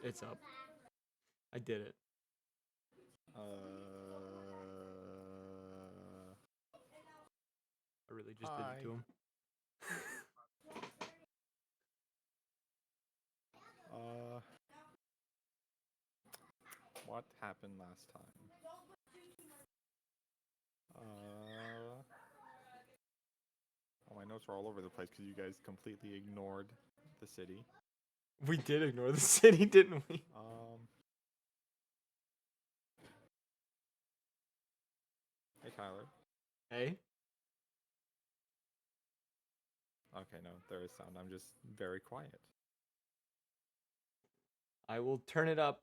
It's up. I did it. I really just did it to him. What happened last time? My notes are all over the place because you guys completely ignored the city. We did ignore the city, didn't we? Hey, Tyler. Hey? Okay, no, there is sound. I'm just very quiet. I will turn it up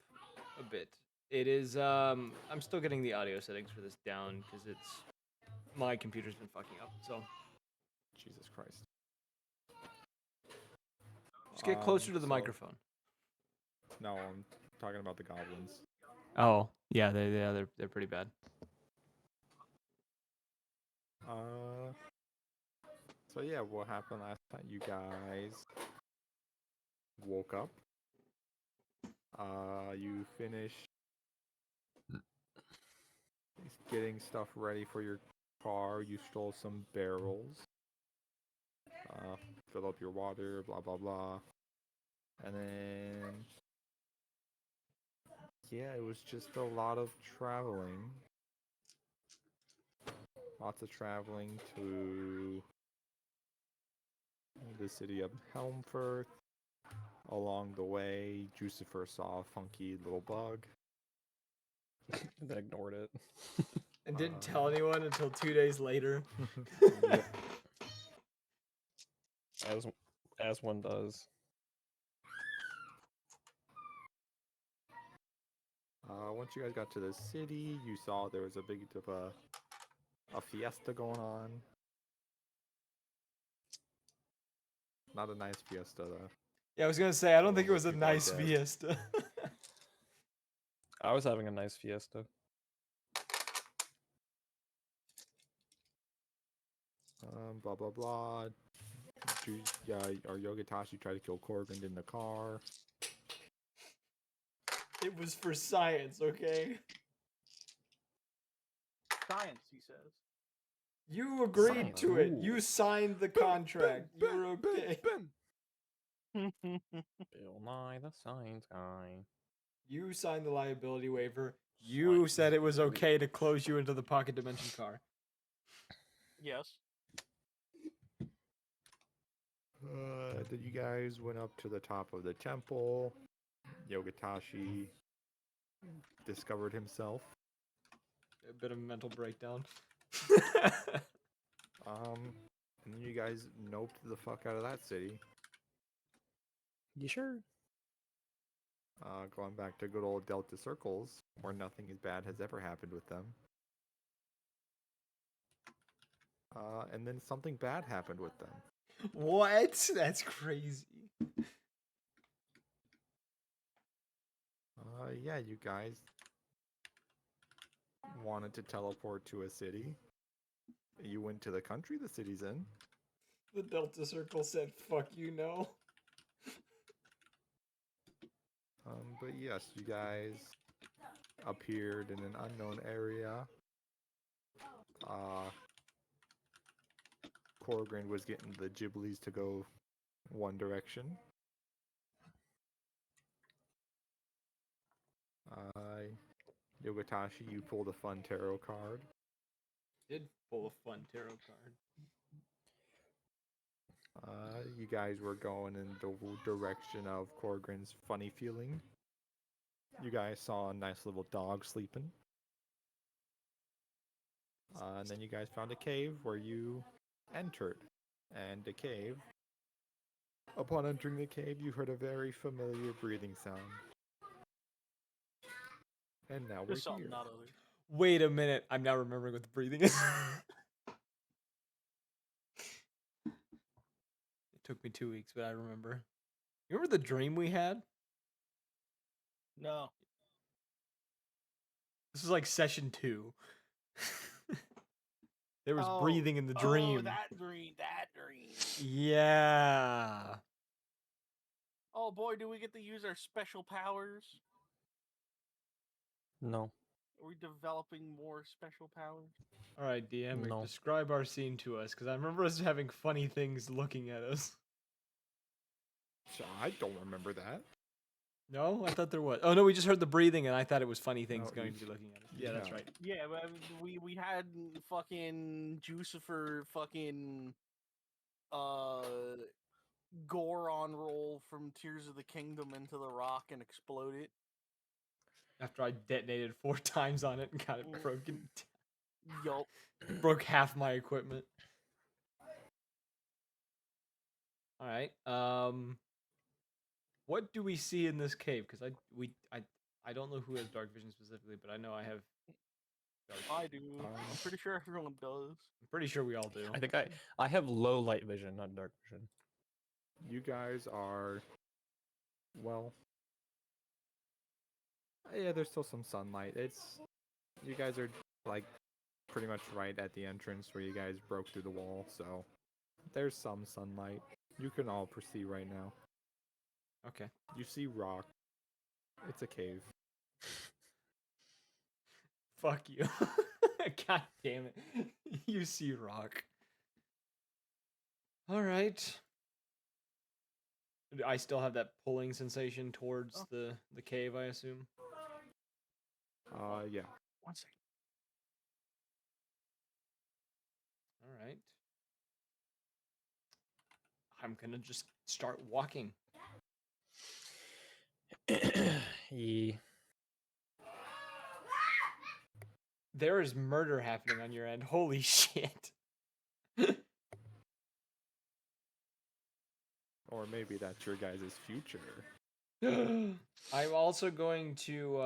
a bit. It is, I'm still getting the audio settings for this down because my computer's been fucking up, so. Jesus Christ. Just get closer to the microphone. No, I'm talking about the goblins. Oh, yeah, they're pretty bad. So yeah, what happened last time? You guys woke up. You finished getting stuff ready for your car. You stole some barrels. Fill up your water, blah blah blah. And then yeah, it was just a lot of traveling. Lots of traveling to the city of Helmfirth. Along the way, Jucifer saw a funky little bug. Then ignored it. And didn't tell anyone until 2 days later. Yeah. As one does. Once you guys got to the city, you saw there was a big of a fiesta going on. Not a nice fiesta though. Yeah, I was gonna say I don't think it was a People are nice dead. fiesta. I was having a nice fiesta. Blah blah blah. Our Yogatashi tried to kill Corgan in the car. It was for science, okay? Science, he says. You agreed Science. to it. Ooh. You signed the contract. You were okay. Bill Nye the Science Guy. You signed the liability waiver. You said it was okay to close you into the pocket dimension car. Yes. Then you guys went up to the top of the temple. Yogatashi discovered himself. A bit of a mental breakdown. And then you guys noped the fuck out of that city. You sure? Going back to good old Delta Circles, where nothing as bad has ever happened with them. And then something bad happened with them. What? That's crazy. Yeah, you guys wanted to teleport to a city. You went to the country the city's in. The Delta Circle said, fuck you, no. But yes, you guys appeared in an unknown area. Corgrin was getting the Ghiblies to go one direction. Yogatashi, you pulled a fun tarot card. Did pull a fun tarot card. You guys were going in the direction of Corgrin's funny feeling. You guys saw a nice little dog sleeping. And then you guys found a cave where you entered. And the cave. Upon entering the cave, you heard a very familiar breathing sound. And now we're There's something here. not other. Wait a minute. I'm now remembering what the breathing is. It took me 2 weeks, but I remember. You remember the dream we had? No. This was like session 2. There was breathing in the dream. Oh, that dream. Yeah. Oh boy, do we get to use our special powers? No. Are we developing more special powers? All right, DM, No. describe our scene to us, because I remember us having funny things looking at us. So I don't remember that. No, I thought there was. Oh no, we just heard the breathing, and I thought it was funny things No, going you- to be looking at us. Yeah, that's yeah. right. Yeah, but we had fucking Jucifer fucking Goron roll from Tears of the Kingdom into the rock and explode it. After I detonated 4 times on it and got it broken, Yup. broke half my equipment. All right. What do we see in this cave? Because I don't know who has dark vision specifically, but I know I have. Dark I vision. do. I'm pretty sure everyone does. I'm pretty sure we all do. I think I have low light vision, not dark vision. You guys are, well, yeah, there's still some sunlight. You guys are like pretty much right at the entrance where you guys broke through the wall, so there's some sunlight. You can all perceive right now. Okay. You see rock. It's a cave. Fuck you. God damn it. You see rock. All right. I still have that pulling sensation towards the cave, I assume. Yeah. 1 second. All right. I'm gonna just start walking. Ye. There is murder happening on your end. Holy shit. Or maybe that's your guys' future. I'm also going to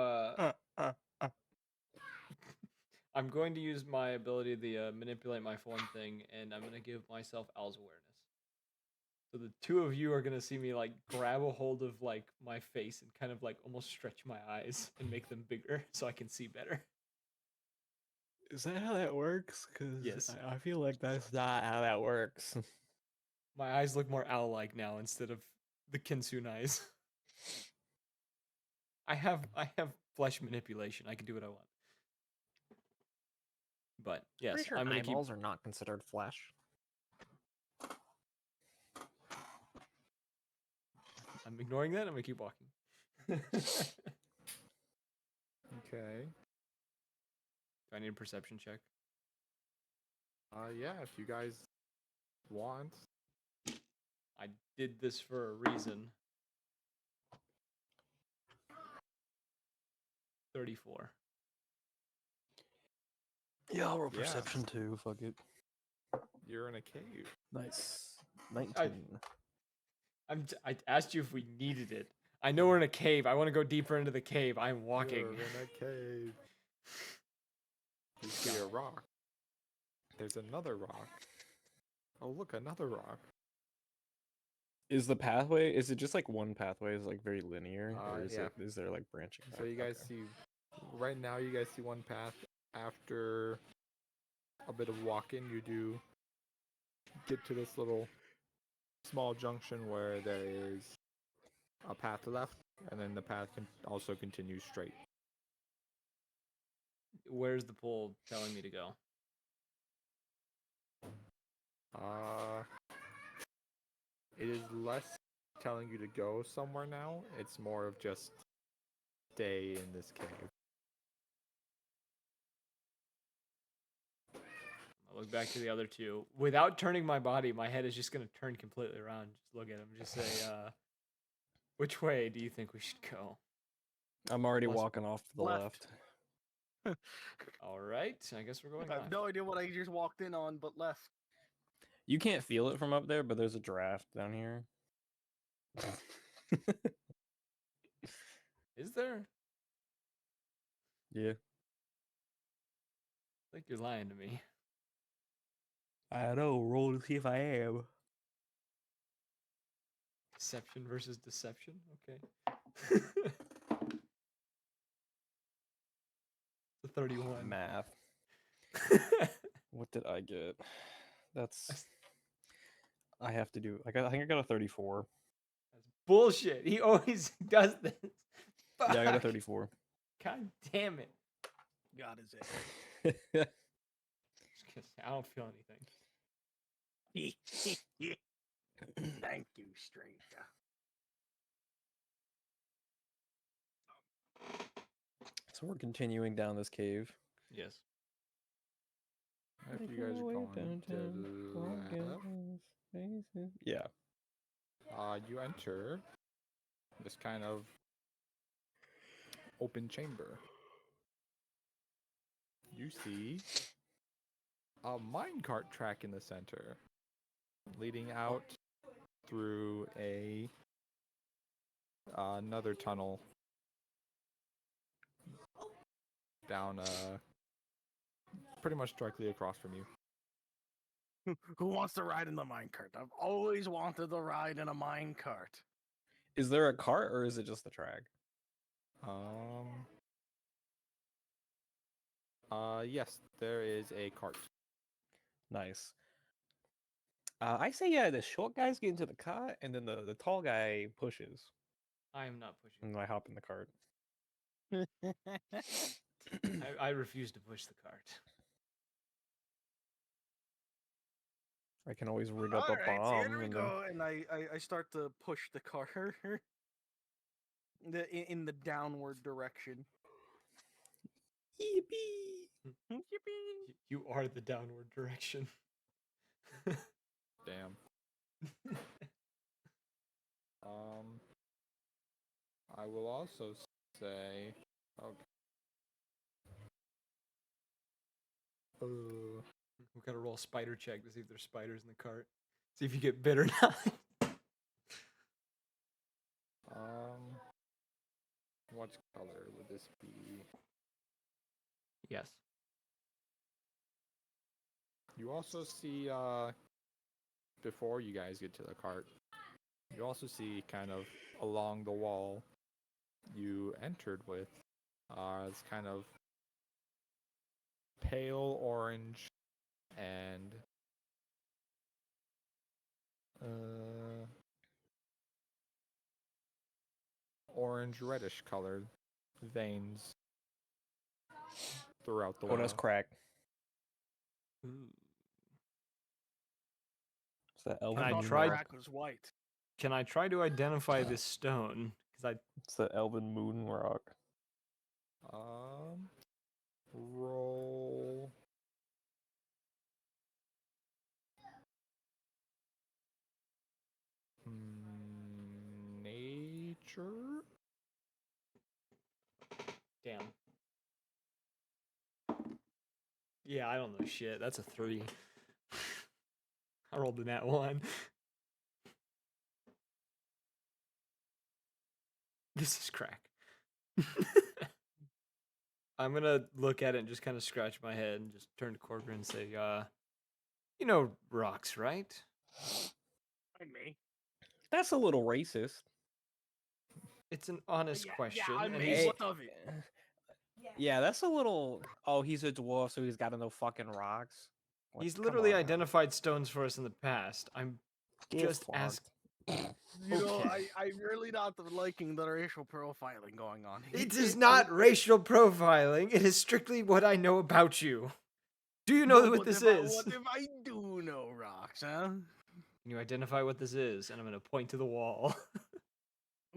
I'm going to use my ability to manipulate my form thing, and I'm gonna give myself Owl's awareness. So the two of you are gonna see me like grab a hold of like my face and kind of like almost stretch my eyes and make them bigger so I can see better. Is that how that works? Because Yes. I feel like that's not how that works. My eyes look more owl-like now instead of the Kensune eyes. I have flesh manipulation. I can do what I want. But yes, Pretty sure I'm gonna keep. eyeballs are not considered flesh. I'm ignoring that. I'm gonna keep walking. Okay. Do I need a perception check? Yeah, if you guys want. I did this for a reason. 34. Yeah, I'll roll Yeah. perception too. Fuck it. You're in a cave. Nice. 19. I asked you if we needed it. I know we're in a cave. I want to go deeper into the cave. I'm walking. You're in a cave. You see a rock. There's another rock. Oh, look, another rock. Is the pathway? Is it just like one pathway? Is it like very linear, or is yeah. it? Is there like branching? So you guys see, right now you guys see one path. After a bit of walking, you do get to this little small junction where there is a path left, and then the path can also continue straight. Where's the pool telling me to go? It is less telling you to go somewhere now. It's more of just stay in this cave. I'll look back to the other two. Without turning my body, my head is just gonna turn completely around. Just look at him. Just say, which way do you think we should go? I'm already Plus- walking off to the Left. left. All right. I guess we're going I have left. no idea what I just walked in on, but left. You can't feel it from up there, but there's a draft down here. Is there? Yeah. I think you're lying to me. I know. Roll to see if I am. Deception versus deception. Okay. The 31. Math. What did I get? That's. I have to do. I think I got a 34. bullshit. He always does this. Yeah, I got a Fuck. 34. God damn it. Got his ass. Just 'cause I don't feel anything. Thank you, stranger. So we're continuing down this cave. Yes. If you guys are going to the left, Yeah. you enter this kind of open chamber. You see a minecart track in the center, leading out through another tunnel down pretty much directly across from you. Who wants to ride in the minecart? I've always wanted to ride in a minecart. Is there a cart or is it just the track? Yes, there is a cart. Nice. I say yeah, the short guys get into the cart and then the tall guy pushes. I am not pushing. And I hop in the cart. I refuse to push the cart. I can always rig up a Alright, so bomb here we and then go, and I start to push the car in the downward direction. yippee. Yippee! You are the downward direction. Damn. I will also say, okay. We gotta roll a spider check to see if there's spiders in the cart. See if you get bit or not. What color would this be? Yes. You also see, before you guys get to the cart, you also see kind of along the wall you entered with, this kind of pale orange and orange reddish colored veins throughout the Oh, wall. that's crack. Ooh. It's that Can Elven I I thought moon the try- rock. crack was white. Can I try to identify this stone? Because It's the Elven moon rock. Roll. Nature. damn. Yeah, I don't know shit. That's a 3. I rolled the nat 1. This is crack. I'm gonna look at it and just kind of scratch my head and just turn to Corcoran and say, you know rocks, right? Like me. That's a little racist. It's an honest Yeah, question. I and mean, he's- what of it? Yeah, that's a little. Oh, he's a dwarf, so he's got to know fucking rocks. What? he's Come literally on. identified stones for us in the past. I'm Get just fucked. ask. You know, Okay. I'm really not liking the racial profiling going on here. It is not racial profiling. It is strictly what I know about you. Do you know No, what but this if is? what if I do know rocks, huh? Can you identify what this is? And I'm gonna point to the wall.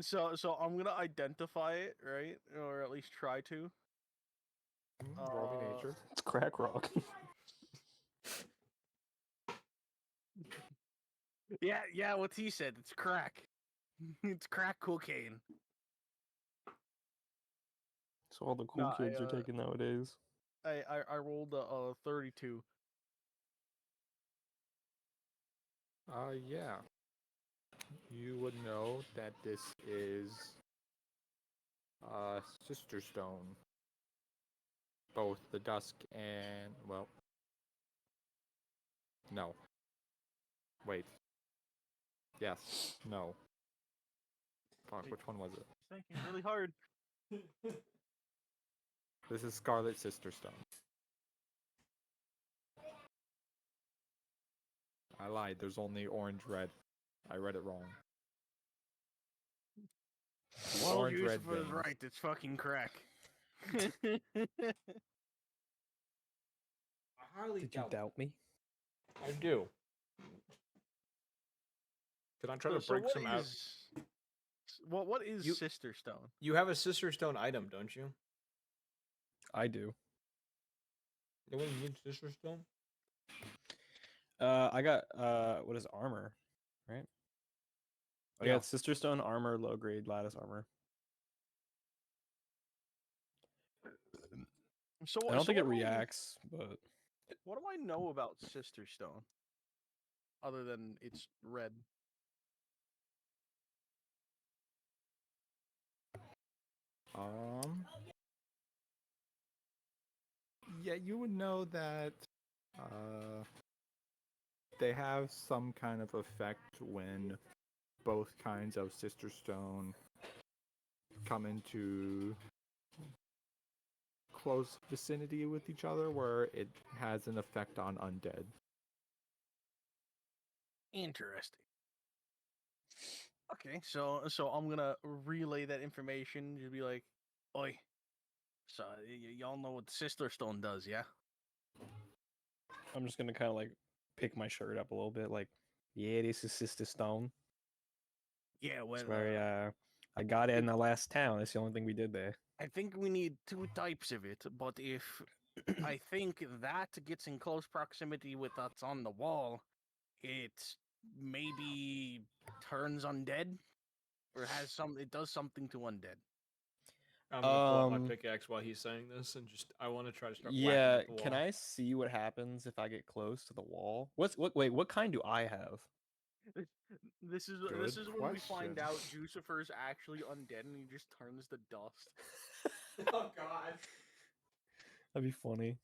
So I'm gonna identify it, right? Or at least try to. Roll me nature. It's crack rock. Yeah, what he said. It's crack. It's crack cocaine. So all the cool Nah, kids are taking nowadays. I rolled a 32. Yeah. You would know that this is Sister Stone. Both the dusk and, well, no. Wait. Yes. No. Fuck, which one was it? Thinking really hard. This is Scarlet Sister Stone. I lied. There's only orange red. I read it wrong. Well, Orange red Lucifer's veins. right. It's fucking crack. I highly Did you doubt me? I do. Can I try to So break what some out? is what is You- Sister Stone? You have a Sister Stone item, don't you? I do. Anyone need Sister Stone? I got what is armor, right? I Yeah. got Sister Stone armor, low grade lattice armor. So I don't think it what do I- reacts, but What do I know about Sister Stone? Other than it's red. Yeah, you would know that they have some kind of effect when both kinds of Sister Stone come into close vicinity with each other, where it has an effect on undead. Interesting. Okay, so I'm gonna relay that information. Just be like, "Oi, so y'all know what Sister Stone does, yeah?" I'm just gonna kind of like pick my shirt up a little bit, like, yeah, this is Sister Stone. Yeah, It's well, where I got it in the last town. That's the only thing we did there. I think we need two types of it, but if I think that gets in close proximity with what's on the wall, it maybe turns undead, or has some. It does something to undead. I'm gonna pull out my Um, pickaxe while he's saying this, and just I want to try to start whacking Yeah, at the wall. can I see what happens if I get close to the wall? Wait, what kind do I have? This is Good when we find question. out Jucifer's actually undead and he just turns to dust. Oh God. That'd be funny.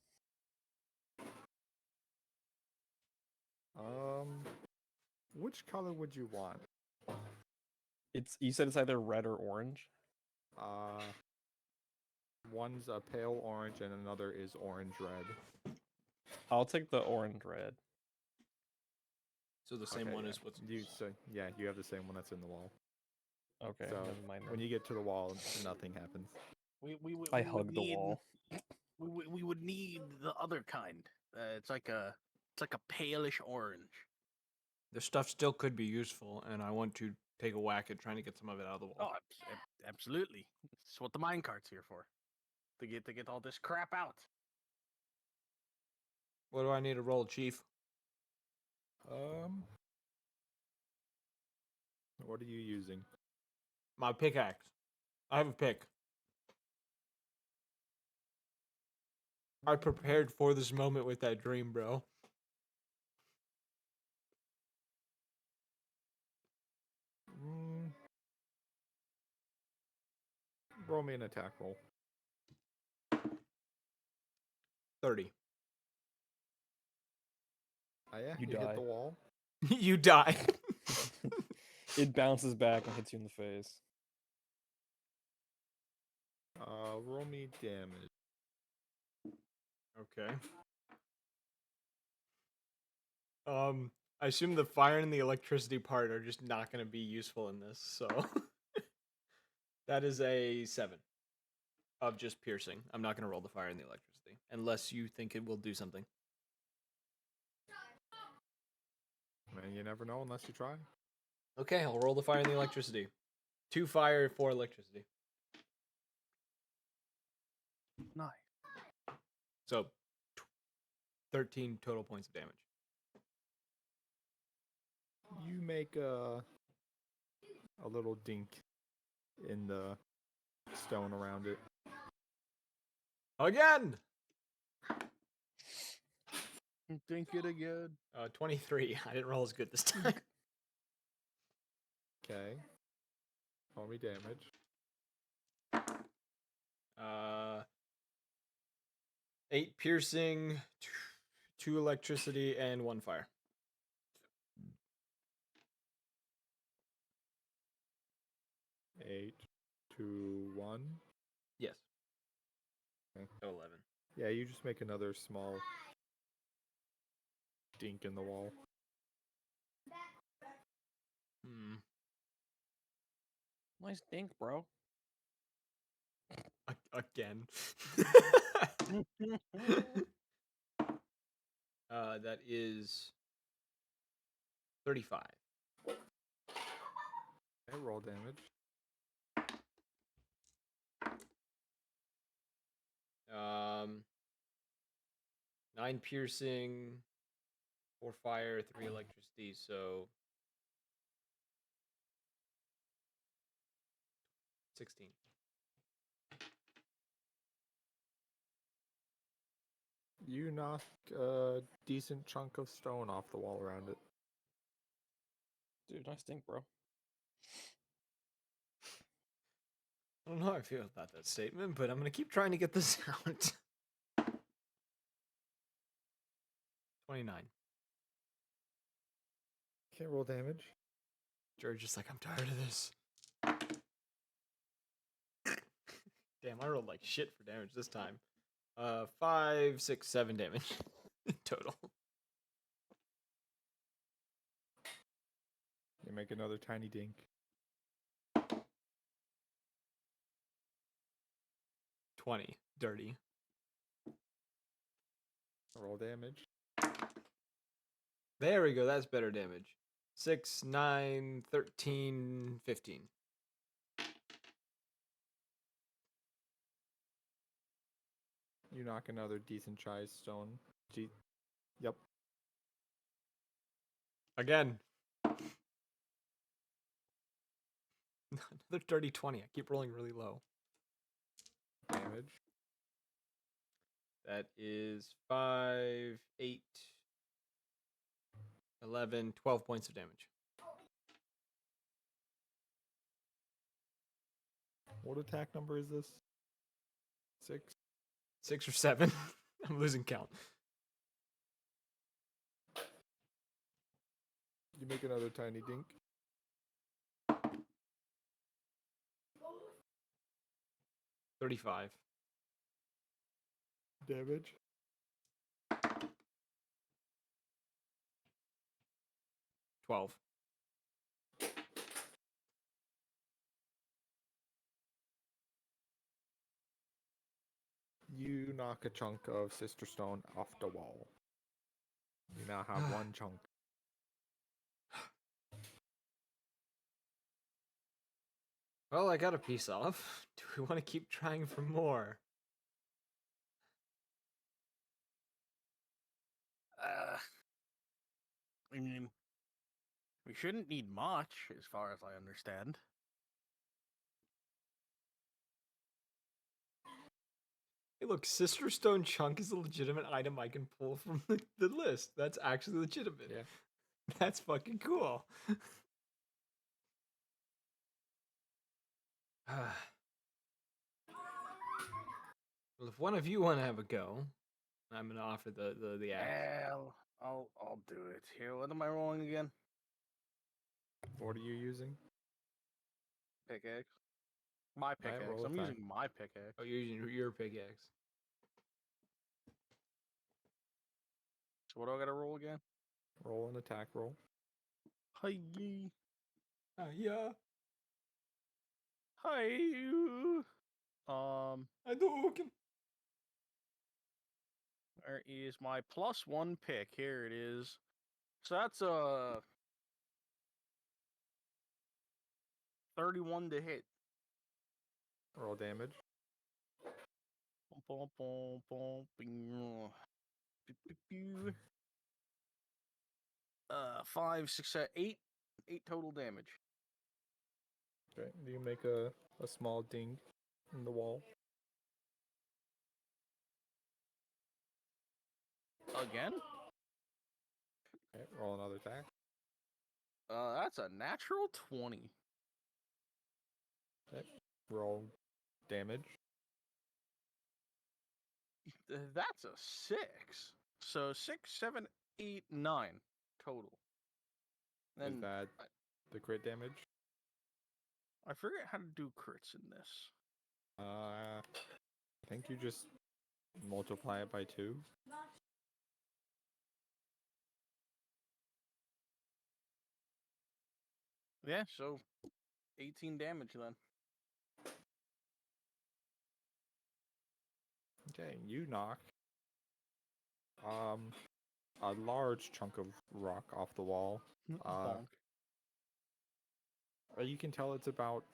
Which color would you want? You said it's either red or orange. One's a pale orange and another is orange red. I'll take the orange red. So the same Okay, one yeah. as what's you have the same one that's in the wall. Okay, So never mind. when then. you get to the wall, nothing happens. I would hug the need, wall. We would need the other kind. It's like a palish orange. The stuff still could be useful, and I want to take a whack at trying to get some of it out of the wall. Oh, absolutely. That's what the minecart's here for. To get all this crap out. What do I need to roll, Chief? What are you using? My pickaxe. I have a pick. I prepared for this moment with that dream, bro. Roll me an attack roll. 30. Oh yeah, You hit die. the wall. You die. It bounces back and hits you in the face. Roll me damage. Okay. I assume the fire and the electricity part are just not going to be useful in this, so that is a 7 of just piercing. I'm not going to roll the fire and the electricity unless you think it will do something. Man, you never know unless you try. Okay, I'll roll the fire and the electricity. 2 fire, 4 electricity. Nice. So 13 total points of damage. You make a little dink in the stone around it. Again! Think it again. 23. I didn't roll as good this time. Okay. Roll me damage. 8 piercing, 2 electricity, and 1 fire. Eight, 2, 1. Yes. Okay. So 11. Yeah, you just make another small dink in the wall. Nice dink, bro. Again. That is 35. Okay, roll damage. 9 piercing, 4 fire, 3 electricity, so 16. You knock a decent chunk of stone off the wall around it. Dude, nice dink, bro. I don't know how I feel about that statement, but I'm gonna keep trying to get this out. 29. Okay, roll damage. George is like, I'm tired of this. Damn, I rolled like shit for damage this time. 5, 6, 7 damage total. You make another tiny dink. 20. Dirty. Roll damage. There we go. That's better damage. 6, 9, 13, 15. You knock another decent sized stone. Yep. Again. Another dirty 20. I keep rolling really low. Damage. That is 5, 8, 11, 12 points of damage. What attack number is this? 6? 6 or 7. I'm losing count. You make another tiny dink. $35. Damage. $12. You knock a chunk of Sister Stone off the wall. You now have one chunk. Well, I got a piece off. Do we want to keep trying for more? I mean, we shouldn't need much, as far as I understand. Hey, look, Sister Stone Chunk is a legitimate item I can pull from the list. That's actually legitimate. Yeah. That's fucking cool. Well, if one of you want to have a go, I'm gonna offer the axe. Well, I'll do it. Here, what am I rolling again? What are you using? Pickaxe. My pickaxe. roll I'm attack. using my pickaxe. Oh, you're using your pickaxe. So what do I gotta roll again? Roll an attack roll. Hi. Yeah, Hi. I do. Where is my +1 pick? Here it is. So that's a 31 to hit. Roll damage. Bum, bum, bum, bing. Pew, pew, pew. 5, 6, 8. 8 total damage. Okay. You make a small ding in the wall. Again? Okay. Roll another attack. That's a natural 20. Okay. Roll damage. That's a 6. So 6, 7, 8, 9 total. Is Then that the crit damage? I forget how to do crits in this. I think you just multiply it by 2. Yeah, so 18 damage then. Okay, you knock a large chunk of rock off the wall. Bonk. You can tell it's about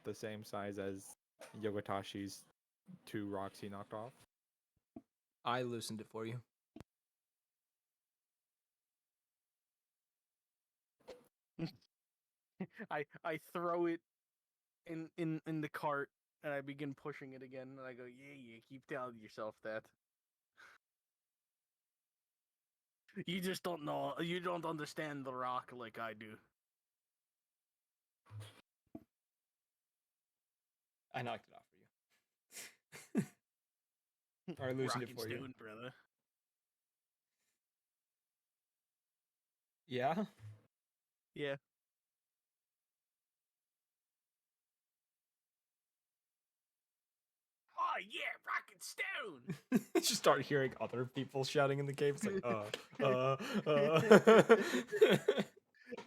the same size as Yogatashi's 2 rocks he knocked off. I loosened it for you. I throw it in the cart and I begin pushing it again and I go, yeah, keep telling yourself that. You just don't know. You don't understand the rock like I do. I knocked it off for you. Or I loosened it Rockin' for you. stone, brother. Yeah? Yeah. Oh yeah, rockin' stone. Just start hearing other people shouting in the cave. It's like,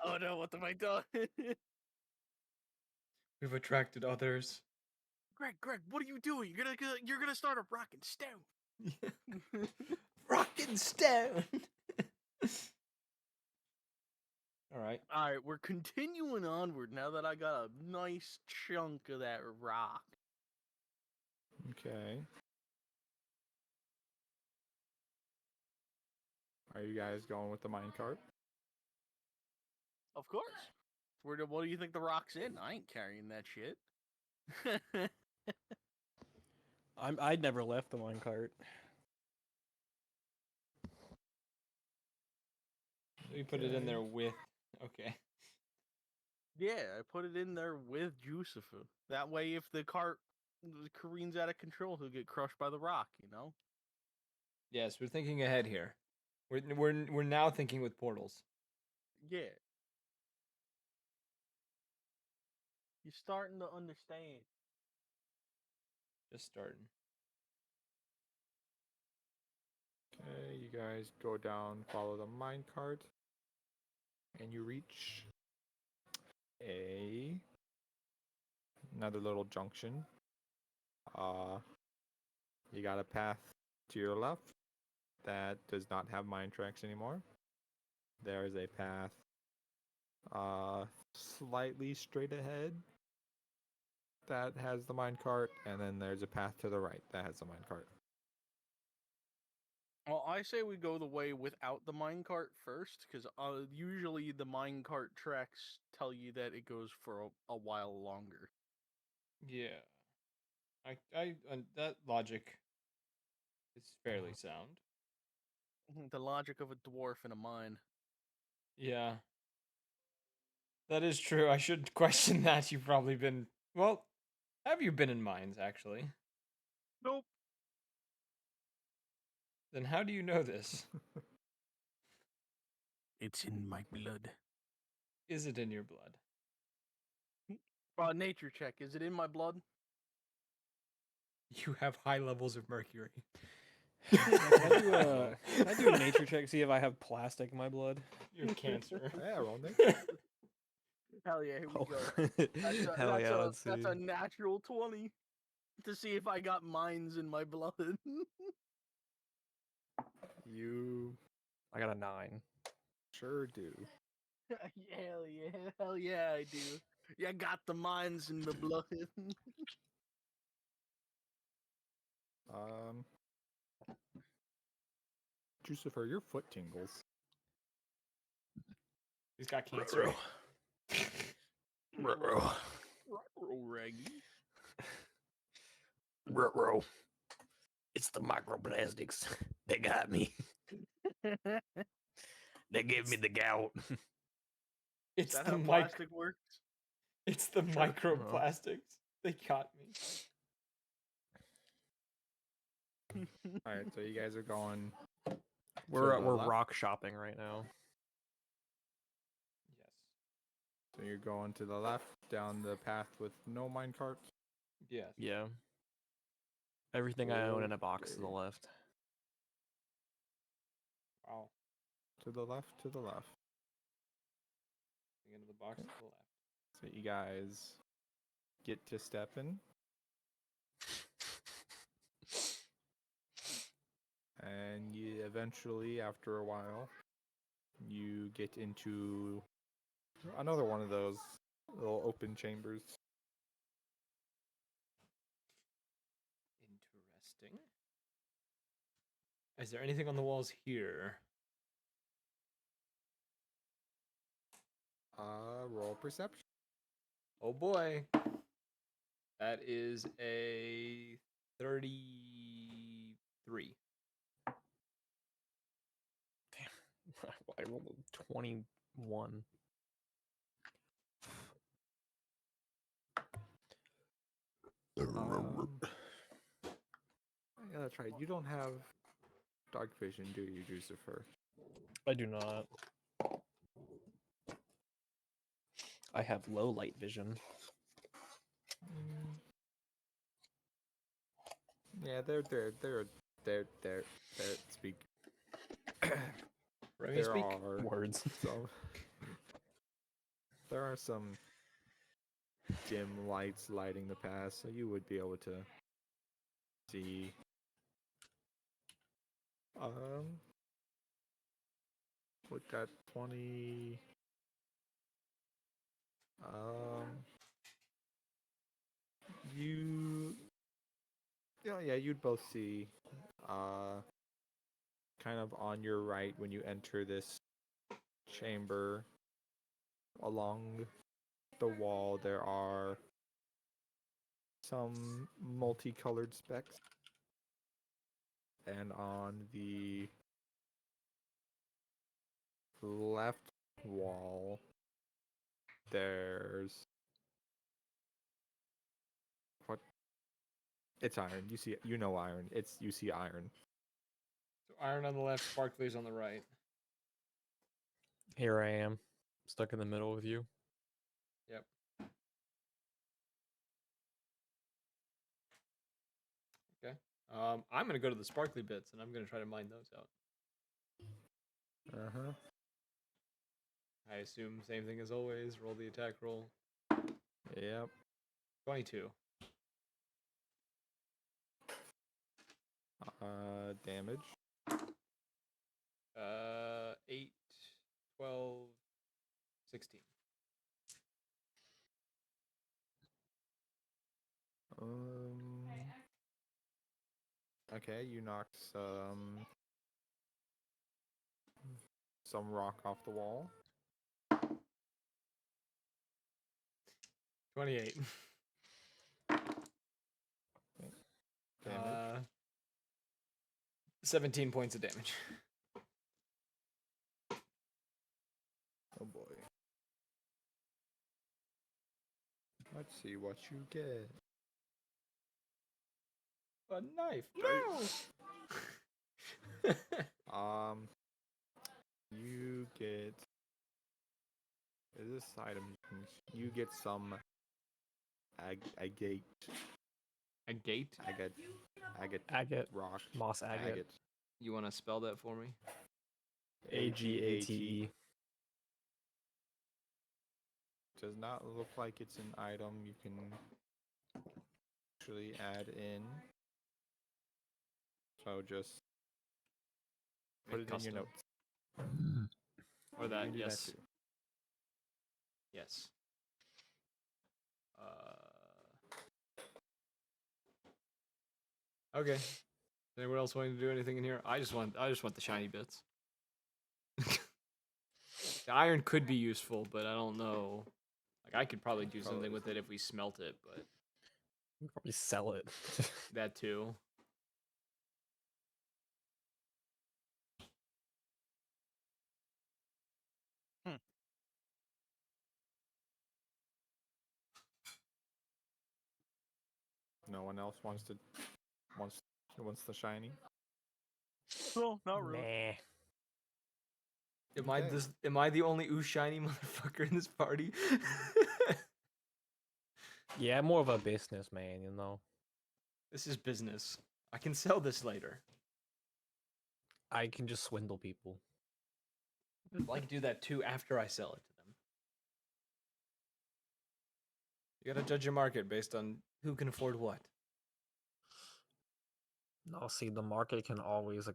Oh no, what have I done? We've attracted others. Greg, what are you doing? You're gonna start a rockin' stone. Rockin' stone. Alright. Alright, we're continuing onward now that I got a nice chunk of that rock. Okay. Are you guys going with the minecart? Of course. What do you think the rock's in? I ain't carrying that shit. I'd never left the minecart. We put it in there with. Okay. Yeah, I put it in there with Jucifer. That way, if the cart careens out of control, he'll get crushed by the rock, you know? Yes, we're thinking ahead here. We're now thinking with portals. Yeah. You're starting to understand. Just starting. Okay, you guys go down, follow the minecart, and you reach another little junction. You got a path to your left that does not have mine tracks anymore. There is a path slightly straight ahead that has the minecart, and then there's a path to the right that has the minecart. Well, I say we go the way without the minecart first, because usually the minecart tracks tell you that it goes for a while longer. Yeah. That logic is fairly sound. The logic of a dwarf in a mine. Yeah. That is true. I should question that. You've probably been. Well, have you been in mines, actually? Nope. Then how do you know this? It's in my blood. Is it in your blood? Nature check. Is it in my blood? You have high levels of mercury. Can I do a nature check, see if I have plastic in my blood? You have cancer. Yeah, roll Nick. Hell yeah, here we Oh. go. Hell yeah, let's see. That's a natural 20 to see if I got mines in my blood. You I got a 9. sure do. Hell yeah, I do. Yeah, I got the mines in the blood. Jucifer, your foot tingles. He's got cancer. Ruh-roh. Reggie. Ruh-roh. It's the microplastics. They got me. They gave me the gout. Is It's that the how plastic works? It's the microplastics. They caught me. All right, so you guys are going. We're the we're left? rock shopping right now. Yes. So you're going to the left down the path with no minecart. Yes. Yeah. Everything I own in a box to the Okay. left. Wow. To the left. To the left. Into the box to the left. So you guys get to stepping, and you eventually, after a while, you get into another one of those little open chambers. Interesting. Is there anything on the walls here? Roll perception. Oh boy. That is a 33. I rolled a 21. Yeah, that's right. You don't have dark vision, do you, Jucifer? I do not. I have low light vision. Yeah, they're speak. Let me There speak. are Words. some. There are some dim lights lighting the path, so you would be able to see. With that 20. You. Yeah, you'd both see. Kind of on your right when you enter this chamber, along the wall, there are some multicolored specks. And on the left wall, there's what? It's iron. You know iron. You see iron. So iron on the left, sparklies on the right. Here I am, stuck in the middle with you. Yep. Okay. I'm gonna go to the sparkly bits and I'm gonna try to mine those out. Uh-huh. I assume same thing as always. Roll the attack roll. Yep. 22. Damage. 8, 12, 16. Okay, you knocked some rock off the wall. 28. Damage. 17 points of damage. Oh boy. Let's see what you get. A knife. No. You get. Is this item? You get some agate. A gate? Agate rock. Moss agate. You want to spell that for me? Agate. Does not look like it's an item you can actually add in. So just put Make it in your custom. notes. Or You that, can do yes. too. Yes. Okay. Anyone else wanting to do anything in here? I just want the shiny bits. The iron could be useful, but I don't know. Like I could probably do something with it if we smelt it, but We could probably sell it. that too. No one else wants the shiny. No, not really. Nah. Okay. Am I the only ooh shiny motherfucker in this party? Yeah, I'm more of a businessman, you know. This is business. I can sell this later. I can just swindle people. Well, I can do that too after I sell it to them. You gotta judge your market based on who can afford what. No, see, the market can always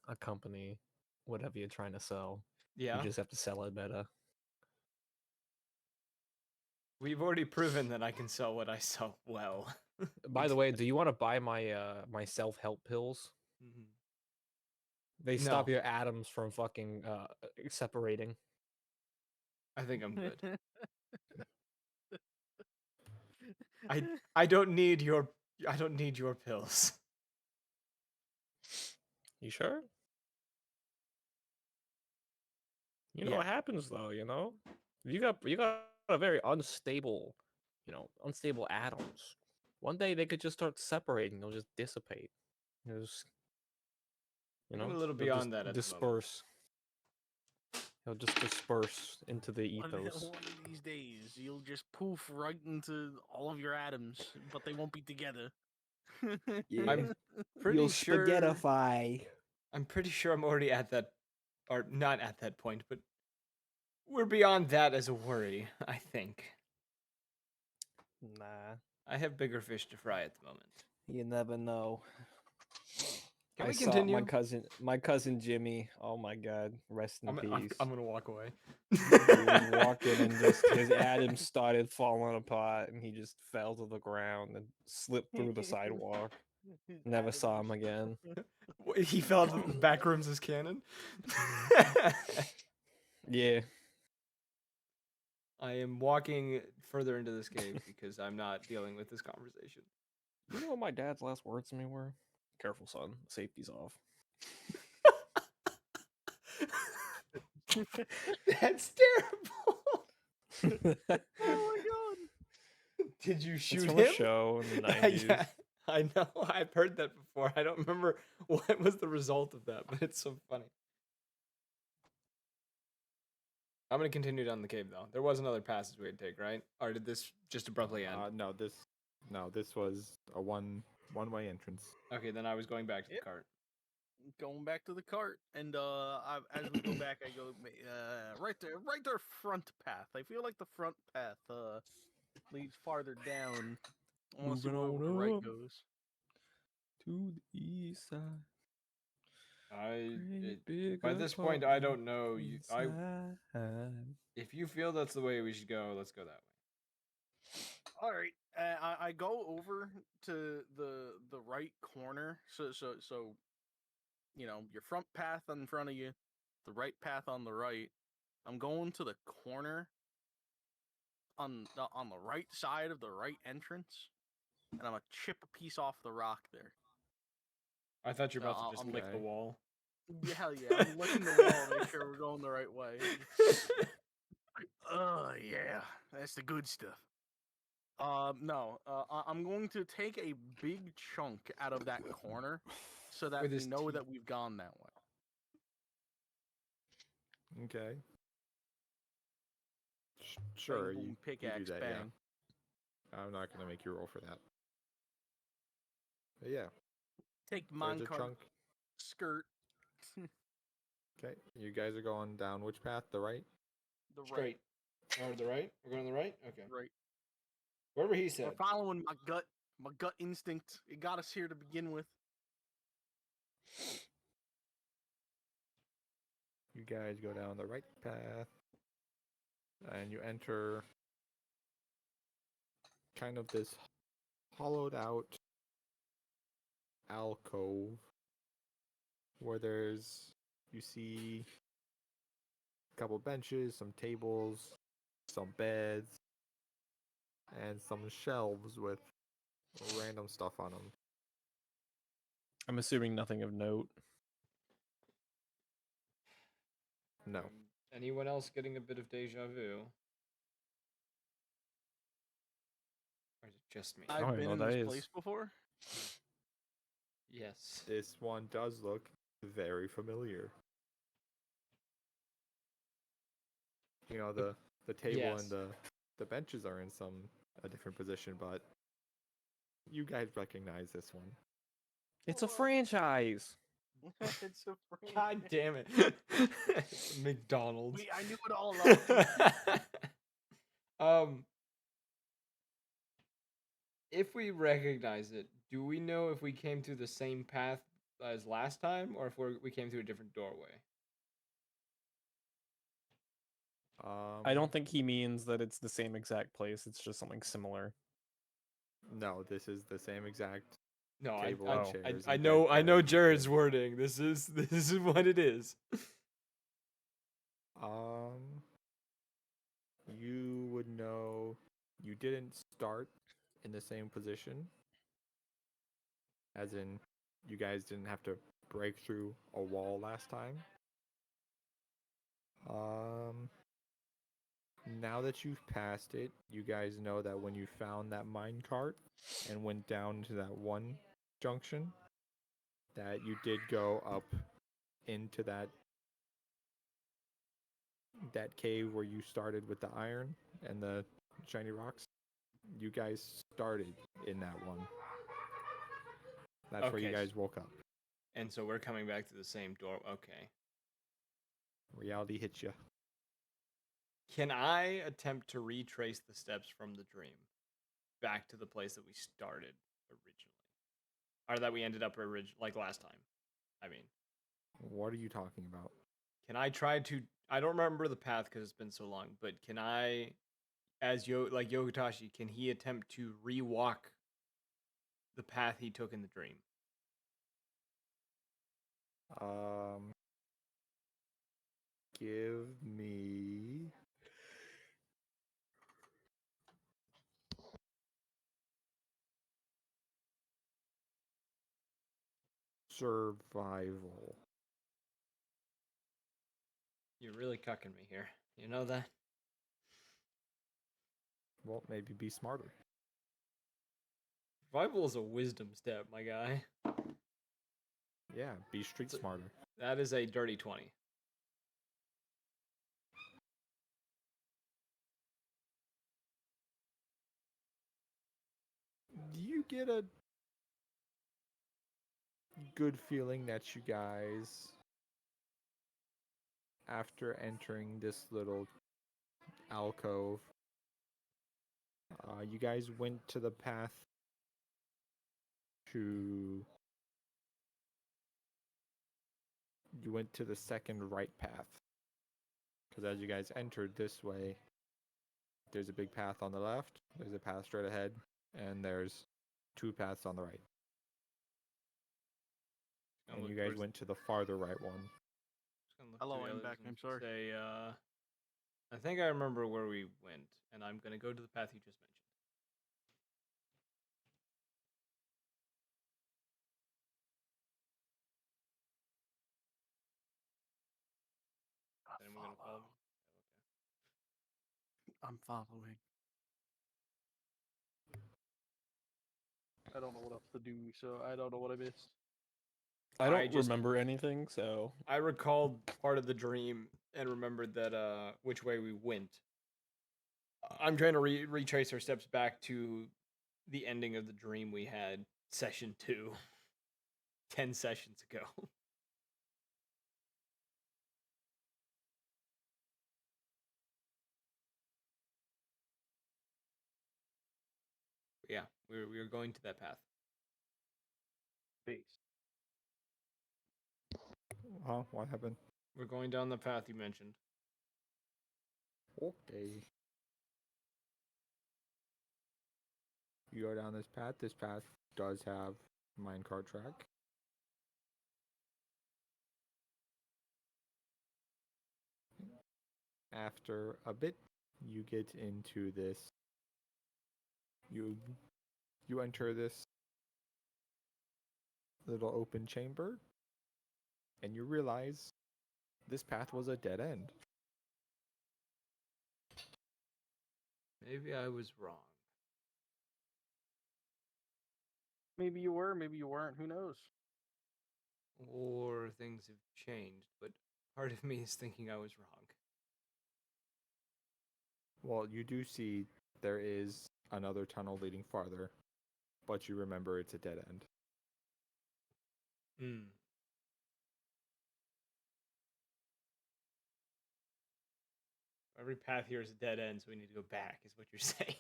accompany whatever you're trying to sell. Yeah, You just have to sell it better. we've already proven that I can sell what I sell well. By the way, do you want to buy my my self-help pills? Mhm. They stop No. your atoms from fucking separating. I think I'm good. I don't need your pills. You sure? You know Yeah. what happens though, you know? You got a very unstable, unstable atoms. One day they could just start separating, they'll just dissipate. They'll just, I'm a little they'll just beyond that at the moment. disperse. They'll just disperse into the ethos. One of these days, you'll just poof right into all of your atoms, but they won't be together. I'm pretty sure. spaghettify. I'm pretty sure I'm already at that, or not at that point, but we're beyond that as a worry. I think Nah, I have bigger fish to fry at the moment. you never know. Can I we saw continue? my cousin Jimmy. Oh my god, rest in peace. I'm gonna walk away. He was walking and just his atoms started falling apart and he just fell to the ground and slipped through the sidewalk. Never saw him again. He fell into the back rooms as canon. Yeah. I am walking further into this cave because I'm not dealing with this conversation. You know what my dad's last words to me were? Careful, son. Safety's off. That's terrible. Oh my god! Did you It's shoot from him? a show in the 90s. Yeah, I know. I've heard that before. I don't remember what was the result of that, but it's so funny. I'm gonna continue down the cave though. There was another passage we had to take, right? Or did this just abruptly end? No, this was a one-way entrance. Okay, then I was going back to the Yep. cart. Going back to the cart, and as we go back, I go right there, front path. I feel like the front path leads farther down. I want to see Moving where the on right up. goes. To the east side. By this point, I don't know. If you feel that's the way we should go, let's go that way. All right, I go over to the right corner. So your front path in front of you, the right path on the right. I'm going to the corner on the right side of the right entrance, and I'm gonna chip a piece off the rock there. I thought you were about to just I'm lick the okay. wall. Yeah, hell yeah, I'm licking the wall, make sure we're going the right way. Oh yeah, that's the good stuff. No, I'm going to take a big chunk out of that corner, so that With we his know teeth. that we've gone that way. Okay. Bang, Sure, boom, you pickaxe, do that. bang. Yeah. I'm not gonna make you roll for that. But yeah, Take the there's a minecart, chunk. skirt, Okay, you guys are going down which path? The right. the right, Straight. Or the right? We're going to the right? Okay. right. Wherever he We're said. following my gut instinct. It got us here to begin with. You guys go down the right path, and you enter kind of this hollowed out alcove where you see a couple benches, some tables, some beds, and some shelves with random stuff on them. I'm assuming nothing of note. No. Anyone else getting a bit of deja vu? Or is it just me? don't I've even been know in what this that is. place before. Yes. This one does look very familiar. You know, the table Yes. and the benches are in a different position, but you guys recognize this one. It's a franchise. It's a God damn it. It's McDonald's. I knew it all along. um if we recognize it, do we know if we came through the same path as last time, or if we came through a different doorway? I don't think he means that it's the same exact place. It's just something similar. No, this is the same exact No, table I, and I, chairs. I and know, bed I know that you Jared's came. wording. This is what it is. You would know you didn't start in the same position, as in you guys didn't have to break through a wall last time. Now that you've passed it, you guys know that when you found that mine cart and went down to that one junction, that you did go up into that cave where you started with the iron and the shiny rocks. You guys started in that one. That's where you Okay, guys woke up. and so we're coming back to the same door. Okay. Reality hits you. Can I attempt to retrace the steps from the dream back to the place that we started originally, or that we ended up like last time? I mean, What are you talking about? can I try to? I don't remember the path because it's been so long. But can I, as Yogatashi, can he attempt to rewalk the path he took in the dream? Give me survival. You're really cucking me here. You know that? Well, maybe be smarter. Survival is a wisdom step, my guy. Yeah, be street smarter. That is a dirty 20. You get a good feeling that you guys, after entering this little alcove, you guys went to the path to. You went to the second right path. Because as you guys entered this way, there's a big path on the left, there's a path straight ahead, and there's two paths on the right. And you guys went to the farther right one. Hello, I'm back. I'm sorry. Say, I think I remember where we went, and I'm gonna go to the path you just mentioned. Anyone gonna follow me? Okay. I'm following. I don't know what else to do, so I don't know what I missed. I don't just- remember anything, so I recalled part of the dream and remembered that which way we went. I'm trying to retrace our steps back to the ending of the dream we had session 2 10 sessions ago. Yeah, we were going to that path. Base. Huh? What happened? We're going down the path you mentioned. Okay. You go down this path. This path does have minecart track. After a bit, you get into this. You enter this little open chamber, and you realize this path was a dead end. Maybe I was wrong. Maybe you were, maybe you weren't. Who knows? Or things have changed, but part of me is thinking I was wrong. Well, you do see there is another tunnel leading farther, but you remember it's a dead end. Hmm. Every path here is a dead end, so we need to go back, is what you're saying.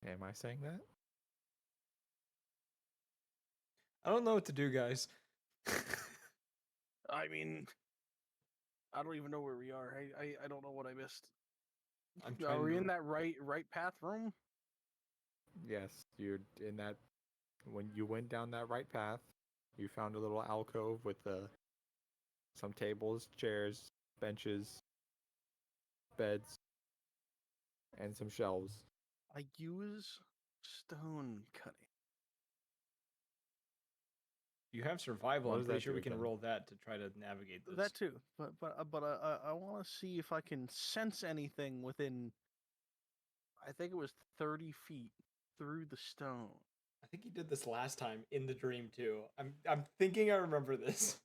Am I saying that? I don't know what to do, guys. I mean, I don't even know where we are. I don't know what I missed. I'm Are trying we to. in that right path room? Yes, you're in that. When you went down that right path, you found a little alcove with some tables, chairs, benches, beds, and some shelves. I use stone cutting. You have survival. What I'm does pretty that sure do we can again? roll that to try to navigate this. That too, but I want to see if I can sense anything within. I think it was 30 feet through the stone. I think you did this last time in the dream too. I'm thinking I remember this.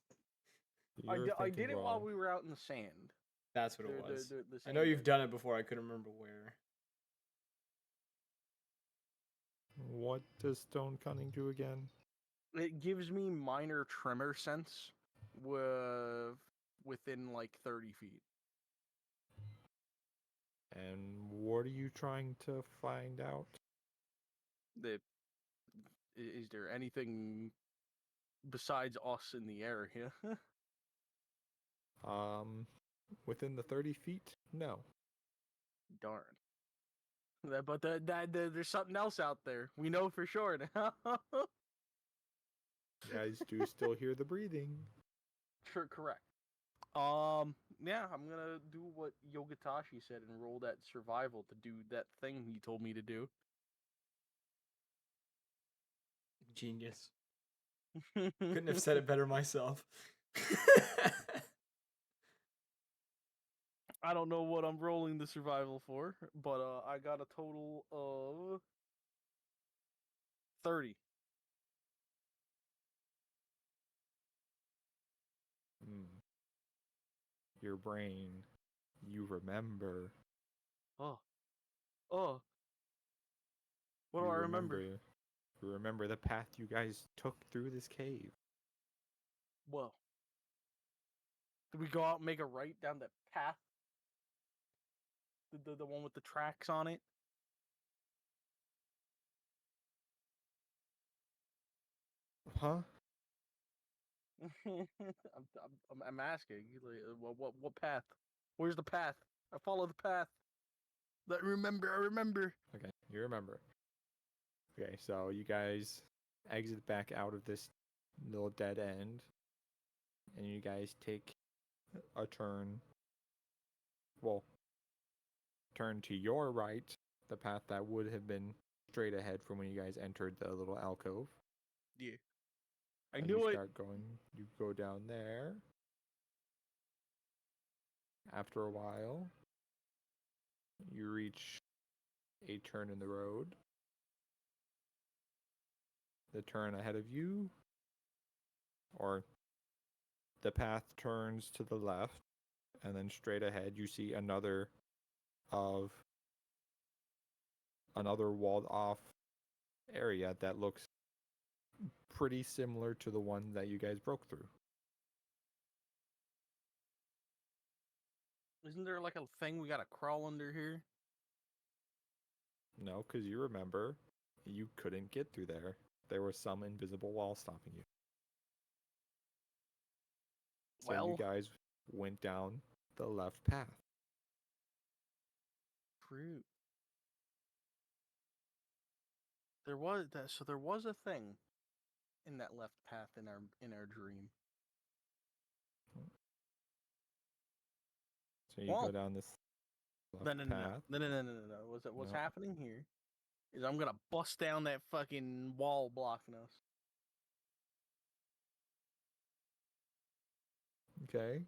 You're I thinking did it while wrong. we were out in the sand. That's what it was. The I know sand you've area. done it before. I couldn't remember where. What does stone cutting do again? It gives me minor tremor sense within like 30 feet. And what are you trying to find out? Is there anything besides us in the area? Within the 30 feet? No. Darn. But there's something else out there. We know for sure now. You guys do still hear the breathing. Sure, correct. Yeah, I'm gonna do what Yogatashi said and roll that survival to do that thing he told me to do. Genius. Couldn't have said it better myself. I don't know what I'm rolling the survival for, but I got a total of 30. Your brain, you remember. Oh, what You do I remember? You remember the path you guys took through this cave. Well, did we go out and make a right down that path? The one with the tracks on it? Huh? I'm asking. Like, what path? Where's the path? I follow the path. I remember. Okay, you remember. Okay, so you guys exit back out of this little dead end, and you guys take a turn. Well, turn to your right, the path that would have been straight ahead from when you guys entered the little alcove. Yeah. I As knew you it. start going, you go down there. After a while, you reach a turn in the road. The turn ahead of you, or the path turns to the left, and then straight ahead you see another walled off area that looks pretty similar to the one that you guys broke through. Isn't there like a thing we gotta crawl under here? No, because you remember, you couldn't get through there. There was some invisible wall stopping you. So you Well, guys went down the left path. true. There was that. So there was a thing in that left path in our dream. So you Well, go down this left path. No. What's No. happening here is I'm gonna bust down that fucking wall blocking us. Okay.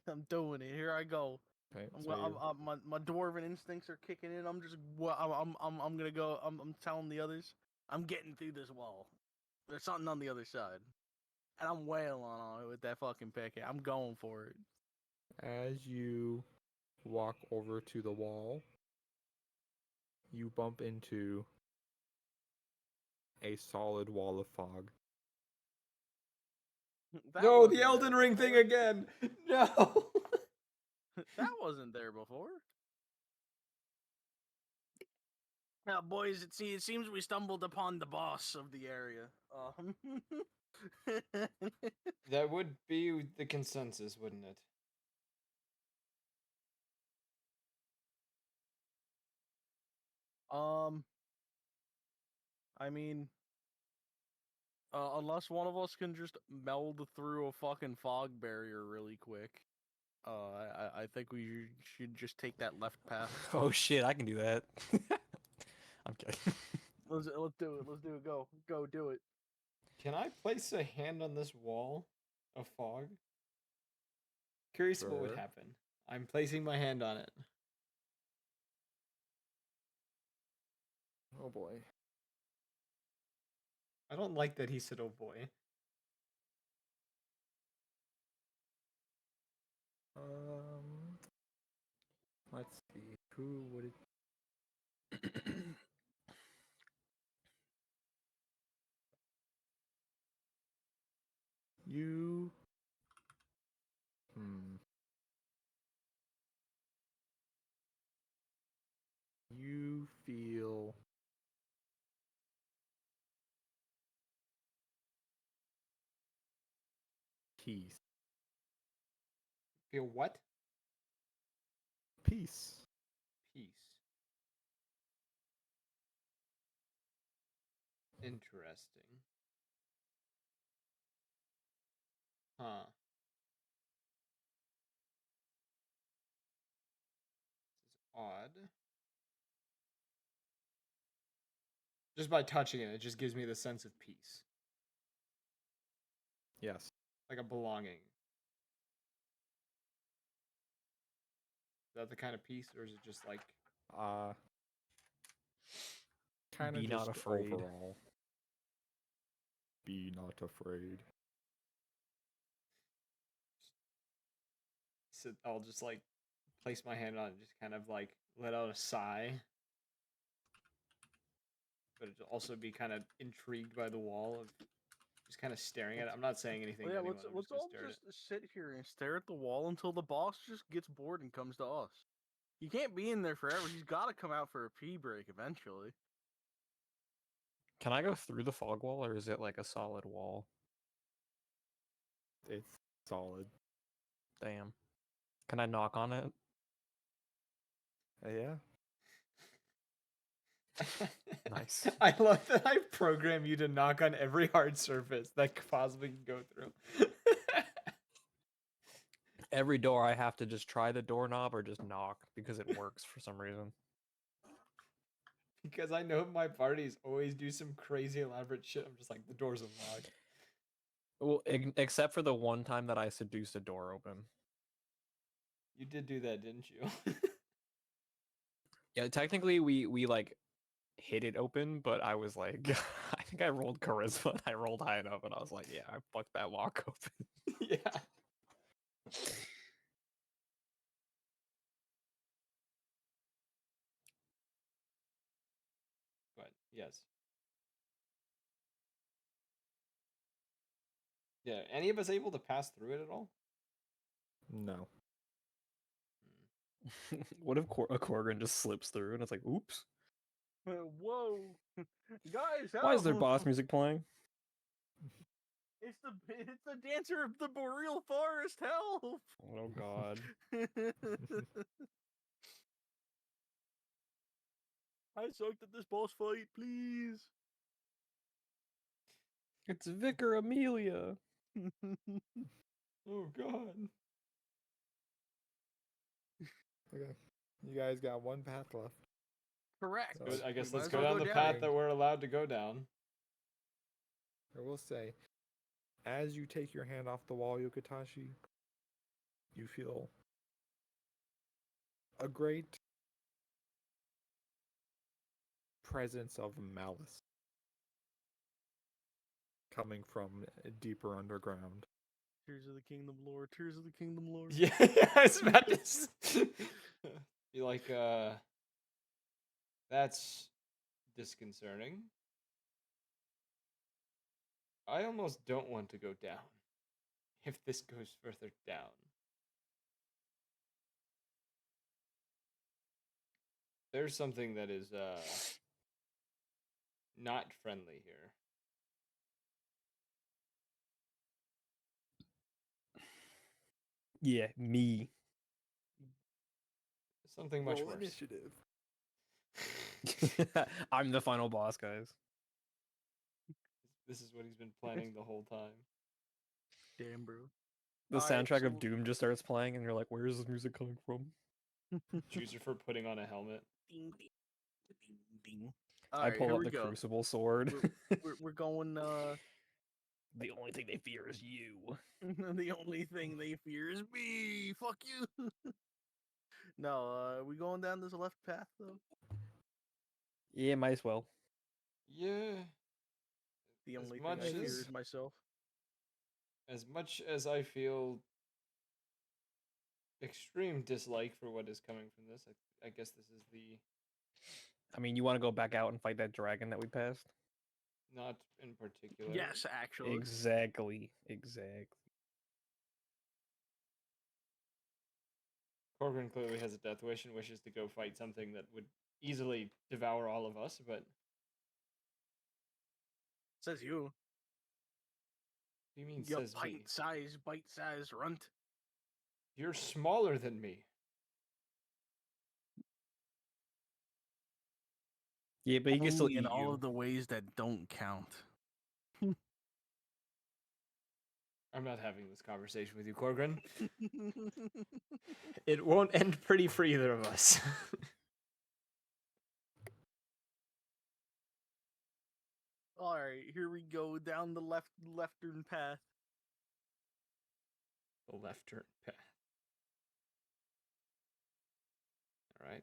I'm doing it. Here I go. Okay. So My dwarven instincts are kicking in. I'm just I'm gonna go. I'm telling the others I'm getting through this wall. There's something on the other side, and I'm wailing on it with that fucking picket. I'm going for it. as you walk over to the wall, you bump into a solid wall of fog. That No, wasn't the there Elden Ring thing before. again. No. That wasn't there before. Now, boys, it seems we stumbled upon the boss of the area. That would be the consensus, wouldn't it? I mean, unless one of us can just meld through a fucking fog barrier really quick, I think we should just take that left path. Oh shit, I can do that. I'm kidding. Let's do it. Let's do it. Go do it. Can I place a hand on this wall of fog? Curious what would Sure. happen. I'm placing my hand on it. Oh boy. I don't like that he said, "Oh boy." Let's see. Who would it? You. You feel peace. Feel what? Peace. Peace. Interesting. Huh. This is odd. Just by touching it, it just gives me the sense of peace. Yes. Like a belonging. Is that the kind of peace, or is it just like... Kind of Be not just afraid. overall. Be not afraid. I'll just like place my hand on it, just kind of like let out a sigh. But it'll also be kind of intrigued by the wall of just kind of staring at it. I'm not saying anything Well, to yeah, anyone. I'm let's just gonna all stare at it. just sit here and stare at the wall until the boss just gets bored and comes to us. You can't be in there forever. He's got to come out for a pee break eventually. Can I go through the fog wall, or is it like a solid wall? It's solid. Damn. Can I knock on it? Yeah. Nice. I love that I program you to knock on every hard surface that possibly can go through. Every door I have to just try the doorknob or just knock because it works for some reason. Because I know my parties always do some crazy elaborate shit. I'm just like, the door's unlocked. Well, except for the one time that I seduced a door open. You did do that, didn't you? Yeah, technically we like hit it open, but I was like, I think I rolled charisma and I rolled high enough, and I was like, yeah, I fucked that lock open. Yeah. But yes. Yeah. Any of us able to pass through it at all? No. What if a Korgan just slips through and it's like, oops? Whoa, guys! Why is there help! boss music playing? It's the dancer of the boreal forest. Help! Oh god. I sucked at this boss fight. Please. It's Vicar Amelia. Oh god. Okay. You guys got one path left. Correct. Good. I guess We let's might go as well down the down. path that we're allowed to go down. I will say, as you take your hand off the wall, Yokatashi, you feel a great presence of malice coming from deeper underground. Tears of the Kingdom lore. Tears of the Kingdom lore. Yeah, I was about to be like, that's disconcerting. I almost don't want to go down if this goes further down. There's something that is not friendly here. Yeah, me. Something much Roll worse. initiative. I'm the final boss, guys. This is what he's been planning the whole time. Damn, bro. The Alright, soundtrack so- of Doom just starts playing, and you're like, "Where is this music coming from?" Chooser for putting on a helmet. Ding, ding, ding, ding. I Alright, pull here out we the go. Crucible sword. We're going. The only thing they fear is you. The only thing they fear is me. Fuck you. No, we going down this left path though. Yeah, might as well. Yeah. The As only thing much I fear as- is myself. As much as I feel extreme dislike for what is coming from this, I guess this is the I mean, you want to go back out and fight that dragon that we passed? not in particular. Yes, actually. Exactly. Corcoran clearly has a death wish and wishes to go fight something that would easily devour all of us, but Says you. what do you mean You says me? bite-sized runt. You're smaller than me. Yeah, but he can still Only eat in all you. of the ways that don't count. I'm not having this conversation with you, Corcoran. It won't end pretty for either of us. Alright, here we go down the leftern path. The left turn path. All right.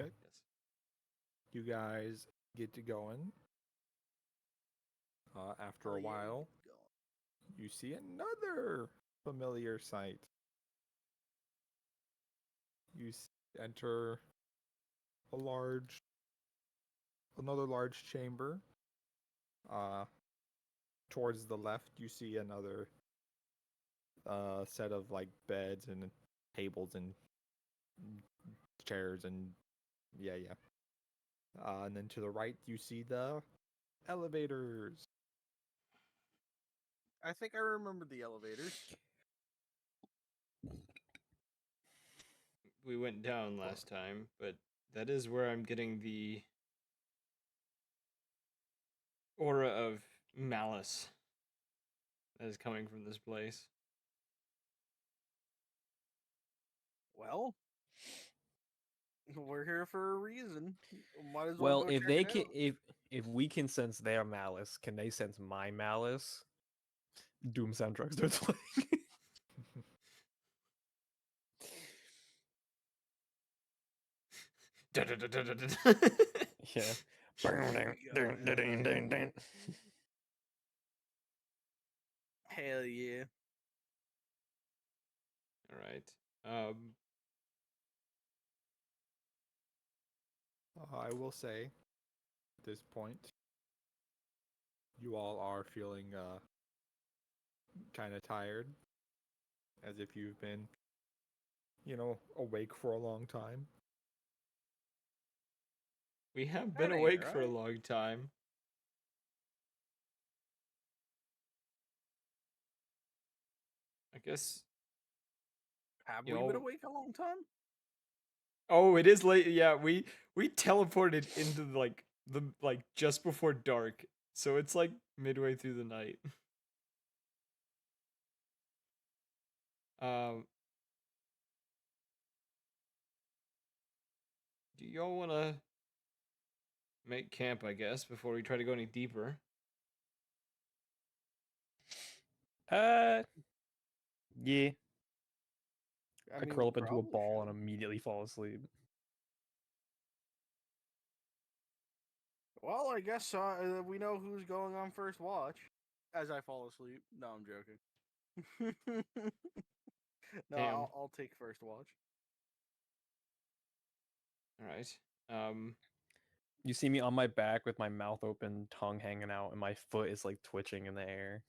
Okay. Yes. You guys get to going. After Oh, a yeah, while, you see another familiar sight. You enter another large chamber. Towards the left, you see another set of like beds and tables and chairs and yeah. And then to the right, you see the elevators. I think I remember the elevators. We went down last time, but that is where I'm getting the aura of malice that is coming from this place. Well, we're here for a reason. Might as Well, go if check they it can, out. if we can sense their malice, can they sense my malice? Doom soundtrack starts playing. Yeah. Hell yeah. All right. I will say, at this point, you all are feeling kind of tired, as if you've been, awake for a long time. We have That been ain't awake for a right. long time. I guess. Have You we been know- awake a long time? Oh, it is late. Yeah, we teleported into the just before dark, so it's like midway through the night. Um, do y'all want to make camp? I guess before we try to go any deeper. Yeah. I mean, curl we up into a probably ball should. and immediately fall asleep. Well, I guess we know who's going on first watch. As I fall asleep. No, I'm joking. No, Damn. I'll take first watch. All right. You see me on my back with my mouth open, tongue hanging out, and my foot is like twitching in the air.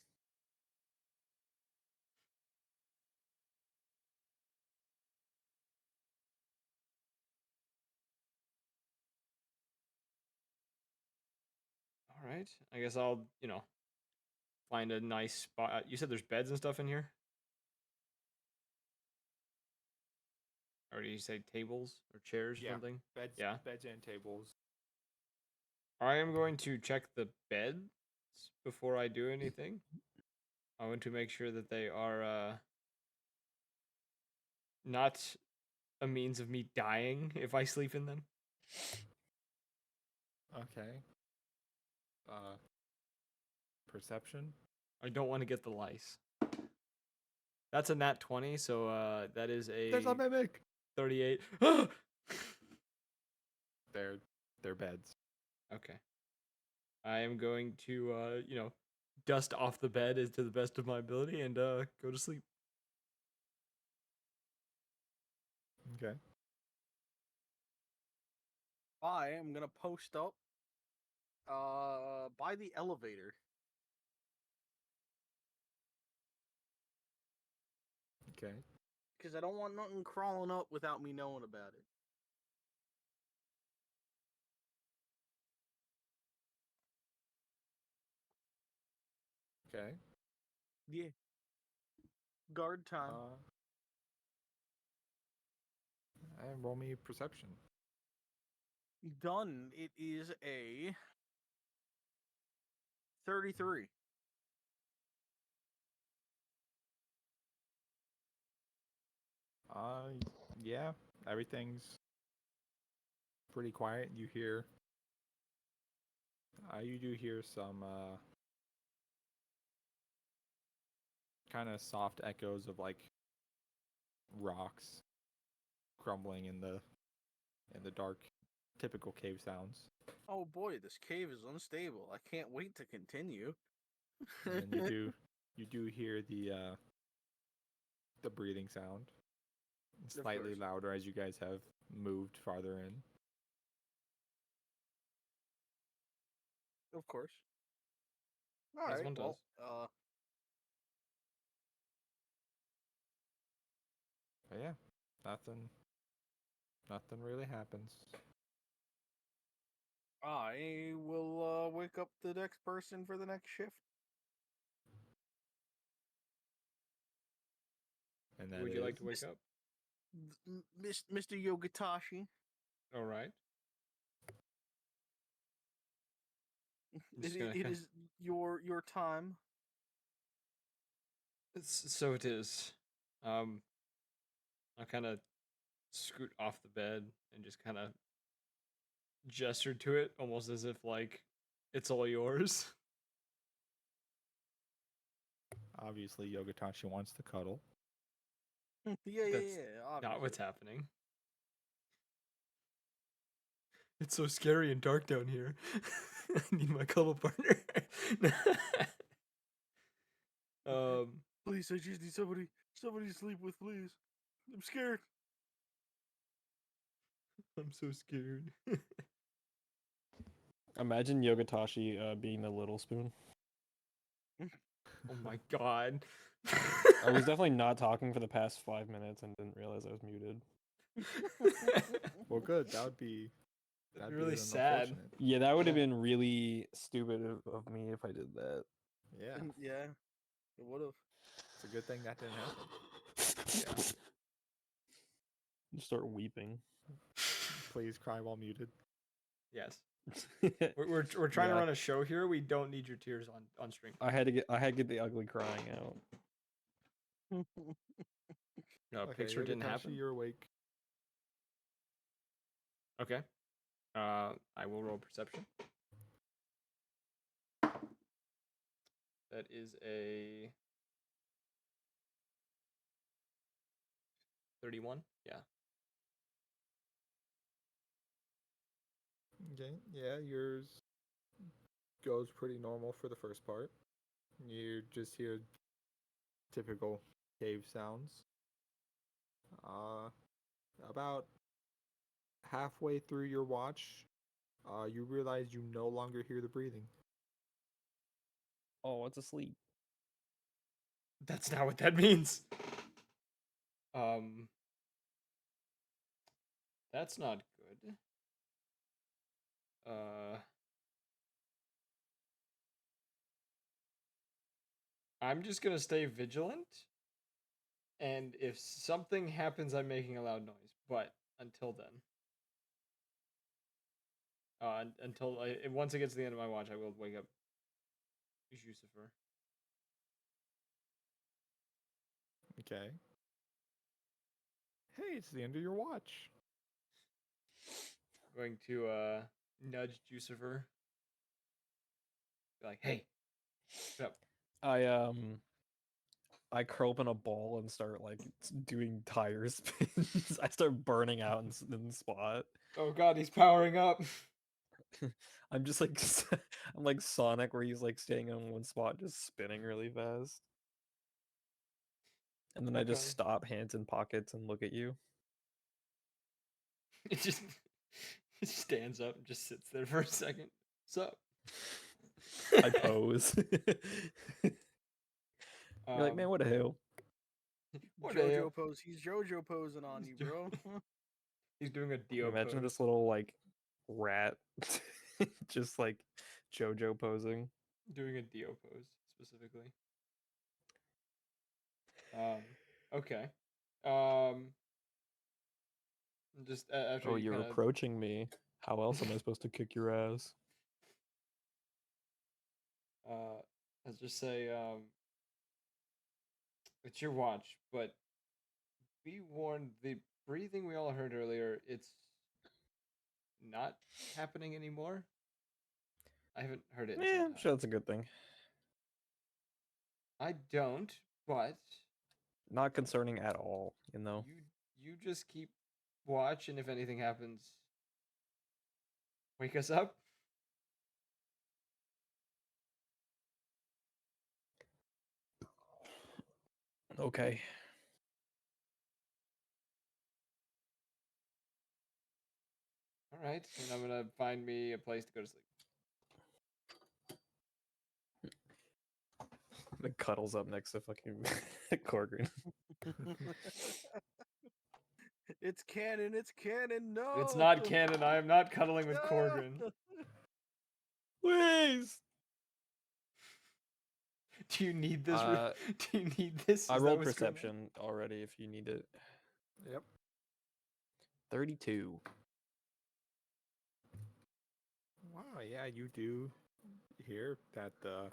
right. I guess I'll, find a nice spot. You said there's beds and stuff in here? Or did you say tables or chairs or Yeah. something? Beds, Yeah. beds and tables. I am going to check the beds before I do anything. I want to make sure that they are not a means of me dying if I sleep in them. Okay. Perception. I don't want to get the lice. That's a nat 20, so that is There's a a mimic. 38. They're beds. Okay. I am going to, dust off the bed to the best of my ability and go to sleep. Okay. I am gonna post up by the elevator. Okay. Because I don't want nothing crawling up without me knowing about it. Okay. Yeah. Guard time. And roll me perception. Done. It is a 33. Yeah. Everything's pretty quiet. You do hear some kind of soft echoes of like rocks crumbling in the dark, typical cave sounds. Oh boy, this cave is unstable. I can't wait to continue. And you do hear the breathing sound, slightly course. louder as you guys have moved farther in. Of course. All As right. one Well, But yeah, nothing really happens. I will wake up the next person for the next shift. And Who that would you like is- to wake up? Mr. Yogatashi. All right. It is your time. So it is. I kind of scoot off the bed and just kind of gesture to it, almost as if like it's all yours. Obviously, Yogatashi wants to cuddle. Yeah, That's yeah. not what's Obviously. happening. It's so scary and dark down here. I need my cuddle partner. Please, I just need somebody to sleep with, please. I'm scared. I'm so scared. Imagine Yogatashi being the little spoon. Oh my god. I was definitely not talking for the past 5 minutes and didn't realize I was muted. Well, good. That'd be really sad. unfortunate. Yeah, that would have been really stupid of me if I did that. Yeah, Yeah, it would have. it's a good thing that didn't happen. Just start weeping. Please cry while muted. Yes. We're trying to Yeah. run a show here. We don't need your tears on stream. I had to get the ugly crying out. No, Okay, picture didn't Yogatashi, happen. you're awake. Okay. I will roll perception. That is a 31. Yeah. Okay, yeah, yours goes pretty normal for the first part. You just hear typical cave sounds. About halfway through your watch, you realize you no longer hear the breathing. Oh, it's asleep. That's not what that means. That's not good. I'm just gonna stay vigilant, and if something happens, I'm making a loud noise. But until then, once it gets to the end of my watch, I will wake up Lucifer. Okay. Hey, it's the end of your watch. Going to nudge Jucifer. Be like, hey, get up. I curl up in a ball and start like doing tire spins. I start burning out in the spot. Oh god, he's powering up. I'm just like I'm like Sonic, where he's like staying in one spot, just spinning really fast. And then I just Okay. stop, hands in pockets, and look at you. It just it stands up and just sits there for a second. What's up? I pose. You're like, man, what the hell? What the hell? JoJo pose. He's JoJo posing on you, bro. He's doing a Dio Imagine pose. this little like rat, just like JoJo posing. Doing a Dio pose specifically. Okay. Just after Oh, you you're kind of approaching me. How else am I supposed to kick your ass? let's just say it's your watch, but be warned, the breathing we all heard earlier, it's not happening anymore. I haven't heard it in some Yeah, I'm time. sure that's a good thing. I don't, but Not concerning at all, you know. you just keep watch, and if anything happens, wake us up. Okay. All right, and I'm gonna find me a place to go to sleep. The cuddles up next to fucking Corgrin. It's canon. It's canon. No. It's not canon. I am not cuddling with Corgrin. Please. Do you need this? Do you need this? I Is that rolled what's going on? perception already if you need it. Yep. 32. Wow, yeah, you do hear that the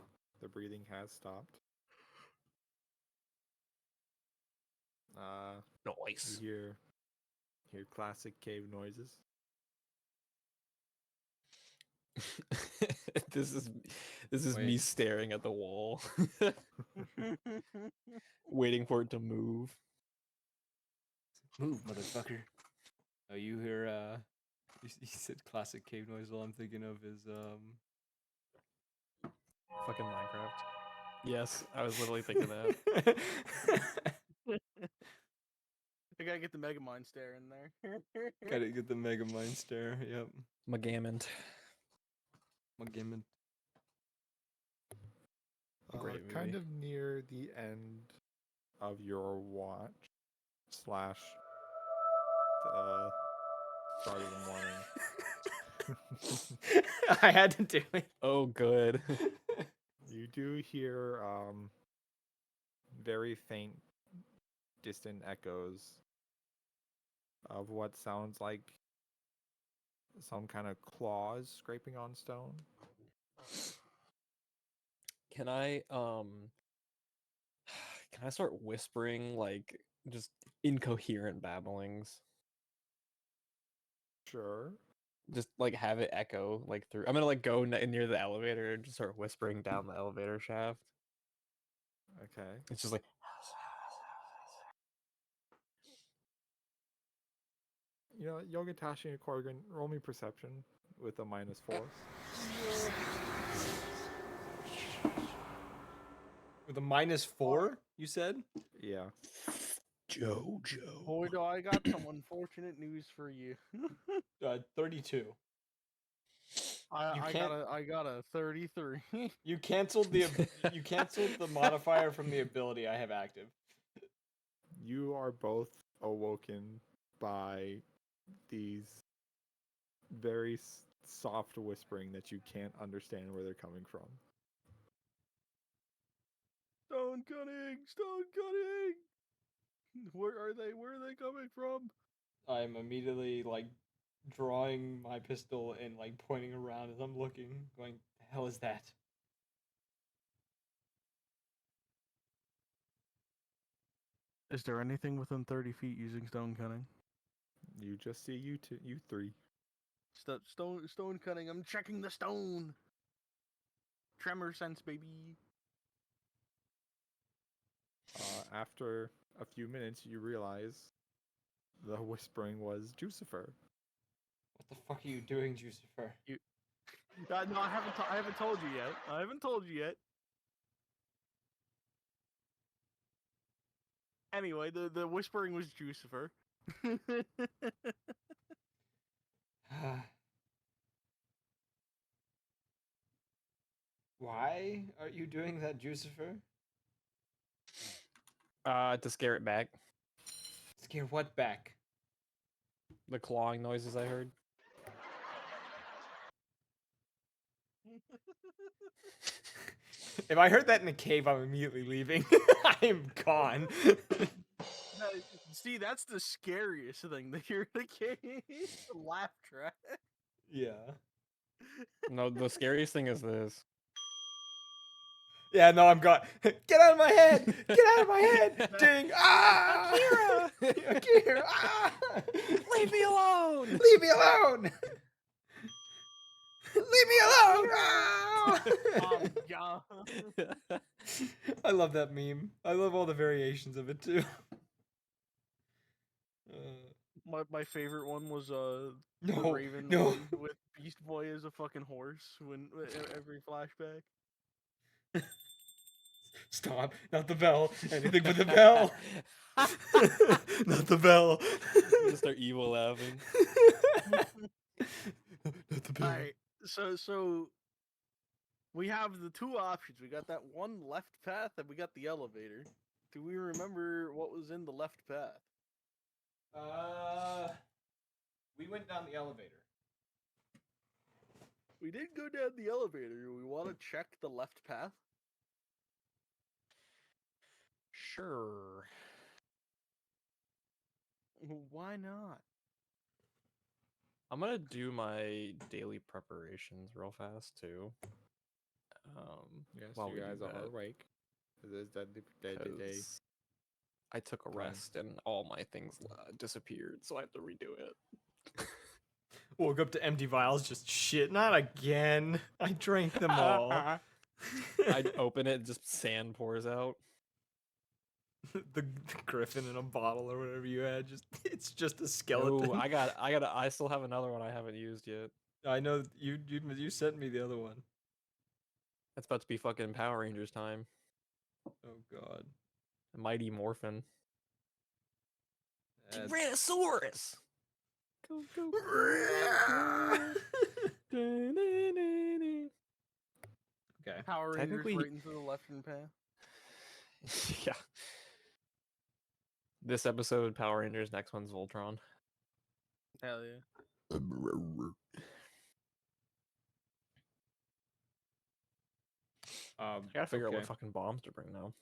breathing has stopped. You Nice. hear classic cave noises. this is me Wait. staring at the wall, waiting for it to move. Move, motherfucker. Oh, you hear? You said classic cave noise. All I'm thinking of is Fucking Minecraft. Yes, I was literally thinking that. I gotta get the Mega Mind stare in there. Gotta get the Mega Mind stare. Yep. Magamond. Magimon. Great Kind movie. of near the end of your watch slash start of the morning. I had to do it. Oh, good. You do hear very faint, distant echoes of what sounds like some kind of claws scraping on stone. Can I start whispering like just incoherent babblings? Sure. Just like have it echo like through. I'm gonna like go near the elevator and just start whispering down the elevator shaft. Okay. It's just like You know, Yogatashi and Corrigan, roll me perception with a -4. With a -4, you said? Yeah. JoJo. Boy, do I got some unfortunate news for you. 32. I got a 33. You canceled the modifier from the ability I have active. You are both awoken by these very soft whispering that you can't understand where they're coming from. Stone cutting! Stone cutting! Where are they? Where are they coming from? I'm immediately like drawing my pistol and like pointing around as I'm looking, going, "The hell is that?" Is there anything within 30 feet using stone cutting? You just see you three. Stone cutting. I'm checking the stone. Tremor sense, baby. After a few minutes, you realize the whispering was Jucifer. What the fuck are you doing, Jucifer? No, I haven't told you yet. I haven't told you yet. Anyway, the whispering was Jucifer. Why are you doing that, Jucifer? To scare it back. Scare what back? The clawing noises I heard. If I heard that in a cave, I'm immediately leaving. I am gone. See, that's the scariest thing. That you're the cave. The laugh track. Yeah. No, the scariest thing is this. Yeah, no, I'm gone. Get out of my head! Get out of my head! Ding! Ah! Akira! Akira! Ah! Leave me alone! Leave me alone! Leave me alone! Ah! Oh god. I love that meme. I love all the variations of it too. My favorite one was the No, Raven no. one with Beast Boy as a fucking horse when every flashback. Stop! Not the bell. Anything but the bell. Not the bell. Just start evil laughing. Not the bell. Alright, so we have the two options. We got that one left path and we got the elevator. Do we remember what was in the left path? We went down the elevator. We did go down the elevator. We want to check the left path. Sure. Why not? I'm gonna do my daily preparations real fast too. Yes, while you we do guys are that, awake. Is that the day? 'cause I took a Go ahead. rest and all my things disappeared, so I have to redo it. Woke up to empty vials, just shit. Not again. I drank them all. I open it, just sand pours out. the griffin in a bottle or whatever you had. It's just a skeleton. No, I still have another one I haven't used yet. I know you sent me the other one. It's about to be fucking Power Rangers time. Oh god. Mighty Morphin. That's- Tyrannosaurus! Go, go, Okay. Power Rangers Technically- right into the left-hand path. Yeah. This episode, Power Rangers, next one's Voltron. Hell yeah. I gotta figure out what fucking bombs to bring now.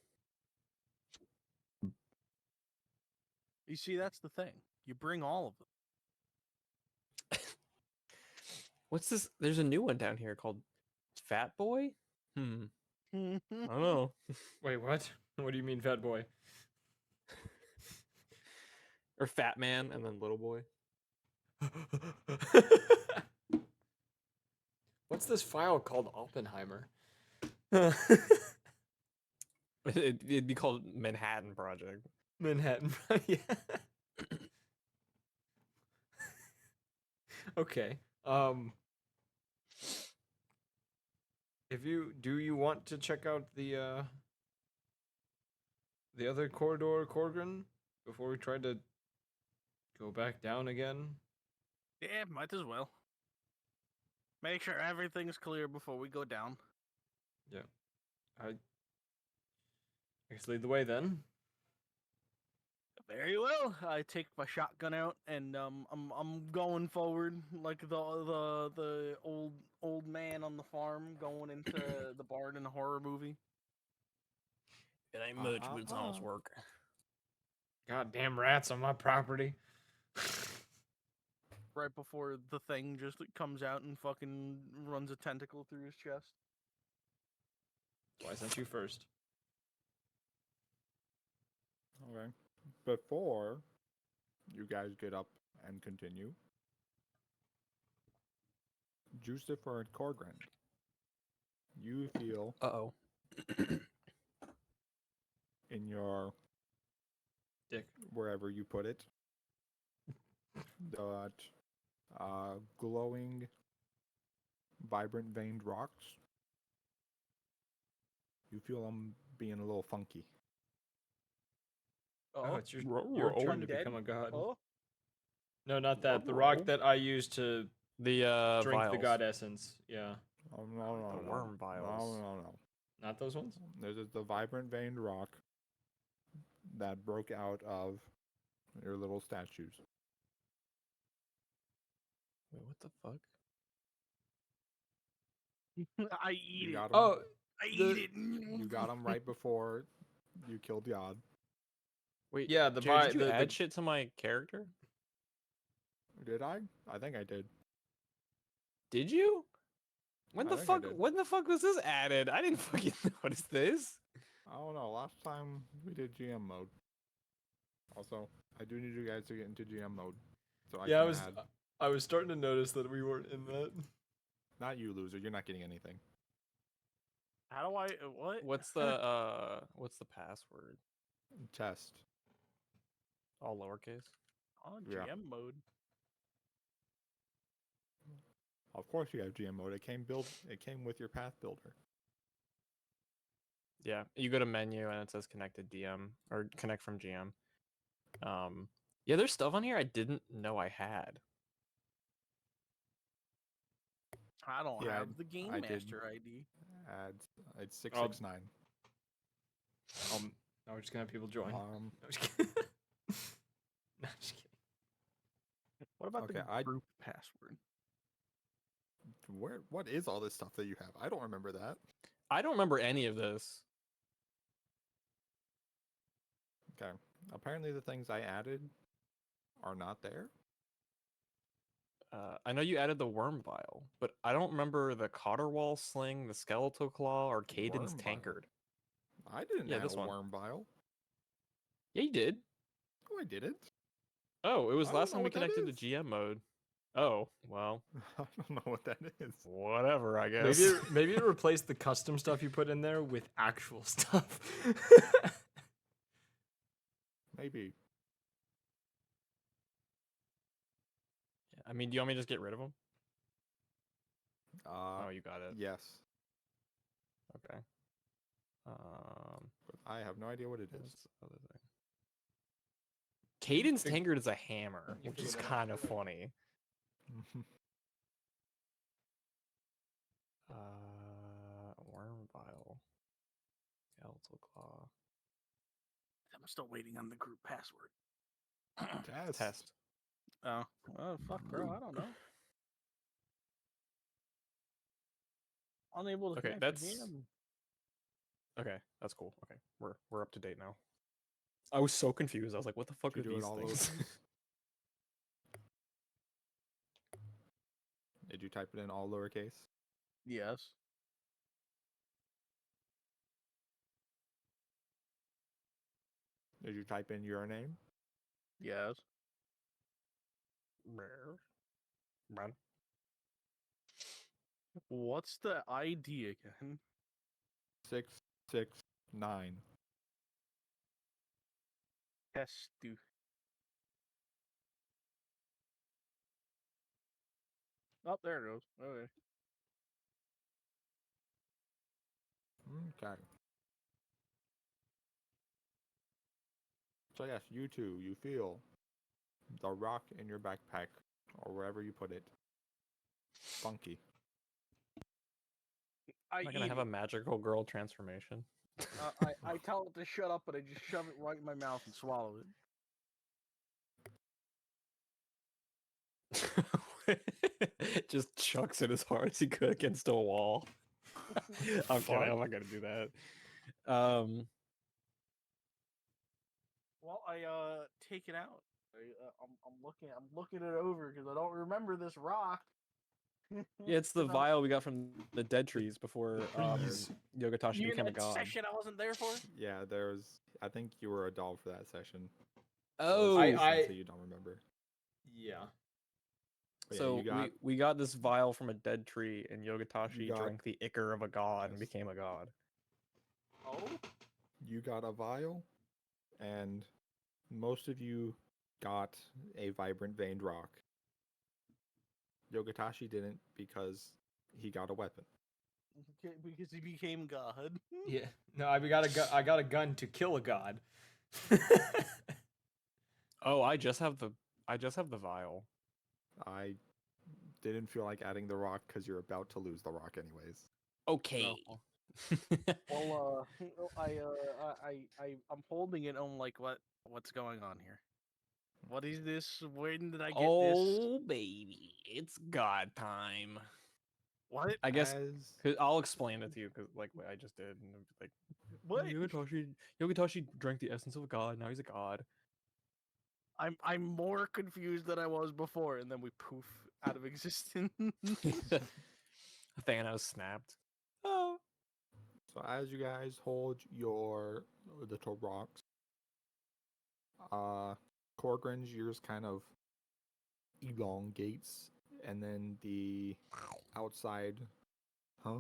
You see, that's the thing. You bring all of What's this? There's a new one down here called Fat Boy? I them. don't know. Wait, what? What do you mean, fat boy? Or Fat Man and then Little Boy. What's this file called Oppenheimer? It'd be called Manhattan Project. Manhattan. Yeah. Okay. If you want to check out the other corridor, Corgrin, before we try to go back down again? Yeah, might as well. Make sure everything's clear before we go down. I guess lead the way then. Very well. I take my shotgun out and I'm going forward like the old man on the farm going into the barn in a horror movie. It ain't much, but it's honest Uh-uh. work. Goddamn rats on my property. Right before the thing just comes out and fucking runs a tentacle through his chest. So I sent you first. Okay. Before you guys get up and continue, Jucifer and Corgrand, you feel Uh-oh. in your Dick. wherever you put it that glowing, vibrant veined rocks. You feel them being a little funky. Oh, it's your Ruh-roh. turn to Undead? become a god. Oh, No, not that. The rock that I used to The drink vials. the god essence. Yeah. Oh, no, The no. worm vials. No. Not those ones? There's the vibrant veined rock that broke out of your little statues. Wait, what the fuck? I eat You it. got 'em- Oh, I the- eat it. You got them right before you killed God. Wait, yeah, the Jared, vi- did you the- add the- shit to my character? Did I? I think I did. Did you? When I the think I fuck? did. When the fuck was this added? I didn't fucking notice this. I don't know. Last time we did GM mode. Also, I do need you guys to get into GM mode, so I yeah, can add. I was starting to notice that we weren't in that. Not you, loser. You're not getting anything. How do I? What? What's the password? Test. All lowercase. On Yeah. GM mode. Of course you have GM mode. It came with your path builder. Yeah, you go to menu and it says connected DM or connect from GM. Yeah, there's stuff on here I didn't know I had. I don't Yeah, have the game I did. master ID. Add it's 669. Now we're just gonna have people join. Um, No, just kidding. No, just kidding. What about Okay, the group password? what is all this stuff that you have? I don't remember that. I don't remember any of this. Okay. Apparently the things I added are not there. I know you added the worm vial, but I don't remember the Cotterwall sling, the skeletal claw, or Caden's Worm vial. tankard. I didn't Yeah, add this a one. worm vial. Yeah, you did. No, I didn't. Oh, it was I don't last know time we what that connected to is. GM mode. Oh, well, I don't know what that is. whatever, I guess. Maybe replace the custom stuff you put in there with actual stuff. Maybe. Yeah, I mean, do you want me to just get rid of them? Uh, Oh, you got it. yes. Okay. But I have no idea what it is. What's the other thing? Caden's Fig- tankard is a hammer, you which is figured that out kind of already. funny. Worm vial. Skeletal claw. I'm still waiting on the group password. Test. Oh, fuck, bro. I don't know. Unable to Okay, connect to that's GM. okay. That's cool. Okay, we're up to date now. I was so confused. I was like, "What the fuck Did are you do it these all things?" lowercase? Did you type it in all lowercase? Yes. Did you type in your name? Yes. Man. What's the ID again? 669. Testu. Oh, there it goes. Okay. Okay. So yes, you two, you feel the rock in your backpack or wherever you put it. Funky. I Am I gonna eat have it. a magical girl transformation? I tell it to shut up, but I just shove it right in my mouth and swallow it. Just chucks it as hard as he could against a wall. I'm kidding. Fuck. I'm not gonna do that. Well, I take it out. I'm looking it over because I don't remember this rock. Yeah, it's the So, vial we got from the dead trees before Trees. Yogatashi you mean became a that god. session I wasn't there for? Yeah, there's. I think you were a doll for that session. Oh, I- so you don't remember. Yeah. But yeah, so you got we got this vial from a dead tree, and Yogatashi got- drank the ichor of a god and Yes. became a god. Oh, you got a vial, and most of you got a vibrant veined rock. Yogatashi didn't because he got a weapon. okay, because he became God. Yeah. No, I got a gun to kill a god. Oh, I just have the vial. I didn't feel like adding the rock because you're about to lose the rock anyways. Okay. Well, I'm holding it. I'm like, what's going on here? What is this? When did I get this? Oh baby, it's god time. What? I guess As I'll explain it to you because like what I just did, and it'll be like What? Yogatashi drank the essence of a god. Now he's a god. I'm more confused than I was before, and then we poof out of existence. Thanos snapped. Oh. so as you guys hold your little rocks, Corgrin's yours kind of elongates, and then the outside, huh?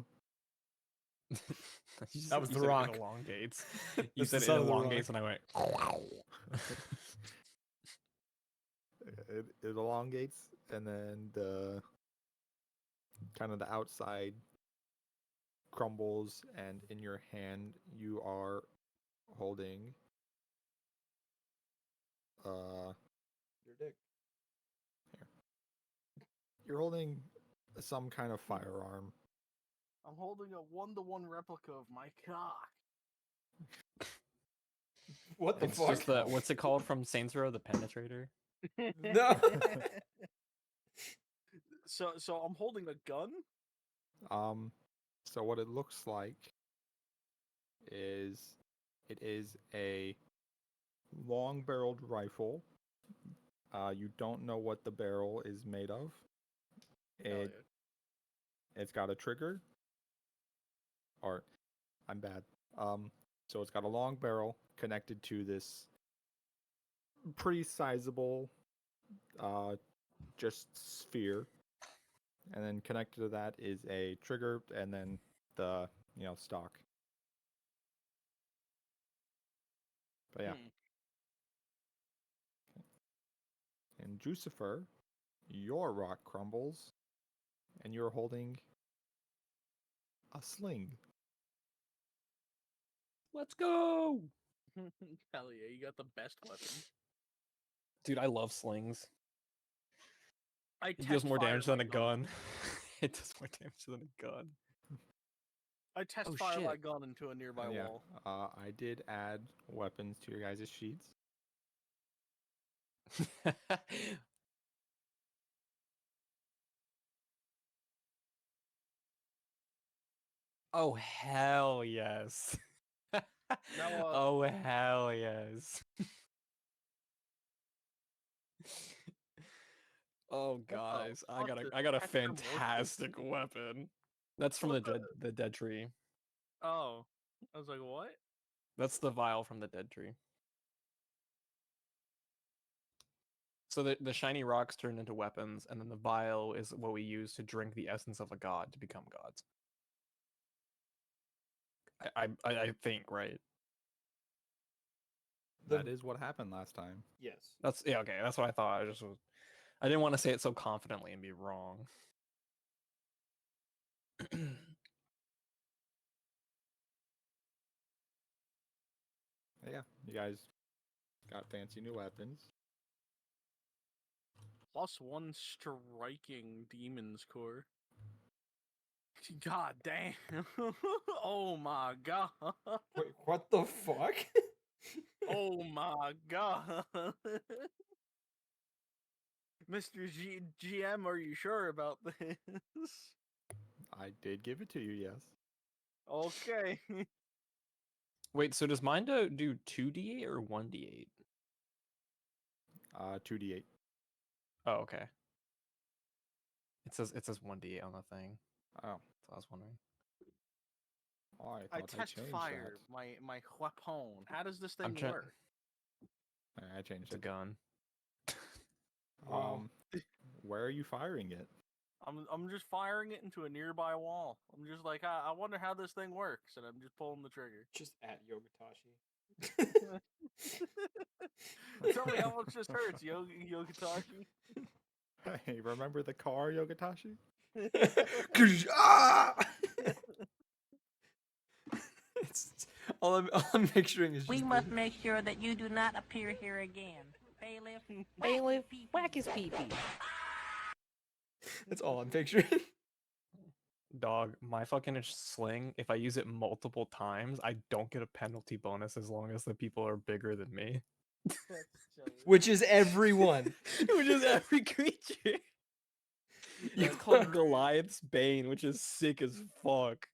That was You the said rock. It elongates. You That's the said it sound of the elongates, rock. and I went. It elongates, and then the kind of the outside crumbles, and in your hand you are holding Your dick. you're holding some kind of firearm. I'm holding a 1-to-1 replica of my cock. What the It's fuck? just the what's it called from Saints Row, the penetrator. No. So I'm holding a gun. So what it looks like is it is a long-barreled rifle. You don't know what the barrel is made of. It's got a trigger. Or I'm bad. So it's got a long barrel connected to this pretty sizable just sphere. And then connected to that is a trigger and then the stock. But yeah. And Jucifer, your rock crumbles, and you're holding a sling. Let's go, Hell yeah, you got the best weapon. dude! I love slings. I It deals test more fire damage my than a gun. It does more damage than a gun. I test Oh, fire my shit. gun into a nearby And yeah, wall. I did add weapons to your guys' sheets. Oh hell yes! Oh hell yes! Oh guys, I fuck got this I got a Tetramorphic? fantastic weapon. That's from What the dead tree. Oh, I was like, what? That's the vial from the dead tree. So the shiny rocks turn into weapons, and then the vial is what we use to drink the essence of a god to become gods. I think, right? That is what happened last time. Yes. That's yeah, okay. That's what I thought. I didn't want to say it so confidently and be wrong. Yeah, you guys got fancy new weapons. +1 striking demon's core. God damn. Oh my god. Wait, what the fuck? Oh my god. Mr. GM, are you sure about this? I did give it to you, yes. Okay. Wait, so does mine do 2d8 or 1d8? 2d8. Oh, okay. It says 1d8 on the thing. Oh, So I was wondering. oh I I thought I test changed fire, my weapon. How does this thing trying- work? that. I changed It's a it. gun. Wow. Where are you firing it? I'm just firing it into a nearby wall. I'm just like, I wonder how this thing works, and I'm just pulling the trigger. Just at Yogatashi. Tell me how much this hurts, Yogatashi. Hey, remember the car, Yogatashi? Ah! all I'm picturing is just We must make sure that you do not appear here again. Bailiff, Bailiff, whack his pee-pee. that's all I'm picturing. Dog, my fucking sling, if I use it multiple times, I don't get a penalty bonus as long as the people are bigger than me. Which is everyone. Which is every creature. It's called Goliath's Bane, which is sick as fuck.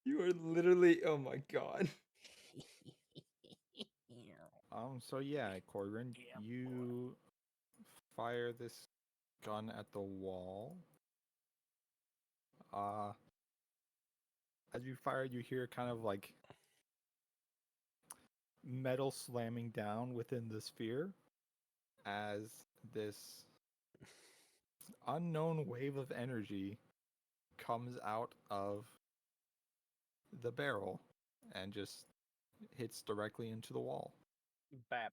You are literally, oh my god. So yeah, Corrin, Yeah, you fire this gun at the wall. As you fire, you hear kind of like metal slamming down within the sphere as this unknown wave of energy comes out of the barrel and just hits directly into the wall. Bap.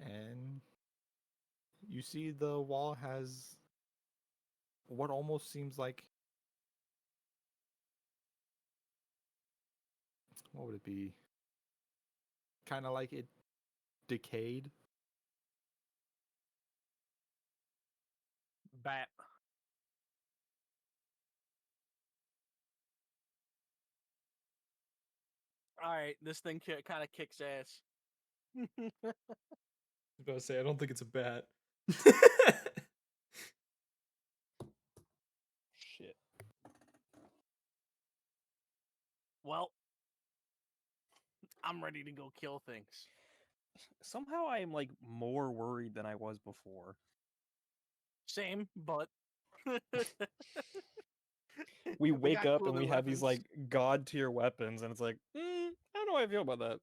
And you see the wall has what almost seems like, what would it be? Kind of like it decayed. Bap. All right, this thing kind of kicks ass. I was about to say, I don't think it's a bat. Shit. Well, I'm ready to go kill things. Somehow I am like more worried than I was before. Same, but We wake got up and cooler we have these weapons. like god tier weapons, and it's like, I don't know how I feel about that.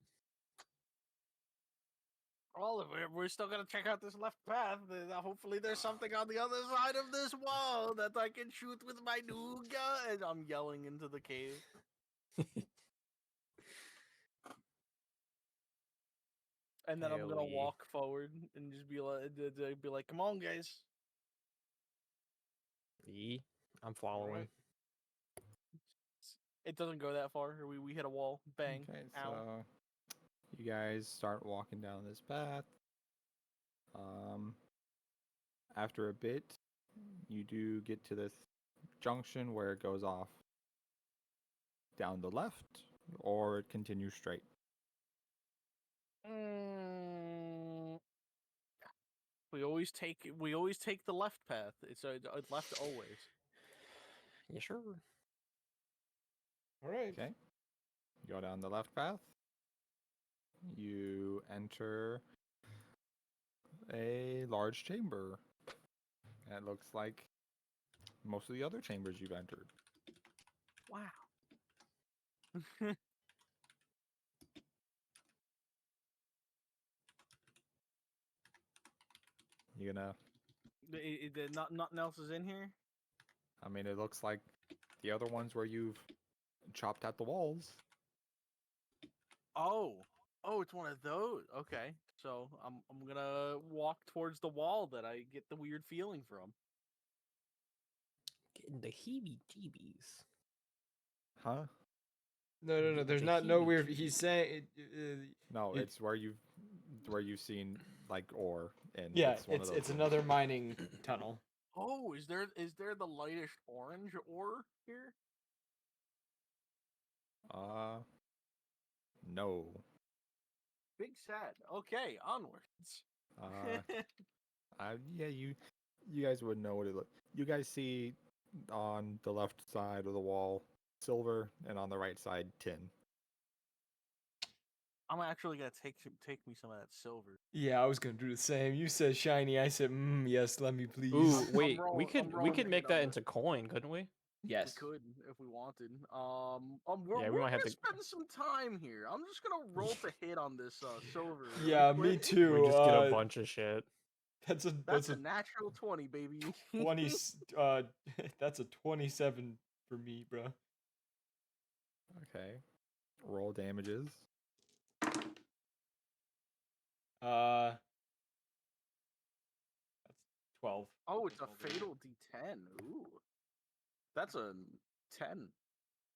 Well, we're still gonna check out this left path. Hopefully, there's something on the other side of this wall that I can shoot with my new gun. And I'm yelling into the cave. And then I'm gonna Hell yeah. walk forward and just be like, "Come on, guys!" I'm following. Alright. It doesn't go that far. We hit a wall. Bang. Okay, Ow. so you guys start walking down this path. After a bit, you do get to this junction where it goes off down the left, or it continues straight. We always take the left path. It's left always. Yeah, sure. Alright. Okay, you go down the left path. You enter a large chamber. And it looks like most of the other chambers you've entered. Wow. You gonna? Nothing else is in here. I mean, it looks like the other ones where you've chopped at the walls. Oh, it's one of those. Okay, so I'm gonna walk towards the wall that I get the weird feeling from. Getting the heebie-jeebies. Huh? No. Get There's the no weird. heebie-jeebies. He's saying. No, It- it's where you've seen like ore, and Yeah, it's one of those it's ones. another mining tunnel. Oh, is there the lightish orange ore here? No. Big sad. Okay, onwards. Yeah, you guys would know what it looks. You guys see on the left side of the wall silver, and on the right side tin. I'm actually gonna take me some of that silver. Yeah, I was gonna do the same. You said shiny. I said, yes, let me please. Ooh, I'm wait, rolling- we I'm could rolling the make hit that on into coin, couldn't we? We Yes. could if we wanted. Yeah, we We're might have gonna to- spend some time here. I'm just gonna roll to hit on this silver. really Yeah, me quick. too. We just get a bunch of shit. That's That's a a natural 20, baby. 20. That's a 27 for me, bro. Okay. Roll damages. That's 12. Oh, it's a 12 damage. fatal D10. Ooh, that's a 10.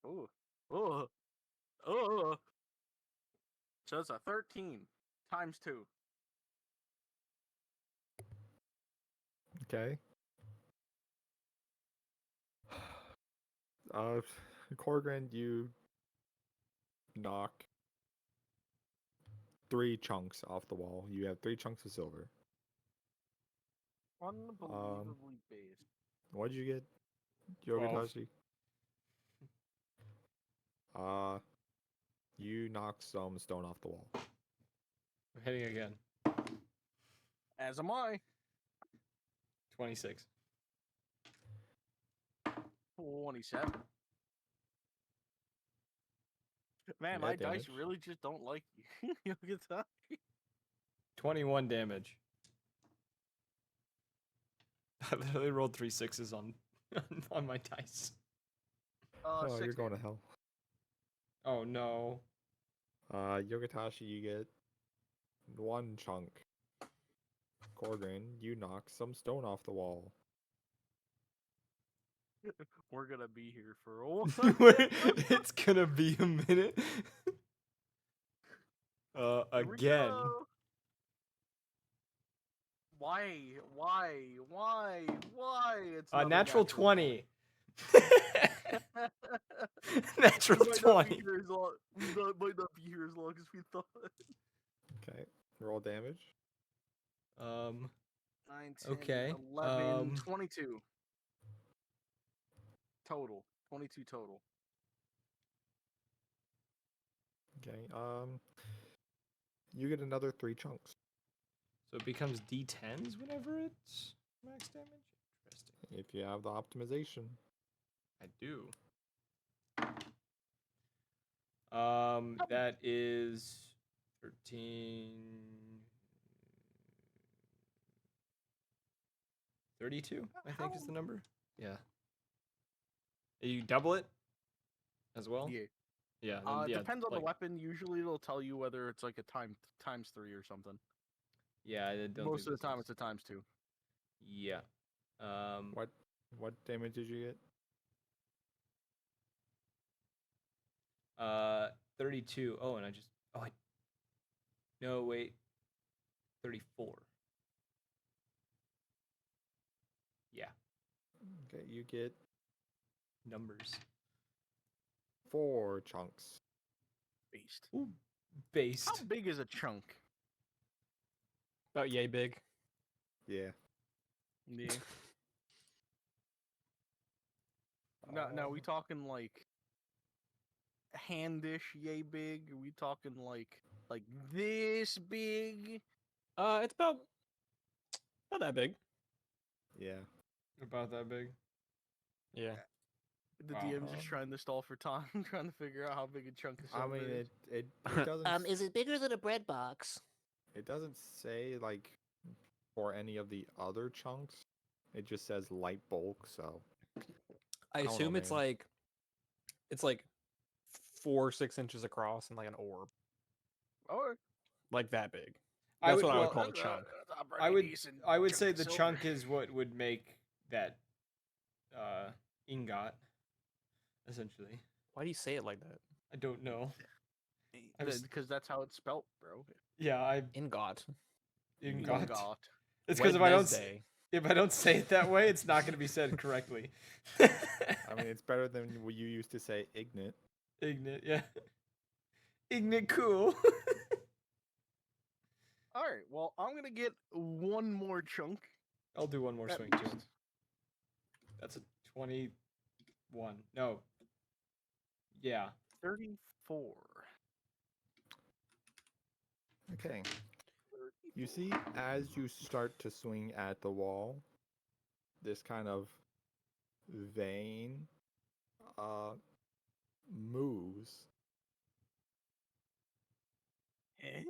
Ooh, oh, oh. So it's a 13 times 2. Okay. Uh, Corgrin, you knock 3 chunks off the wall. You have 3 chunks of silver. Unbelievably based. What did you get, 12. Yogatashi? You knock some stone off the wall. I'm hitting again. As am I. 26. 27. Man, Yeah, my dice damage. really just don't like you. You can tell. 21 damage. I literally rolled 3 6s on on my dice. Oh, 6 you're going to damage. hell. Oh no. Yogatashi, you get 1 chunk. Corgrin, you knock some stone off the wall. We're gonna be here for a while. It's gonna be a minute. Here we Again. go. Why? It's another Natural 20. We Natural might not be 20. here as long. Might not be here as long as we thought. Okay. Roll damage. 9, 9, 10, Okay, 11, 22. Total. 22 total. Okay. You get another 3 chunks. So it becomes D10s whenever it's max damage? Interesting. If you have the optimization. I do. That is 13. 32, I think is the number. Yeah. You double it as well? Yeah. Yeah. Then, yeah, Depends on like, the weapon. Usually it'll tell you whether it's like a times 3 or something. Yeah, I don't Most think of the time this it's a times 2. Yeah. What damage did you get? 32. Oh, and no, wait. 34. Yeah. Okay, you get Numbers. 4 chunks. Beast. Ooh, based. How big is a chunk? About yay big. Yeah. Yeah. Now we talking like handish, yay big? Are we talking like this big? It's about that big. Yeah. About that big. Yeah. The Wow. DM's just trying to stall for time, trying to figure out how big a chunk of I silver mean, is. it doesn't. Is it bigger than a bread box? It doesn't say like for any of the other chunks. It just says light bulk. So I don't know, assume it's man. like 4-6 inches across and like an orb, Oh, like that big. I That's would- what I would well, call a chunk. I would say the chunk is what would make that ingot, essentially. Why do you say it like that? I don't know. I was- Because that's how it's spelt, bro. Yeah, Ingot. ingot. Ingot. It's because if I Wednesday. don't say it that way, it's not going to be said correctly. I mean, it's better than what you used to say ignorant. Ignit, yeah. Ignit, cool. All right. Well, I'm gonna get one more chunk. I'll do one more at swing too. least. That's a 21. No. Yeah. 34. Okay. You see, as you start to swing at the wall, this kind of vein moves. Eh?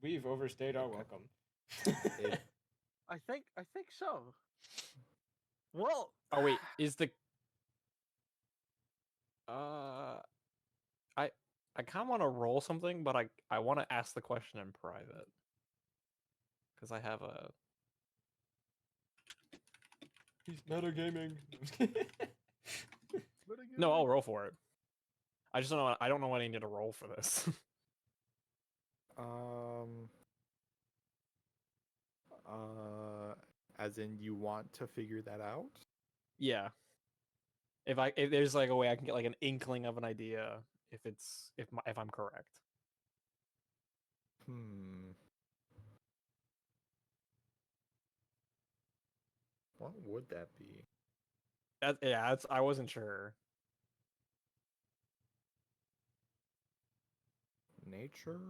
We've overstayed our Okay. welcome. It I think so. Well, Oh wait, is the uh I kind of want to roll something, but I want to ask the question in private because I have a He's metagaming. no. I'll roll for it. I just don't know. I don't know what I need to roll for this. um as in you want to figure that out? Yeah. If there's like a way I can get like an inkling of an idea if I'm correct. What would that be? I wasn't sure. Nature?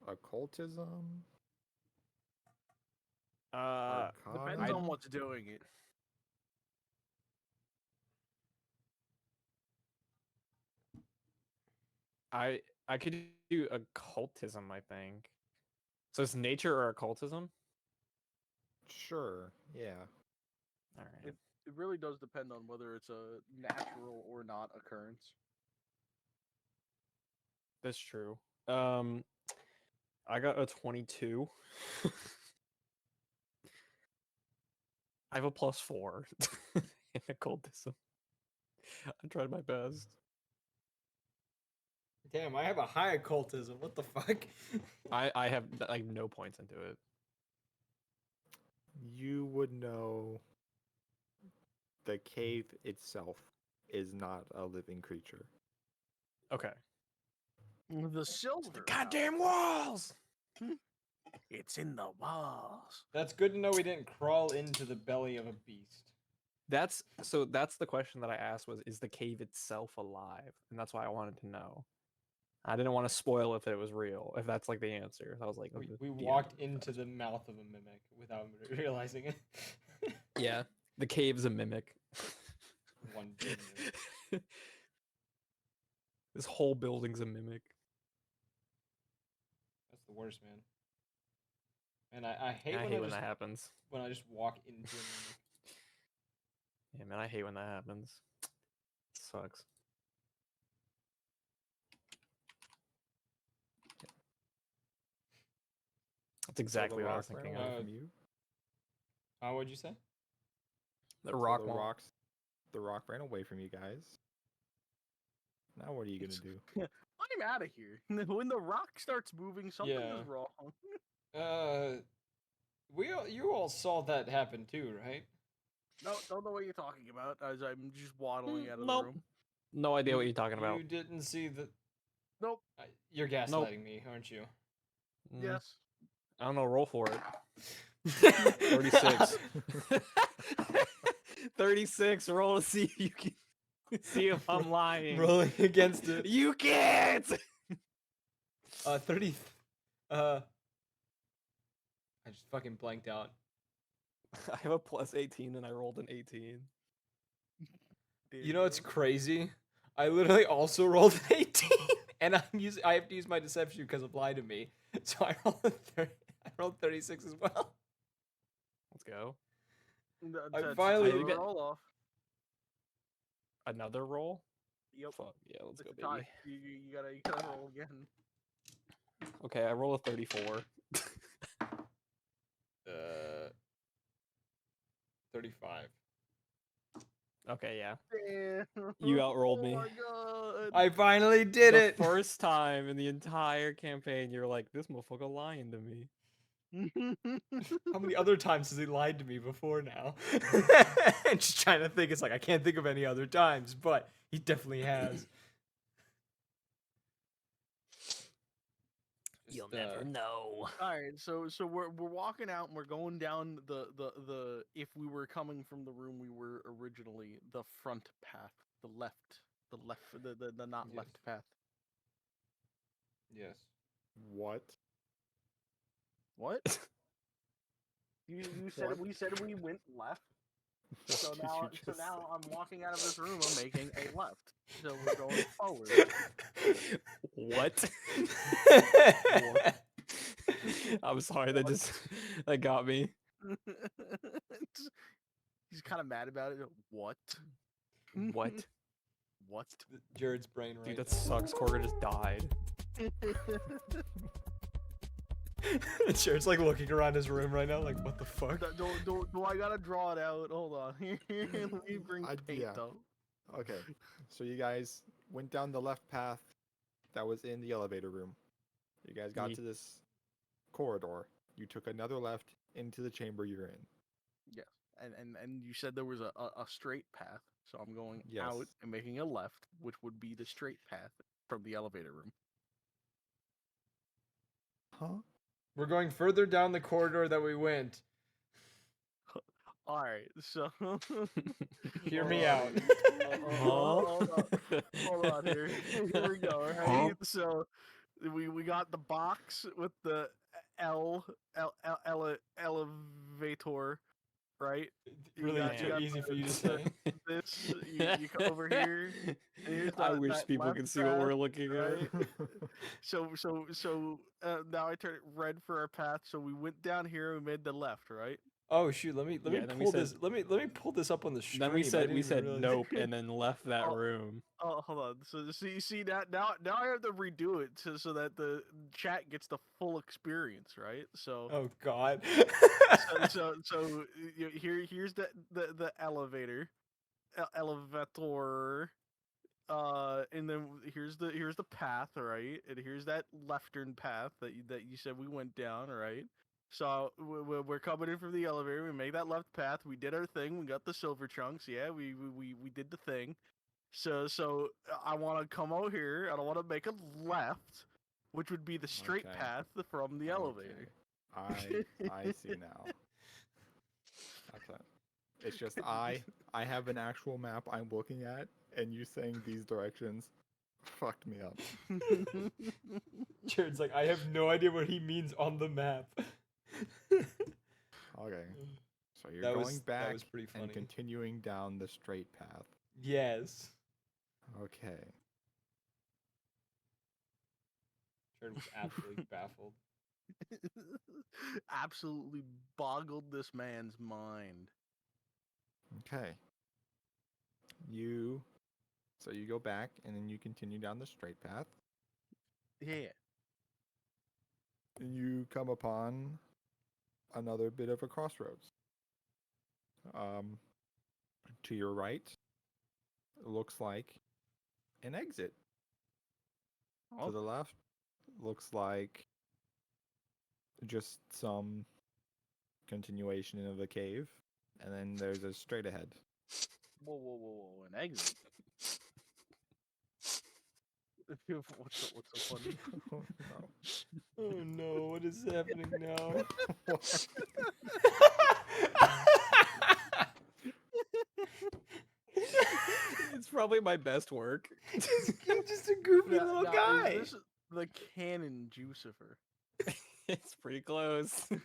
Occultism? depends Arcana? on what's doing it. I could do occultism, I think. So it's nature or occultism? Sure, yeah. All right. It really does depend on whether it's a natural or not occurrence. That's true. I got a 22. I have a +4 in occultism. I tried my best. Damn, I have a high occultism. What the fuck? I have like no points into it. You would know the cave itself is not a living creature. Okay. The silver. Goddamn walls! It's in the walls. That's good to know we didn't crawl into the belly of a beast. That's the question that I asked was, is the cave itself alive? And that's why I wanted to know. I didn't want to spoil if it was real, if that's like the answer. I was like, We walked into the mouth of a mimic without realizing it. Yeah, the cave's a mimic. One big mimic. This whole building's a mimic. That's the worst, man. And I hate I when hate I when just that happens. when I just walk into a mimic. Yeah, man, I hate when that happens. Sucks. That's exactly what I was thinking ran away of. from you. What'd you say? The So rock the wall. the rock ran away from you guys. Now what are you gonna do? I'm out of here. When the rock starts moving, something Yeah. is wrong. You all saw that happen too, right? No, don't know what you're talking about. As I'm just waddling out of the Nope. room. No idea what you're talking about. You didn't see the. Nope. You're gaslighting me, aren't you? Mm, Yes. I don't know. Roll for it. 36. 36. Roll to see if you can see if I'm lying. Rolling against it. You can't. 30. I just fucking blanked out. I have a +18 and I rolled an 18. You know what's crazy? I literally also rolled an 18, and I have to use my deception because it lied to me. So I rolled 36 as well. Let's go. finally- You get- roll off. Another roll? Yep. Fuck yeah, let's It's go, a tie. baby. You gotta roll again. Okay, I roll a 34. 35. Okay, yeah. Damn. You outrolled me. Oh my god. I finally did the it. first time in the entire campaign, you're like, this motherfucker lying to me. How many other times has he lied to me before now? Just trying to think. It's like I can't think of any other times, but he definitely has. You'll Just, never know. All right, so we're walking out and we're going down the if we were coming from the room we were originally, the front path, the not Yes. left path. Yes. What? What? You said What? we said we went left. What So did now you just say? I'm walking out of this room. I'm making a left. So we're going forward. What? What? I'm sorry, that just that got me. He's kind of mad about it. What? What? What? Jared's brain Dude, right that sucks. Corker just died. now. Jared's like looking around his room right now, like, what the fuck? Do I gotta draw it out? Hold on. Let me bring paint yeah. up. Okay, so you guys went down the left path that was in the elevator room. You guys got Ye- to this corridor. You took another left into the chamber you're in. Yes. And you said there was a straight path. So I'm going out Yes. and making a left, which would be the straight path from the elevator room. Huh? We're going further down the corridor that we went. All right, so Hear hold me on. out. Hold on here. Here we go. Right. So we got the box with the elevator, right? Really got- you too got easy for you to say. This you come over here. And here's I that- wish that people left could see what we're path, looking right? at. So now I turn it red for our path. So we went down here and we made the left, right? Oh shoot, let me Yeah, then we pull said- this. Let me pull this up on the stream. Then we I said didn't even realize- nope and then left that Oh. room. Oh, hold on. So see that now I have to redo it so that the chat gets the full experience, right? So Oh god. here's the elevator, elevator, and then here's the path, right? And here's that leftern path that you said we went down, right? So we're coming in from the elevator. We made that left path. We did our thing. We got the silver chunks. Yeah, we did the thing. So I want to come out here and I want to make a left, which would be the straight Okay. path from the elevator. I see now. Okay. It's just I have an actual map I'm looking at, and you saying these directions fucked me up. Jared's like, I have no idea what he means on the map. Okay. So you're That going was- that back was pretty and funny. continuing down the straight path. Yes. Okay. Jared was absolutely baffled. Absolutely boggled this man's mind. Okay. So you go back and then you continue down the straight path. Yeah. And you come upon another bit of a crossroads. To your right, it looks like an exit. Oh. To the left, looks like just some continuation of a cave. And then there's a straight ahead. Whoa, an exit. What's so funny? Oh, no. Oh no, what is happening now? It's probably my best work. I'm just a goofy Now- little now, guy. Is this the canon Jucifer? It's pretty close. I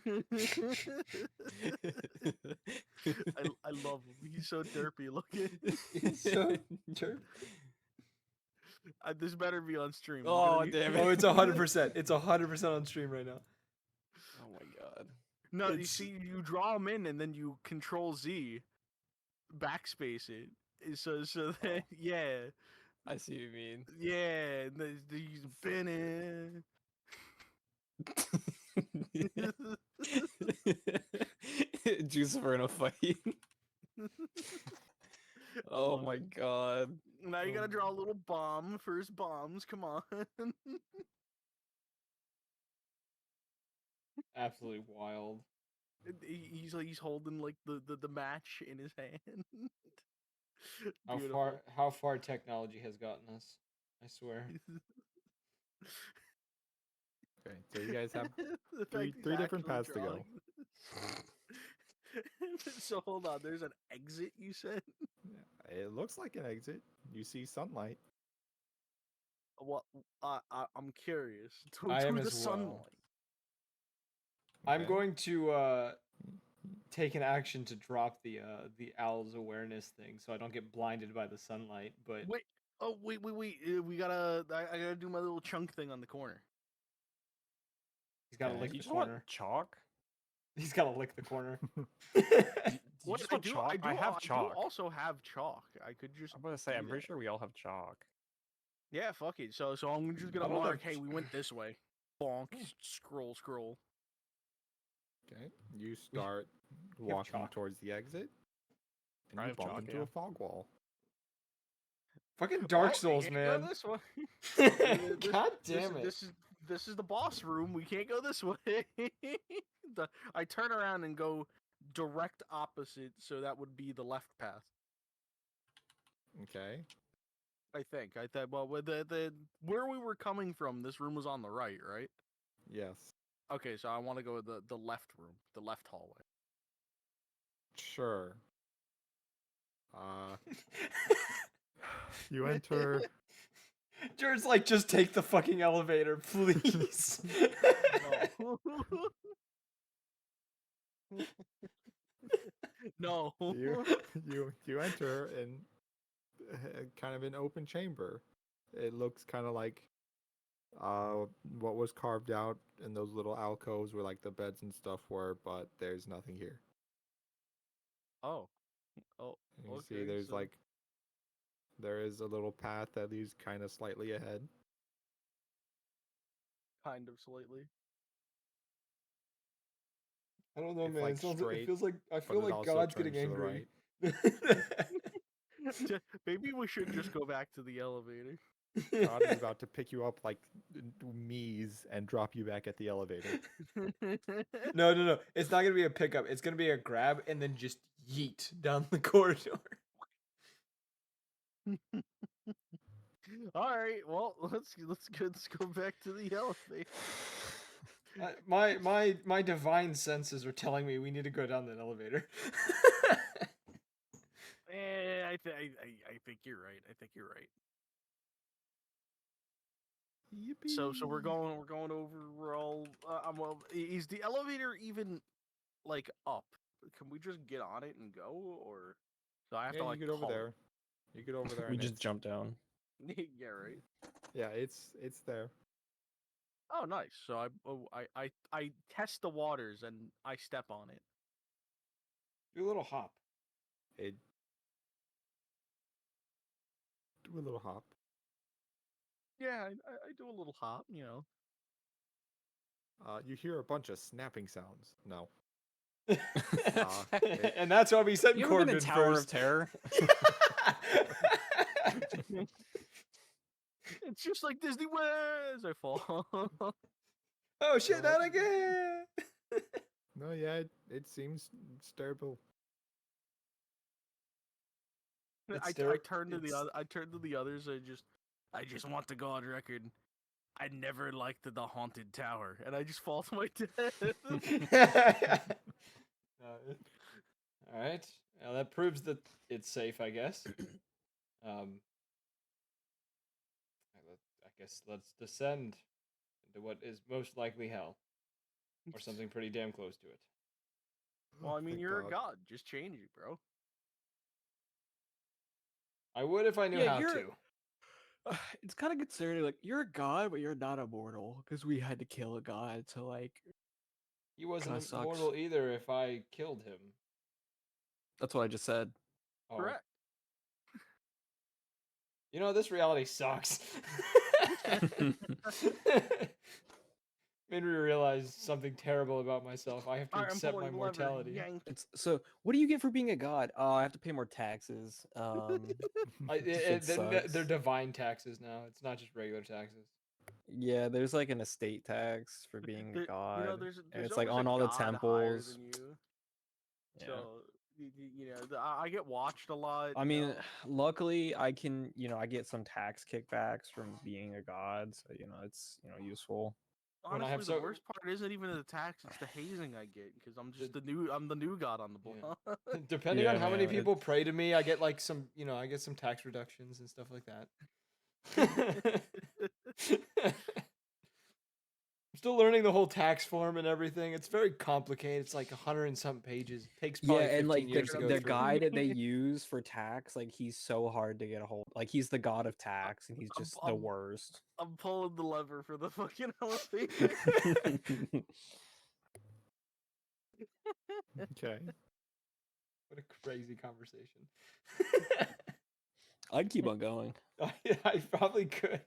love him. He's so derpy looking. He's so jerk. This better be on stream. Oh, damn it. Oh, it's 100%. It's 100% on stream right now. Oh my god. No, you It's- see, you draw them in and then you Control Z, backspace it. So that yeah, I see what you mean. yeah. He's been in. Jucifer in a fight. Oh my god. Now you gotta draw a little bomb. First bombs. Come on. Absolutely wild. He's holding like the match in his hand. How far technology has gotten us. I swear. Okay, so you guys have The fact three he's different actually paths to go. drawing this. So hold on, there's an exit you said? It looks like an exit. You see sunlight. Well, I'm curious. I am To the as well. sunlight. I'm Okay. going to take an action to drop the owl's awareness thing, so I don't get blinded by the sunlight. But Wait. Oh, wait. We gotta. I gotta do my little chunk thing on the corner. he's got to Okay. lick Do you the just want corner. chalk? He's got to lick the corner. Do you What just I want do, chalk? I have I chalk. do also have chalk. I could just. I'm gonna say, do I'm pretty that. sure we all have chalk. Yeah, fuck it. So I'm just I gonna don't mark. have Hey, we went this way. Bonk. Oh. Scroll. Okay. You start have walking chalk. towards the exit, and I you have bump chalk, into yeah. a fog wall. Fucking Dark Souls, we can't man. Go this way. God damn it. This is the boss room. We can't go this way. I turn around and go direct opposite, so that would be the left path. Okay. I think. I thought. Well, with the where we were coming from, this room was on the right, right? Yes. Okay, so I want to go the left room, the left hallway. Sure. You enter. Jared's like, just take the fucking elevator, please. No. No. You enter in kind of an open chamber. It looks kind of like what was carved out in those little alcoves where like the beds and stuff were, but there's nothing here. Oh. You Okay, see there's so- like there is a little path that leads kind of slightly ahead. Kind of slightly. I don't know, It's man. like It sounds. straight, It feels like I but feel it like also God's turns getting to the angry. Maybe we should just go back to the elevator. God is about to pick you up like Mies and drop you back at the elevator. No. It's not gonna be a pickup. It's gonna be a grab and then just yeet down the corridor. All right, well, let's go back to the elevator. My divine senses are telling me we need to go down that elevator. I think you're right. I think you're right. So we're Yippee. going over. We're all. Well, is the elevator even like up? Can we just get on it and go, or so I have Yeah, to like you get over call it? there. You get over there. We and just it's- jump down. Yeah, right. Yeah, it's there. Oh, nice. So I test the waters and I step on it. Do a little hop. It do a little hop. Yeah, I do a little hop, you know. You hear a bunch of snapping sounds. No. And that's why we sent You ever been Corbin in Tower first. of Terror? It's just like Disney Where's I fall. Oh shit, not again. No, yeah, it seems terrible. It's I turn to the other. I turn to the others. I just want to go on record. I never liked the haunted tower, and I just fall to my death. All right. Now that proves that it's safe, I guess. I guess let's descend into what is most likely hell, or something pretty damn close to it. Well, I mean, Thank you're God. a god. Just change it, bro. I would if I knew Yeah, how you're- to. It's kind of concerning. Like, you're a god, but you're not immortal because we had to kill a god to like. He wasn't Kinda sucks. immortal either if I killed him. That's what I just said. Oh. Correct. You know, this reality sucks. Made me realize something terrible about myself. I have to All right, I'm accept my pulling the lever. mortality. Yank. So, what do you get for being a god? I have to pay more taxes. Shit They're sucks. divine taxes now. It's not just regular taxes. Yeah, there's like an estate tax for being a god. You know, there's and it's like always on a all the god higher temples. than you. Yeah. So you know, I get watched a lot. I you mean, know. luckily I can, I get some tax kickbacks from being a god, so it's, useful. when I Honestly, have the so- worst part isn't even the tax; it's the hazing I get because I'm just the new god on the block. Depending Yeah, on how many man, people pray to me, I get like some, I get some tax reductions and stuff like that. I'm still learning the whole tax form and everything. It's very complicated. It's like 100 and something pages. Takes probably Yeah, and 15 like years to go the through. guy that they use for tax, like he's so hard to get a hold. Like he's the god of tax, and he's just the worst. I'm pulling the lever for the fucking elevator. Okay. What a crazy conversation. I'd keep on going. I probably could.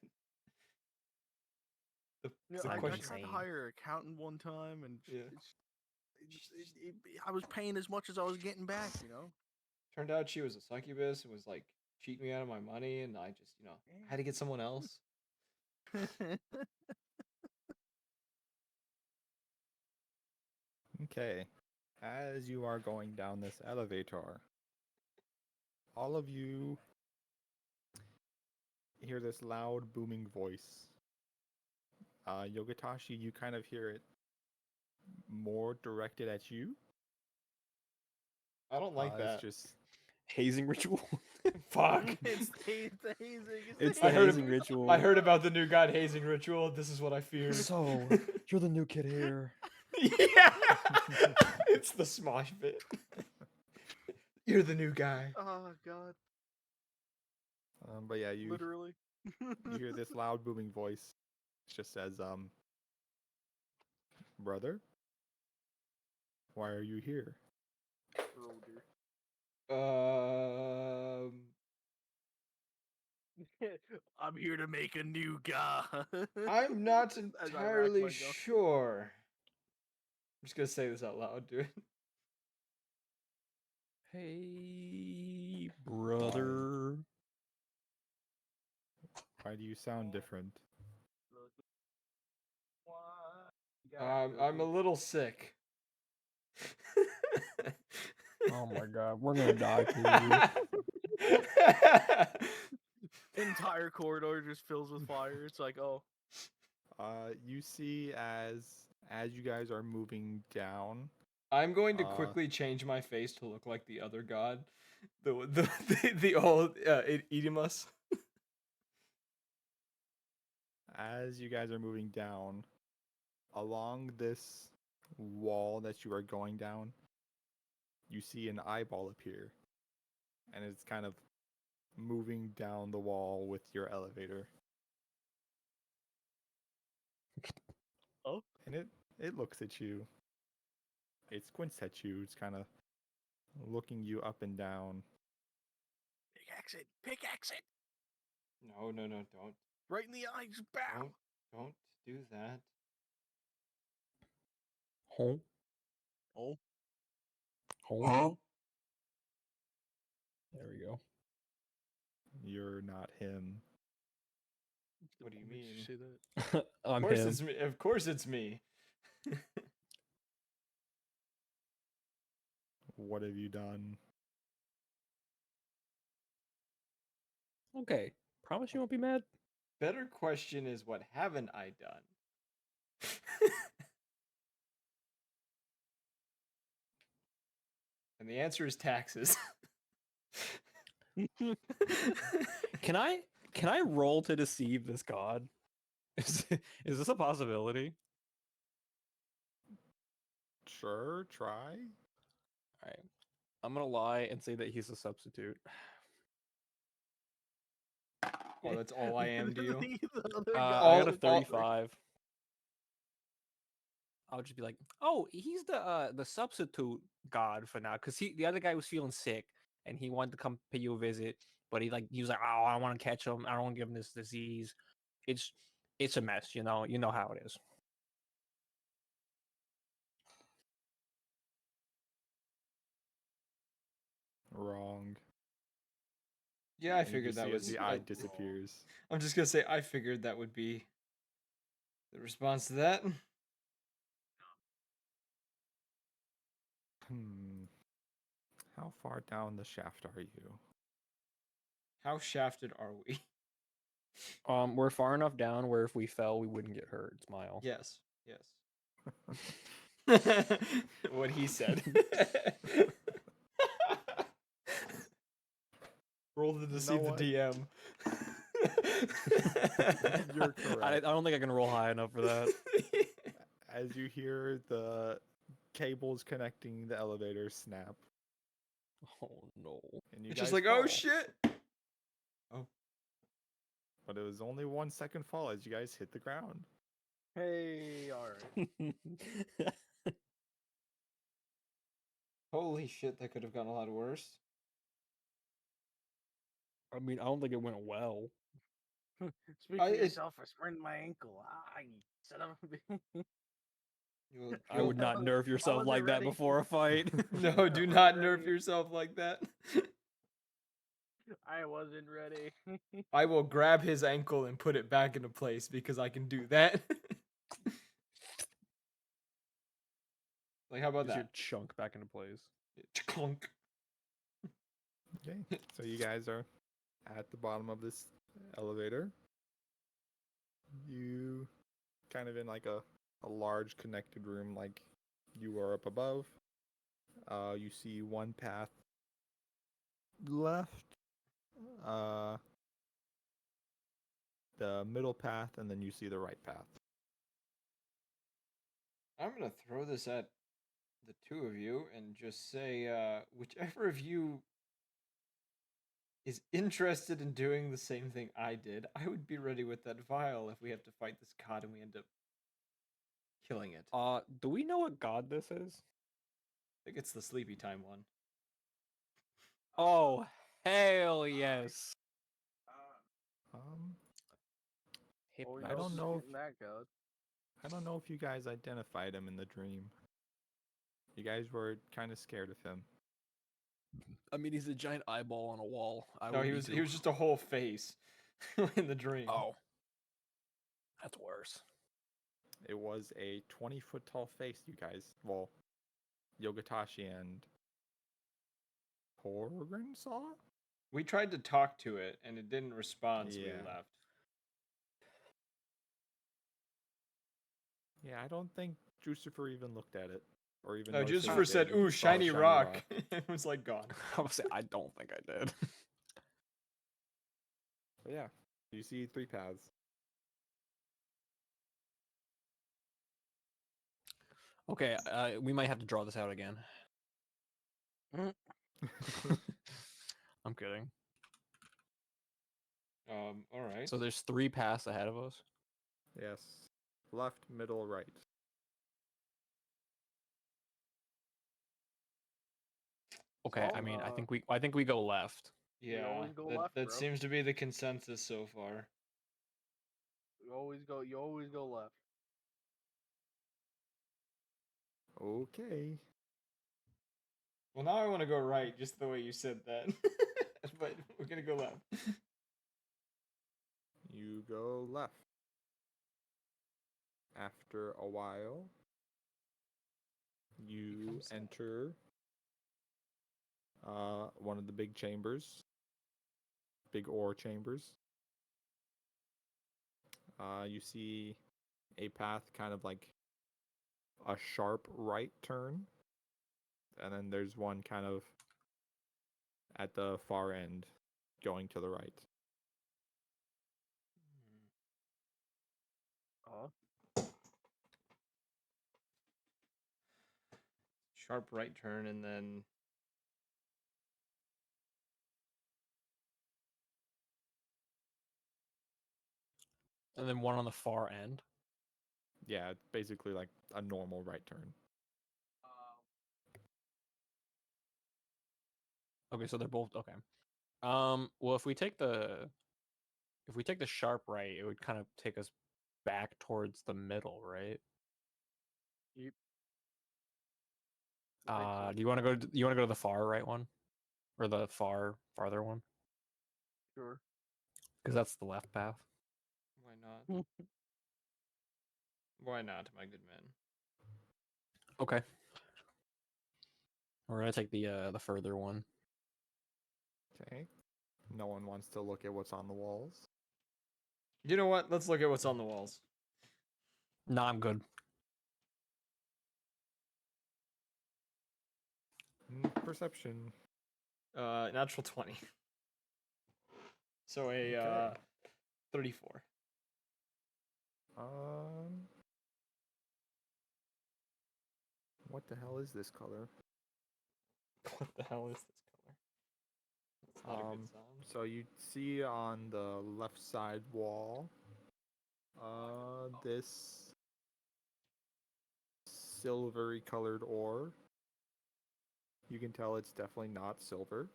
Yeah, the I question- tried to insane. hire an accountant one time, and Yeah. I was paying as much as I was getting back. You know. Turned out she was a succubus and was like cheating me out of my money, and I just, had to get someone else. Okay. As you are going down this elevator, all of you hear this loud booming voice. Yogatashi, you kind of hear it more directed at you. I don't like It's that. just Hazing ritual. Fuck. it's the hazing. It's I the heard hazing ritual. I heard about the new god hazing ritual. This is what I feared. So you're the new kid here. Yeah. It's the smosh bit. You're the new guy. Oh god! but yeah, you Literally. hear this loud booming voice. It just says, brother, why are you here? I'm here to make a new god. I'm not As I rack entirely my gun. sure. I'm just gonna say this out loud, dude. Hey, brother. Why do you sound different? I'm a little sick. Oh my god, we're gonna die, dude. Entire corridor just fills with fire. It's like, oh, You see as you guys are moving down, I'm going to Uh, quickly change my face to look like the other god, the old Oedimus. as you guys are moving down, along this wall that you are going down, you see an eyeball appear. And it's kind of moving down the wall with your elevator. Oh. And it looks at you. It squints at you. It's kind of looking you up and down. pickaxe it, pickaxe it, No, don't right in the eyes, bow. don't do that. Home. Oh, Home. There we go. You're not him. What do you Why did mean? say that? I'm Of course him. it's me. Of course it's me. What have you done? Okay. Promise you won't be mad? Better question is, what haven't I done? And the answer is taxes. Can I roll to deceive this god? Is this a possibility? Sure, try. Alright. I'm gonna lie and say that he's a substitute. Oh, that's all I am to you. The other I guy got a was- 35. I'll just be like, oh, he's the substitute god for now, because the other guy was feeling sick and he wanted to come pay you a visit, but he was like, oh, I don't want to catch him. I don't want to give him this disease. It's a mess, you know how it is. Wrong. Yeah, I And you figured just that see as was. the eye disappears. I'm just gonna say I figured that would be the response to that. How far down the shaft are you? How shafted are we? We're far enough down where if we fell, we wouldn't get hurt. Smile. Yes. What he said. Roll to deceive what? the DM. You're I correct. don't think I can roll high enough for that. As you hear the cables connecting the elevator snap, Oh no. and you It's guys just like, oh fall. shit. Oh, But it was only 1 second fall as you guys hit the ground. Hey, all right. holy shit! That could have gone a lot worse. I mean, I don't think it went well. Speak I- for it- yourself. I sprained my ankle. Ah, you son of a bitch. I would not nerf yourself wasn't like that ready. before a fight. No, do I not wasn't nerf ready. yourself like that. I wasn't ready. I will grab his ankle and put it back into place because I can do that. Like, how about Just your that? chunk back into place. Clunk. Okay, so you guys are at the bottom of this elevator. You kind of in like a large connected room, like you are up above. You see one path left, the middle path, and then you see the right path. I'm gonna throw this at the two of you and just say, whichever of you is interested in doing the same thing I did, I would be ready with that vial if we have to fight this god and we end up killing it. I Do we know what god this is? think it's the sleepy time one. Oh, hell yes. Um, Well, we I don't who's know getting that god. I don't know if you guys identified him in the dream. You guys were kind of scared of him. I mean, he's a giant eyeball on a wall. No, he was just a whole face in the dream. Oh, that's worse. It was a 20-foot tall face, you guys. Well, Yogatashi and Torgrim saw? We tried to talk to it and it didn't respond, so we Yeah. left. Yeah, I don't think Jucifer even looked at it. Or even No, noticed Jucifer it said, did. "Ooh, Just saw a shiny rock." It was like gone. I would say I don't think I did. But yeah, you see 3 paths. Okay, we might have to draw this out again. I'm kidding. All right. So there's 3 paths ahead of us. Yes. Left, middle, right. Okay, I Well, mean, I think we go left. Yeah, always go that, left, that bro. seems to be the consensus so far. You always go left. Okay. Well, now I want to go right, just the way you said that. But we're gonna go left. You go left. After a while, you Becomes sad. enter one of the big chambers, big ore chambers. You see a path kind of like a sharp right turn, and then there's one kind of at the far end going to the right. Oh, Sharp right turn, and then And then one on the far end. Yeah, it's basically like a normal right turn. Okay, so they're both okay. Well, if we take the sharp right, it would kind of take us back towards the middle, right? yep. I think so. Do you want to go? You want to go to the far right one, or the farther one? Sure. Because that's the left path. why not? Why not, my good man? Okay. We're gonna take the further one. Okay. No one wants to look at what's on the walls. You know what? Let's look at what's on the walls. Nah, I'm good. Perception. Natural 20. So a Okay. 34. What the hell is this color? What the hell is this color? That's not a good sound. So you see on the left side wall, this silvery colored ore. You can tell it's definitely not silver.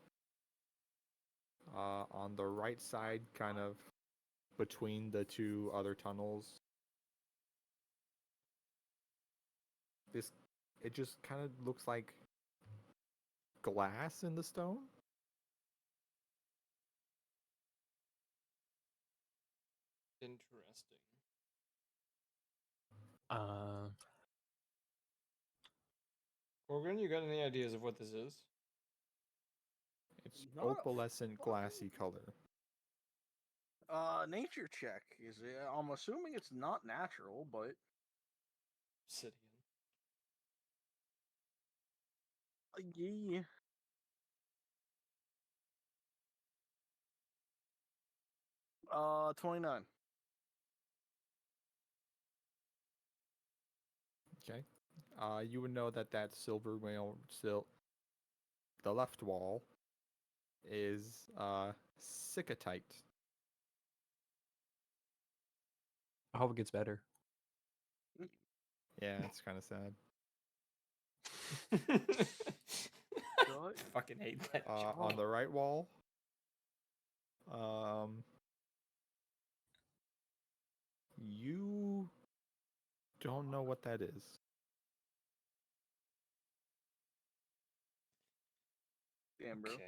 On the right side, kind of between the two other tunnels, it just kind of looks like glass in the stone. Interesting. Gorgon, you got any ideas of what this is? It's Not a opalescent, glassy color. Nature check. Is it? I'm assuming it's not natural, but Obsidian. yeah. Uh, 29. Okay. You would know that silver rail, the left wall, is Sicatite. I hope it gets better. Yeah, it's kind of sad. I fucking hate that joke. On the right wall, you don't know what that is. Damn, bro. Okay.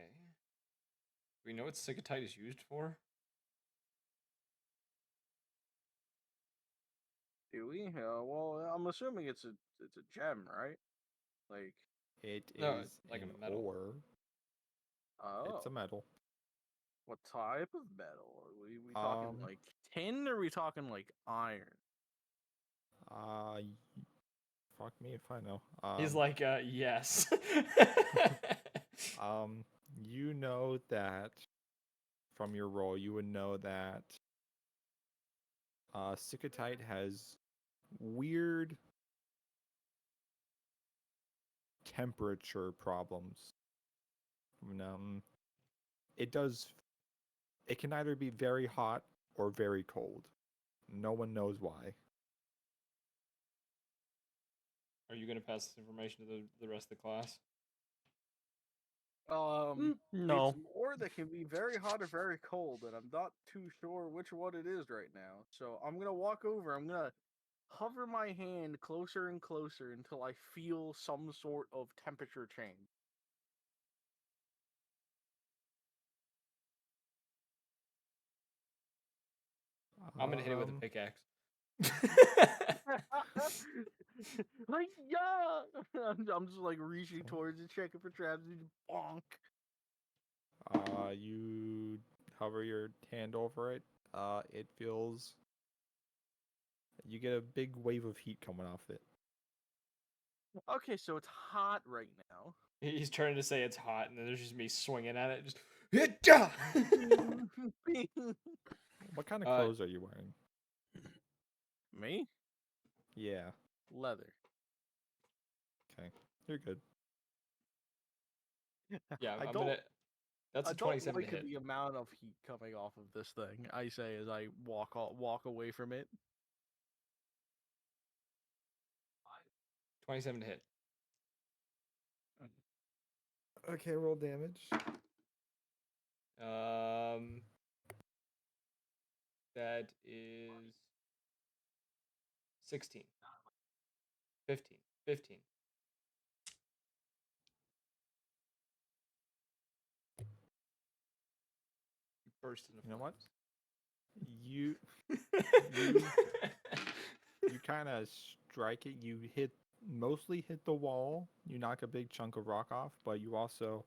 Do we know what Sicatite is used for? Do we? Well, I'm assuming it's a gem, right? Like, It No, is it's like a an metal. ore. oh, It's a metal. what type of metal? Are we talking like tin, or are we talking like iron? Y- Fuck me if I know. He's like, yes. You know that from your role, you would know that Sicatite has weird temperature problems. It does. It can either be very hot or very cold. No one knows why. Are you going to pass this information to the rest of the class? No. It's more that can be very hot or very cold, and I'm not too sure which one it is right now. So I'm gonna walk over. I'm gonna hover my hand closer and closer until I feel some sort of temperature change. I'm going to hit it with a pickaxe. Like, yeah! I'm just like reaching towards it, checking for traps, and just bonk. You hover your hand over it. It feels. You get a big wave of heat coming off it. Okay, so it's hot right now. He's trying to say it's hot, and then there's just me swinging at it. Just What kind of clothes are you wearing? Me? Yeah. Leather. Okay. You're good. Yeah, I I'm don't. gonna. That's I a don't 27 like to hit. the amount of heat coming off of this thing. I say as I walk away from it. 27 to hit. Okay, roll damage. That is 16. 15. 15. You burst into You know what? flames. You kind of strike it. You mostly hit the wall. You knock a big chunk of rock off, but you also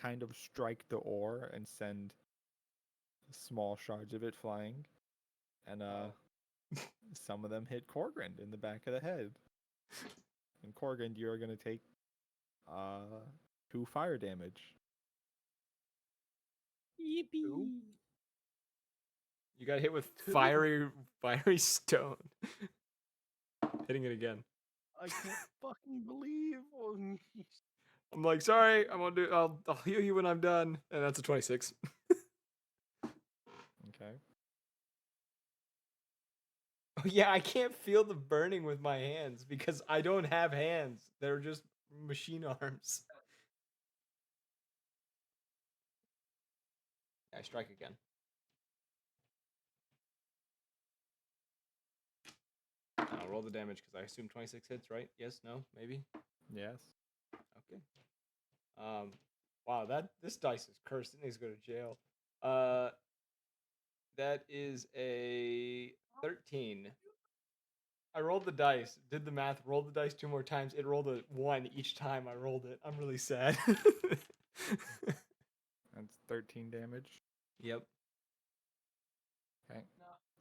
kind of strike the ore and send small shards of it flying. And some of them hit Corgrind in the back of the head. And Corgrind, you're gonna take 2 fire damage. Yippee! You got hit with fiery stone. Hitting it again. I can't fucking believe. I'm like, sorry, I'll heal you when I'm done. And that's a 26. Okay. Oh, yeah, I can't feel the burning with my hands because I don't have hands. They're just machine arms. I strike again. I'll roll the damage because I assume 26 hits, right? Yes, no, maybe? Yes. Okay. Wow, this dice is cursed. It needs to go to jail. That is a 13. I rolled the dice, did the math, rolled the dice 2 more times. It rolled a 1 each time I rolled it. I'm really sad. That's 13 damage. Yep. Okay.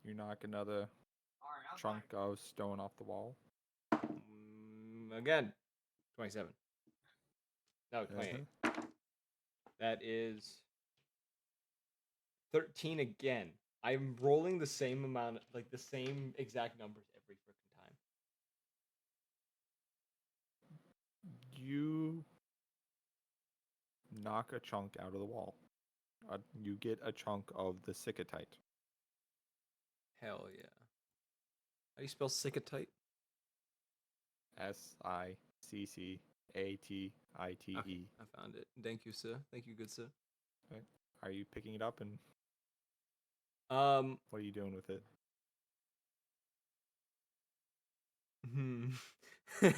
You knock another chunk of stone off the wall. Again, 27. No, 28. That is 13 again. I'm rolling the same amount, like the same exact numbers every freaking time. You knock a chunk out of the wall. You get a chunk of the Sicatite. Hell yeah. How do you spell Sicatite? Siccatatite. Okay, I found it. Thank you, sir. Thank you, good sir. Okay. Are you picking it up and Um, what are you doing with it?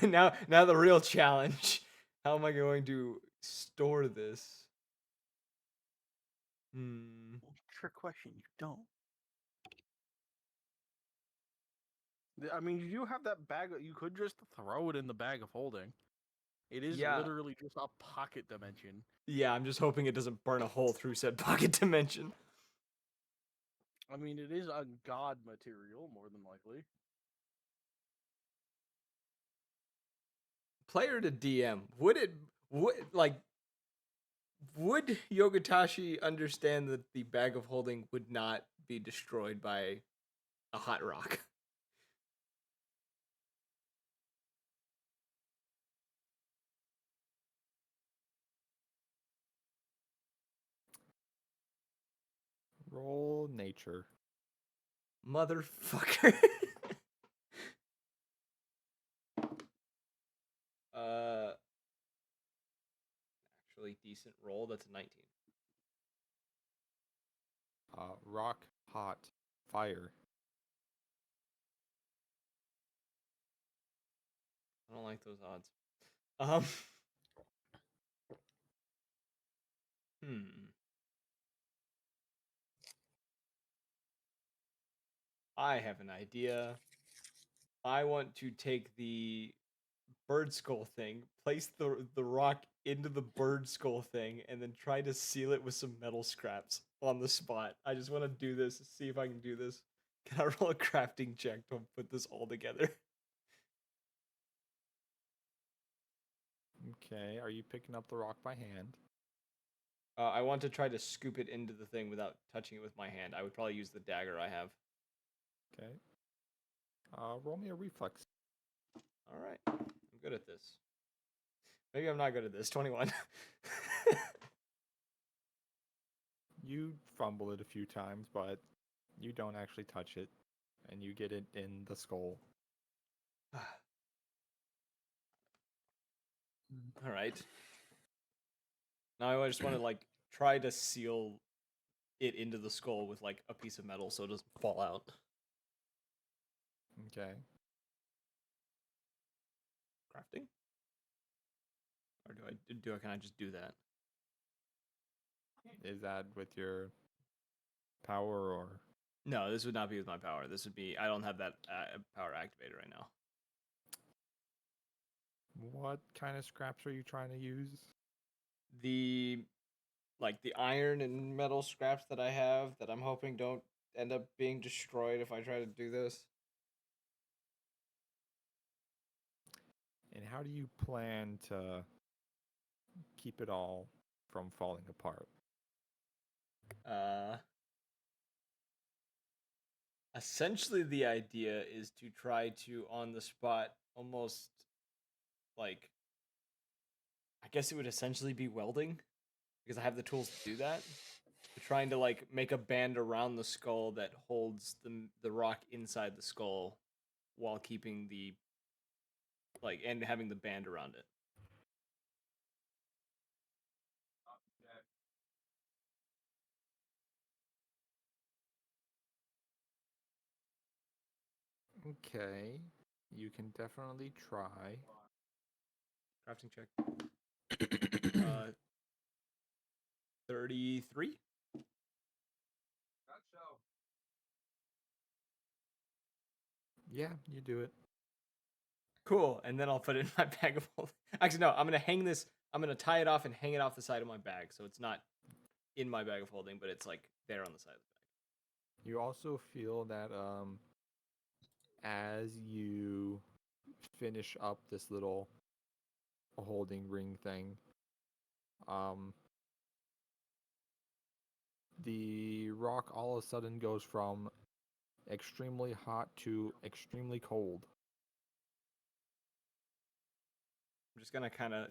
now the real challenge. How am I going to store this? Trick question. You don't. I mean, you do have that bag. You could just throw it in the bag of holding. It is Yeah. literally just a pocket dimension. Yeah, I'm just hoping it doesn't burn a hole through said pocket dimension. I mean, it is a god material, more than likely. Player to DM, would Yogatashi understand that the bag of holding would not be destroyed by a hot rock? Roll nature. Motherfucker. Actually decent roll. That's a 19. Rock, hot, fire. I don't like those odds. Um. I have an idea. I want to take the bird skull thing, place the rock into the bird skull thing, and then try to seal it with some metal scraps on the spot. I just want to do this, see if I can do this. Can I roll a crafting check to put this all together? Okay, are you picking up the rock by hand? I want to try to scoop it into the thing without touching it with my hand. I would probably use the dagger I have. Okay. Roll me a reflex. All right, I'm good at this. Maybe I'm not good at this. 21. You fumble it a few times, but you don't actually touch it, and you get it in the skull. All right. Now I just want to like try to seal it into the skull with like a piece of metal so it doesn't fall out. Okay. Crafting? Or can I just do that? Is that with your power or? No, this would not be with my power. This would be I don't have that power activated right now. What kind of scraps are you trying to use? The iron and metal scraps that I have that I'm hoping don't end up being destroyed if I try to do this. And how do you plan to keep it all from falling apart? Essentially, the idea is to try to, on the spot, almost like, I guess it would essentially be welding, because I have the tools to do that. We're trying to like make a band around the skull that holds the rock inside the skull, while keeping the and having the band around it. Okay, you can definitely try. Crafting check. 33. Yeah, you do it. Cool. And then I'll put it in my bag of holding. Actually, no. I'm gonna hang this. I'm gonna tie it off and hang it off the side of my bag, so it's not in my bag of holding, but it's like there on the side of the bag. You also feel that as you finish up this little holding ring thing, the rock all of a sudden goes from extremely hot to extremely cold. I'm just gonna kind of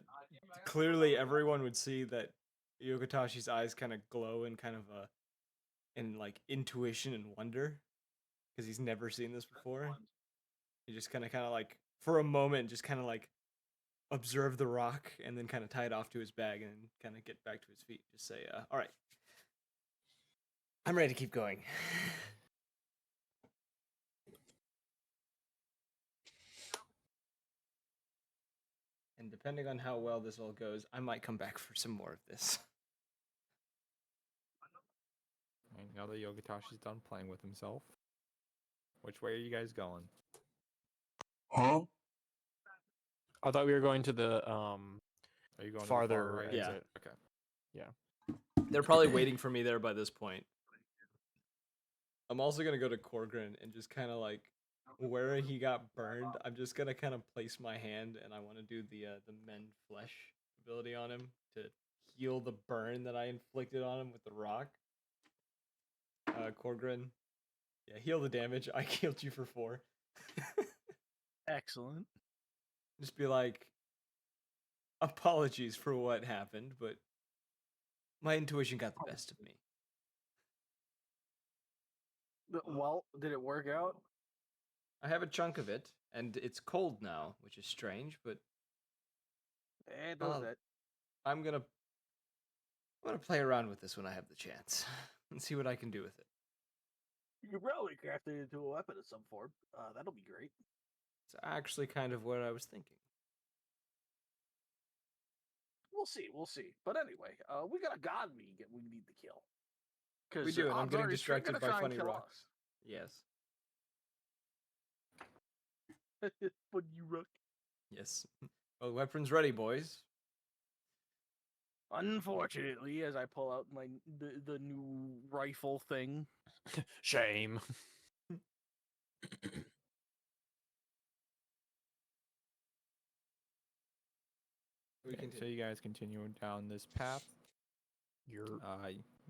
clearly everyone would see that Yokotashi's eyes kind of glow in kind of a in like intuition and wonder because he's never seen this before. He just kind of like for a moment just kind of like observe the rock and then kind of tie it off to his bag and kind of get back to his feet. Just say, "All right, I'm ready to keep going." And depending on how well this all goes, I might come back for some more of this. And now that Yogatashi's done playing with himself, which way are you guys going? Huh? I thought we were going to the Are you going farther to the far right? Yeah. exit. Okay. They're probably waiting for me there by this point. I'm also gonna go to Korgrin and just kind of like where he got burned. I'm just gonna kind of place my hand and I want to do the mend flesh ability on him to heal the burn that I inflicted on him with the rock. Korgrin, yeah, heal the damage. I healed you for 4. Excellent. Just be like, apologies for what happened, but my intuition got the best of me. Well, did it work out? I have a chunk of it, and it's cold now, which is strange, but It does that. I'm gonna play around with this when I have the chance and see what I can do with it. You could probably craft it into a weapon of some form. That'll be great. It's actually kind of what I was thinking. We'll see. But anyway, we got a god we need to kill. We do, and I'm getting distracted by funny rocks. rocks. Yes. But you rook. Yes. Well, weapons ready, boys. Unfortunately, as I pull out the new rifle thing. Shame. So you guys continue down this path. You're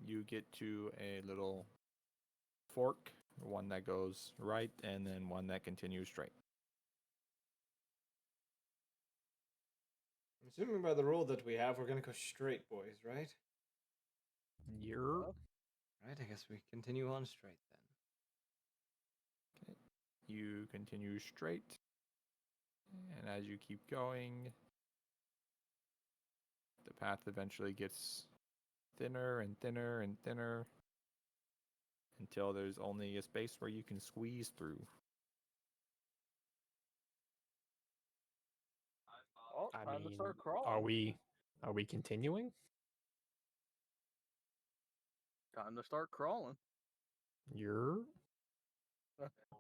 You get to a little fork, one that goes right, and then one that continues straight. I'm assuming by the rule that we have, we're gonna go straight, boys, right? you're Right, I guess we continue on straight then. Okay. You continue straight, and as you keep going, the path eventually gets thinner and thinner and thinner until there's only a space where you can squeeze through. Oh, I time to mean, start crawling. are we continuing? Time to start crawling. You're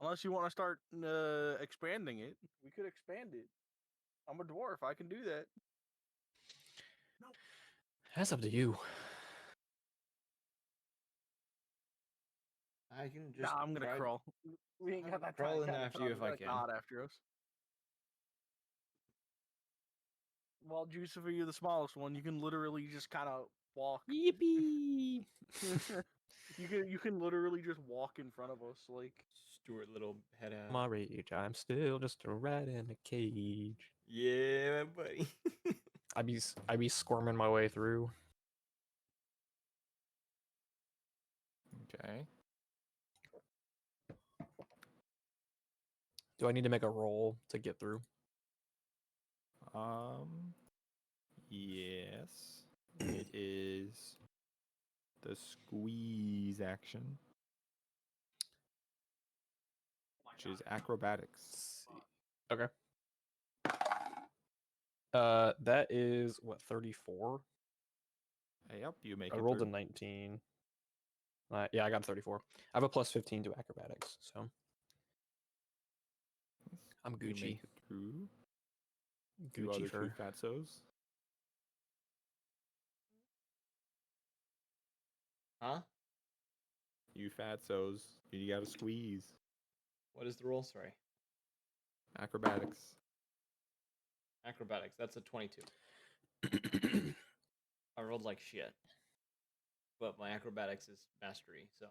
Unless you want to start expanding it, we could expand it. I'm a dwarf. I can do that. that's up to you. I can just. Nah, I'm gonna try- crawl. We ain't got that Crawl in kind of after time. you if We I got a can. god after us. Well, Juicer, you're the smallest one. You can literally just kind of walk. Yippee! You can literally just walk in front of us like. Stuart Little head out. My rage, I'm still just a rat in a cage. Yeah, buddy. I be squirming my way through. Okay. Do I need to make a roll to get through? Yes. It is the squeeze action, which is acrobatics. Let's see. Okay. That is what 34. Yep, you make I it rolled through. a 19. Yeah, I got 34. I have a plus 15 to acrobatics, so I'm You Gucci. make it through. Two Gucci other fur. two fatsos. Huh? You fatsos. You gotta squeeze. What is the roll? Sorry. Acrobatics. Acrobatics. That's a 22. I rolled like shit. But my acrobatics is mastery, so.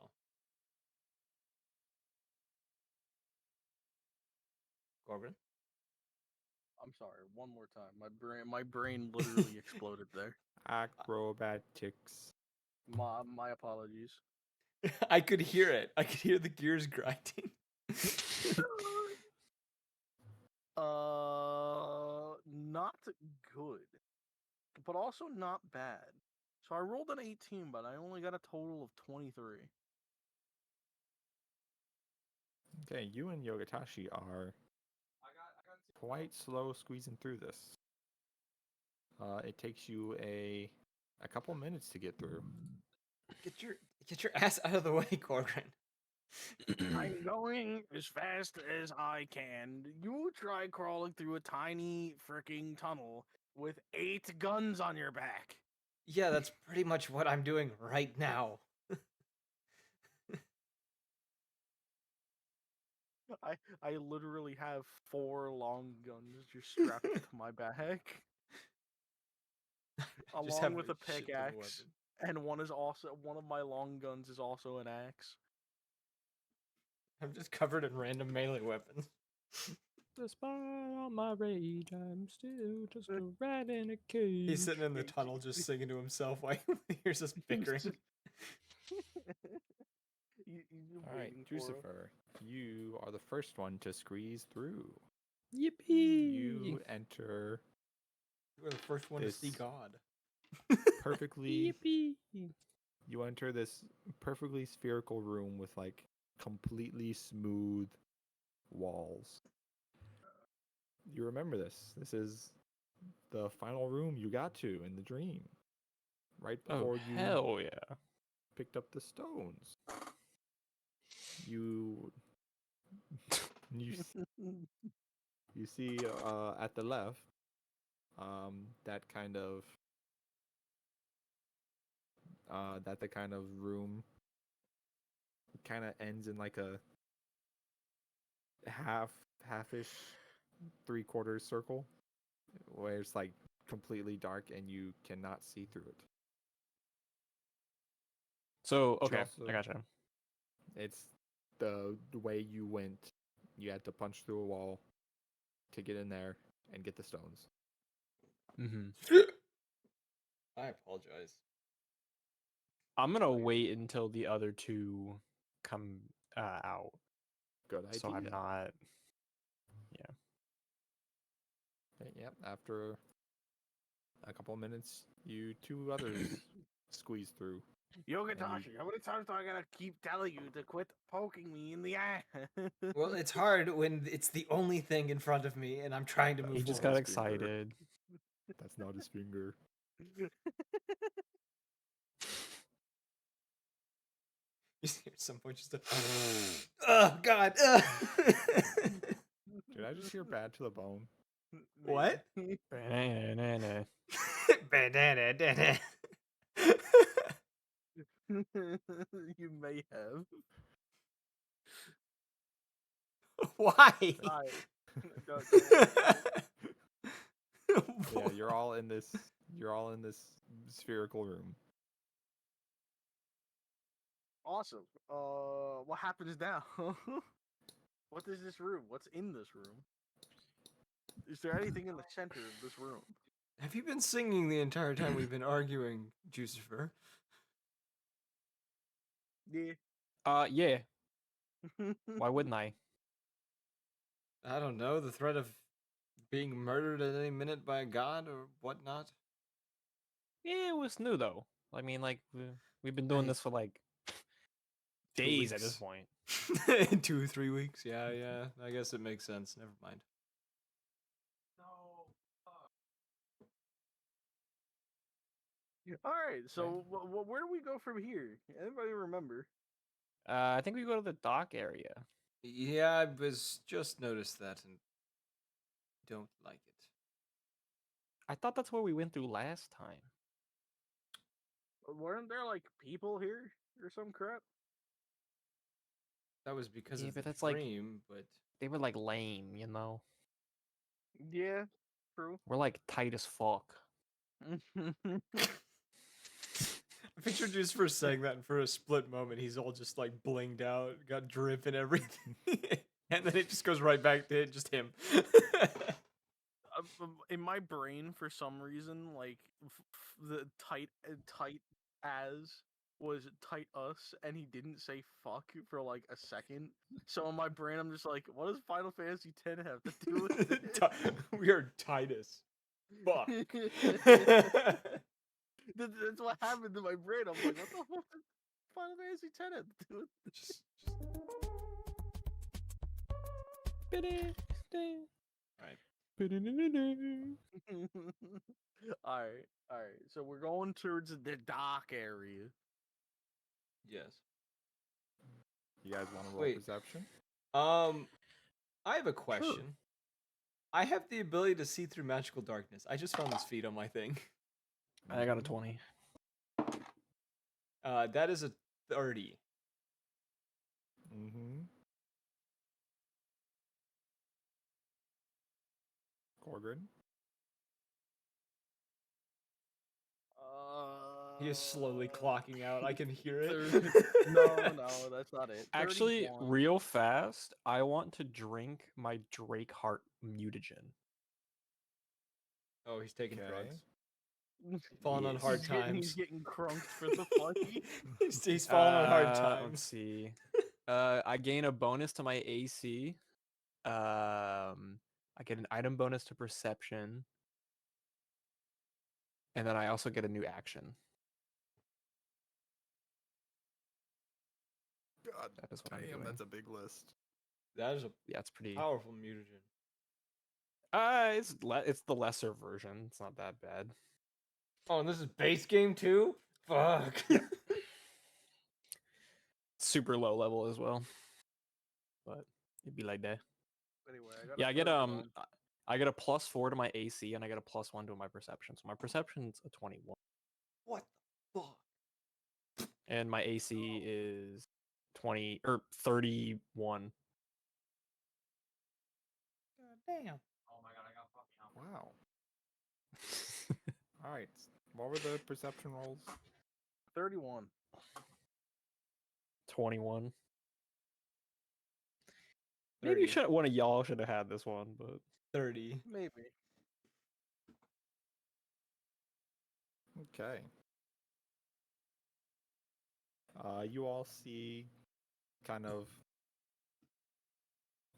Gorgon? I'm sorry. One more time. My brain literally exploded there. Acrobatics. My apologies. I could hear it. I could hear the gears grinding. Not good, but also not bad. So I rolled an 18, but I only got a total of 23. Okay, you and Yogatashi are quite slow squeezing through this. It takes you a couple minutes to get through. Get your ass out of the way, Gorgon. I'm going as fast as I can. You try crawling through a tiny freaking tunnel with 8 guns on your back. Yeah, that's pretty much what I'm doing right now. I literally have 4 long guns just strapped to my back, Just have along with a shit ton of pickaxe, weapons. and one of my long guns is also an axe. I'm just covered in random melee weapons. Despite all my rage, I'm still just a rat in a cage. He's sitting in the tunnel just singing to himself while he hears us bickering. All right, Drucifer, you are the first one to squeeze through. Yippee! You enter You were the first one to see This- God. perfectly. Yippee! You enter this perfectly spherical room with like completely smooth walls. You remember this. This is the final room you got to in the dream. Right Oh before you hell yeah! picked up the stones. You you you see at the left that kind of that the kind of room kind of ends in like a halfish 3/4 circle where it's like completely dark and you cannot see through it. So But you okay, also- I gotcha. It's the way you went. You had to punch through a wall to get in there and get the stones. Mm-hmm. I apologize. I'm gonna wait until the other two come out, Good idea. so I'm not. Yep. After a couple of minutes, you two others squeeze through. Yogatashi, how many times do I gotta keep telling you to quit poking me in the eye? Well, it's hard when it's the only thing in front of me and I'm trying to move He just forward. got His finger. excited. That's not his finger. You see at some point just a oh god. Did I just hear bad to the bone? What? Banana. Banana. You may have. Why? Don't Yeah, you're all in this. You're all in this spherical room. Awesome. What happens now? What is this room? What's in this room? Is there anything in the center of this room? Have you been singing the entire time we've been arguing, Jucifer? Yeah. Yeah. Why wouldn't I? I don't know, the threat of being murdered at any minute by a god or whatnot? Yeah, it was new though. I mean, like we've been doing Hey. this for like 2 days at this weeks. point. In 2 or 3 weeks, yeah. I guess it makes sense. Never mind. All right. So where do we go from here? Anybody remember? I think we go to the dock area. Yeah, I was just noticed that and don't like it. I thought that's where we went through last time. Weren't there like people here or some crap? That was because Yeah, of but the that's like- dream, but They were like lame, you know. Yeah. True. We're like tight as fuck. I pictured Jucifer saying that, and for a split moment, he's all just like blinged out, got drip and everything, and then it just goes right back to just him. In my brain, for some reason, like the tight as was tight us, and he didn't say fuck for like a second. So in my brain, I'm just like, what does Final Fantasy X have to do with this? We are Titus. Fuck. That's what happened to my brain. I'm like, what the fuck does Final Fantasy X have to do with this? All right. So we're going towards the dock area. Yes. You guys want to roll Wait. perception? I have a question. I have the ability to see through magical darkness. I just found this feat on my thing. I got a 20. That is a 30. Mm-hmm. Corgrin? He is slowly clocking out. I can hear it. No, that's not it. Actually, 31. real fast, I want to drink my Drake Heart mutagen. Oh, he's taking Okay. drugs. Falling on Yes. hard He's times. getting crunked for the funny. He's falling on hard Let's times. see. I gain a bonus to my AC. I get an item bonus to perception. And then I also get a new action. God That is what I'm damn, doing. that's a big list. That is a Yeah, it's pretty. powerful mutagen. It's the lesser version. It's not that bad. Oh, and this is base game too? Fuck. Yeah. Super low level as well. But it'd be like that. Anyway, I got Yeah, a I get 31. I get a +4 to my AC and I get a +1 to my perception. So my perception's a 21. What the fuck? And my AC is 20 or 31. God damn. Wow. All right. What were the perception rolls? 31. 21. Maybe 30. one of y'all should have had this one, but 30. Maybe. Okay. You all see kind of.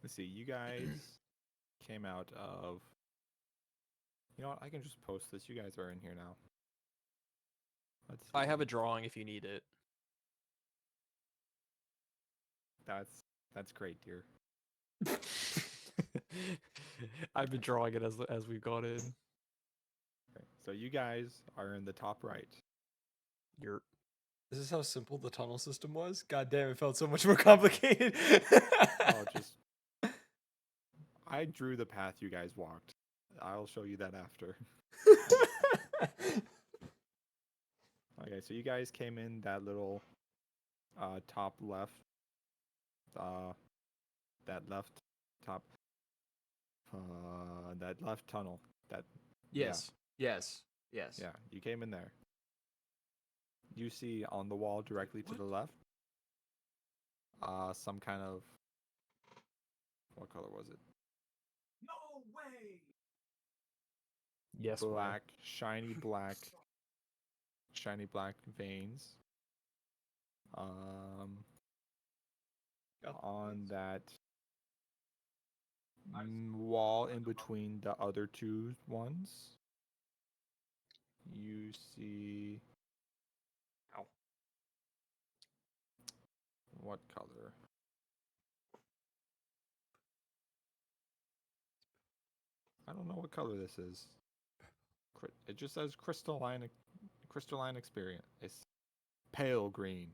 Let's see. You guys came out of. You know what? I can just post this. You guys are in here now. Let's see. I have a drawing if you need it. That's great, dear. I've been drawing it as we've gone in. Okay. So you guys are in the top right. You're This is how simple the tunnel system was? God damn, it felt so much more complicated. Oh, just. I drew the path you guys walked. I'll show you that after. Okay, so you guys came in that little top left. That left top. That left tunnel. That. Yes. Yes. Yeah, you came in there. You see on the wall directly to the left. some kind of, what color was it? Yes, way. Black, shiny black veins. On that wall in between the other two ones, you see. Ow. What color? I don't know what color this is. It just says crystalline experience. It's pale green.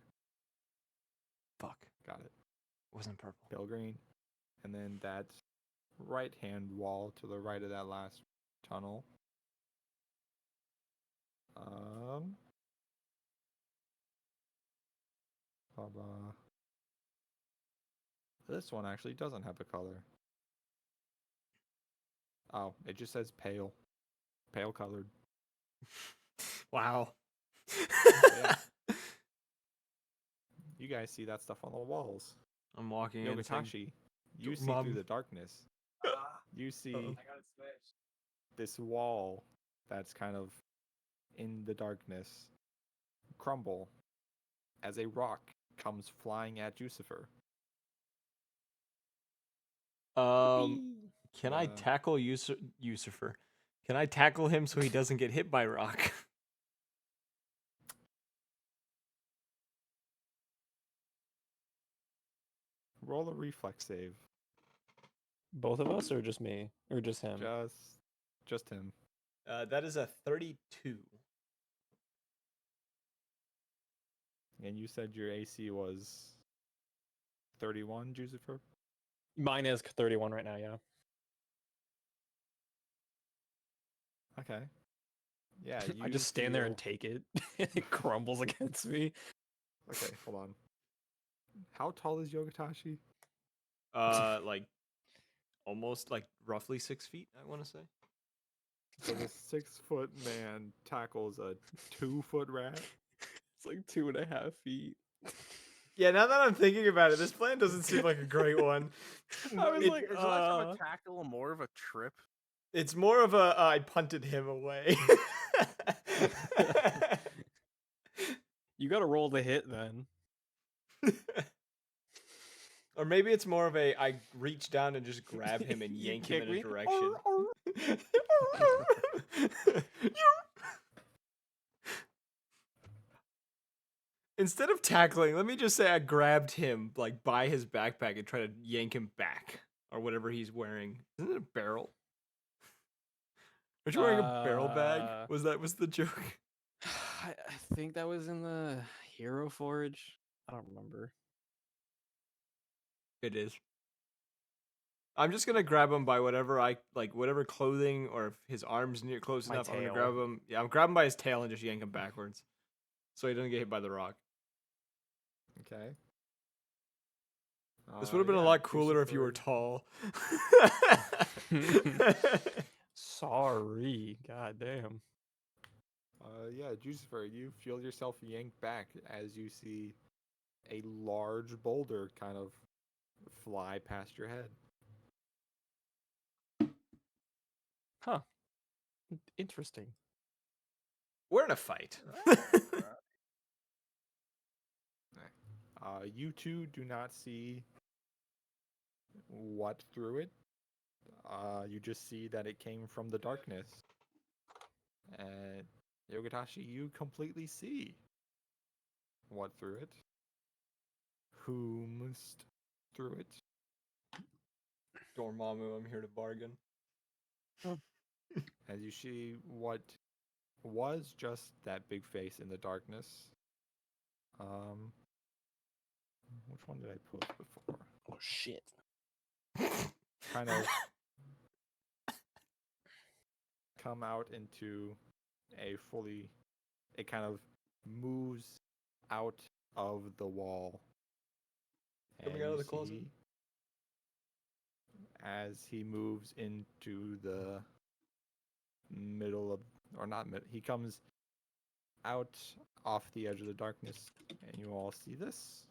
Fuck. Got it. Wasn't purple. Pale green. And then that right hand wall to the right of that last tunnel. This one actually doesn't have a color. Oh, it just says pale. Pale colored. Wow. Yeah. You guys see that stuff on the walls. I'm walking in. Yogatashi, you see Mom. through the darkness. You see Uh-oh. this wall that's kind of in the darkness crumble as a rock comes flying at Jucifer. Can I Uh, tackle Lucifer? Can I tackle him so he doesn't get hit by rock? Roll a reflex save. Both of us, or just me, or just him? Just him. That is a 32. And you said your AC was 31, Jucifer? Mine is 31 right now. Yeah. Okay. Yeah, you I just stand there and feel- take it. It crumbles against me. Okay, hold on. How tall is Yogatashi? Like almost like roughly 6 feet, I want to say. So this 6-foot man tackles a 2-foot rat. It's like 2.5 feet. Yeah, now that I'm thinking about it, this plan doesn't seem like a great one. I was It- like, Is less of a tackle more of a trip? It's more of a I punted him away. you got to roll the hit then. Or maybe it's more of a I reach down and just grab him and You yank him kick in a me? direction. Instead of tackling, let me just say I grabbed him like by his backpack and tried to yank him back or whatever he's wearing. Isn't it a barrel? Aren't you wearing a barrel bag? Was the joke? I think that was in the Hero Forge. I don't remember. It is. I'm just gonna grab him by whatever I like, whatever clothing, or if his arms near close My enough, I'm gonna tail. grab him. Yeah, I'm grabbing by his tail and just yank him backwards, so he doesn't get hit by the rock. Okay. This would have been a lot cooler if you were tall. Sorry. God damn. Yeah, Jucifer, you feel yourself yanked back as you see a large boulder kind of fly past your head. Huh. Interesting. We're in a fight. You two do not see what through it. You just see that it came from the darkness. And Yogatashi, you completely see what through it. Whomst through it. Dormammu, I'm here to bargain. As you see what was just that big face in the darkness. Which one did I post before? Oh shit. Kind of come out into a fully. It kind of moves out of the wall. Coming And out of you the closet. see as he moves into the middle of, or not mid, he comes out off the edge of the darkness, and you all see this.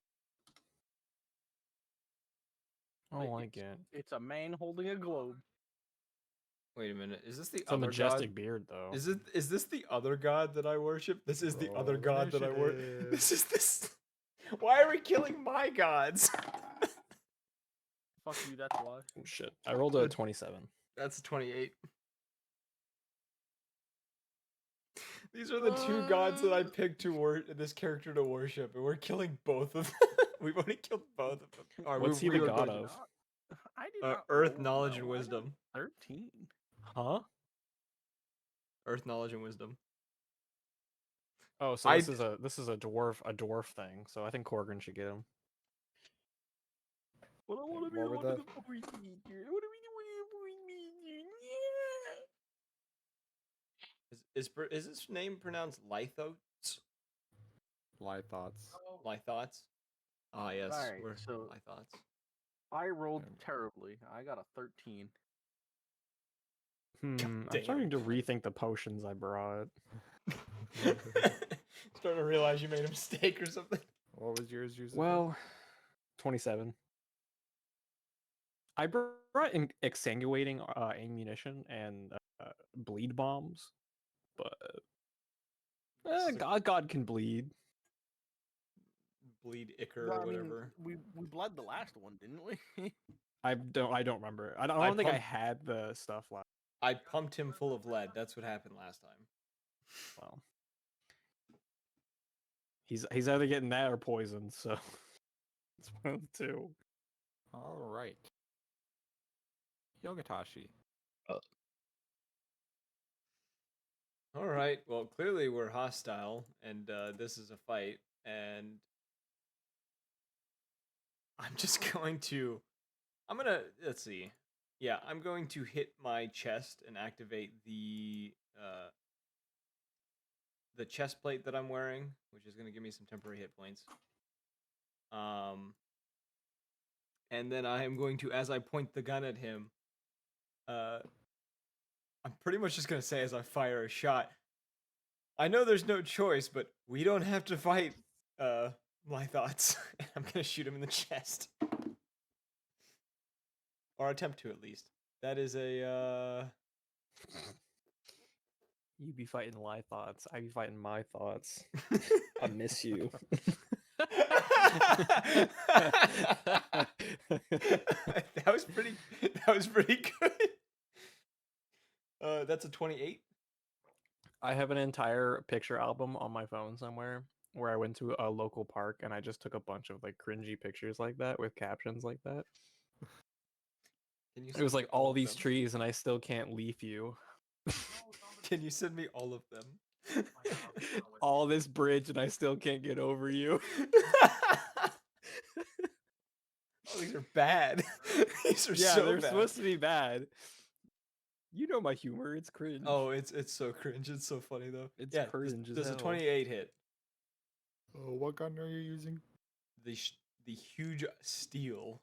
I don't like it. It's a man holding a globe. Wait a minute. Is this the It's a other majestic god? beard, though. Is this the other god that I worship? This is the other Roll god that I worship. initiative. This is this. Why are we killing my gods? Fuck you, that's why. Oh, shit. I rolled a 27. That's a 28. These are the two gods that I picked to this character to worship, and we're killing both of them. We've already killed both of them. All right, What's he the were god going to- of? I did not Earth, roll knowledge, well. and I got wisdom. 13. Huh? Earth, knowledge, and wisdom. Oh, so I this is a dwarf thing. So I think Corgan should get him. Well, I want to be What were one the- of the boys. I want to be one of Is this name pronounced Lythos? Light thoughts. Lythots? Ah, yes. Alright, We're so- Lythots. I rolled terribly. I got a 13. I'm damn. starting to rethink the potions I brought. Starting to realize you made a mistake or something. What was yours, Yusuf? Well, 27. I brought exsanguating ammunition and bleed bombs, but God can bleed. Bleed Icker Well, or I mean, whatever. we bled the last one, didn't we? I don't remember. I don't I think I pumped- had the stuff left. I pumped him full of lead. That's what happened last time. Well, he's either getting that or poisoned, so it's one of the two. All right. Yogatashi. All right. Well, clearly we're hostile, and this is a fight, and I'm just going to. Let's see. Yeah, I'm going to hit my chest and activate the chest plate that I'm wearing, which is going to give me some temporary hit points. And then I am going to, as I point the gun at him, I'm pretty much just going to say as I fire a shot, I know there's no choice, but we don't have to fight my thoughts. I'm going to shoot him in the chest. Or attempt to, at least. That is a, You be fighting my thoughts. I be fighting my thoughts. I miss you. that was pretty good. That's a 28. I have an entire picture album on my phone somewhere where I went to a local park and I just took a bunch of like cringy pictures like that with captions like that. Can you It was send me like all of these them? trees and I still can't leaf you. Can you send me all of them? All this bridge and I still can't get over you. Oh, these are bad. These are Yeah, so they're bad. supposed to be bad. You know my humor, it's cringe. Oh, it's so cringe. It's so funny though. It's yeah, cringe as does a hell. 28 hit? Oh, what gun are you using? The huge steel.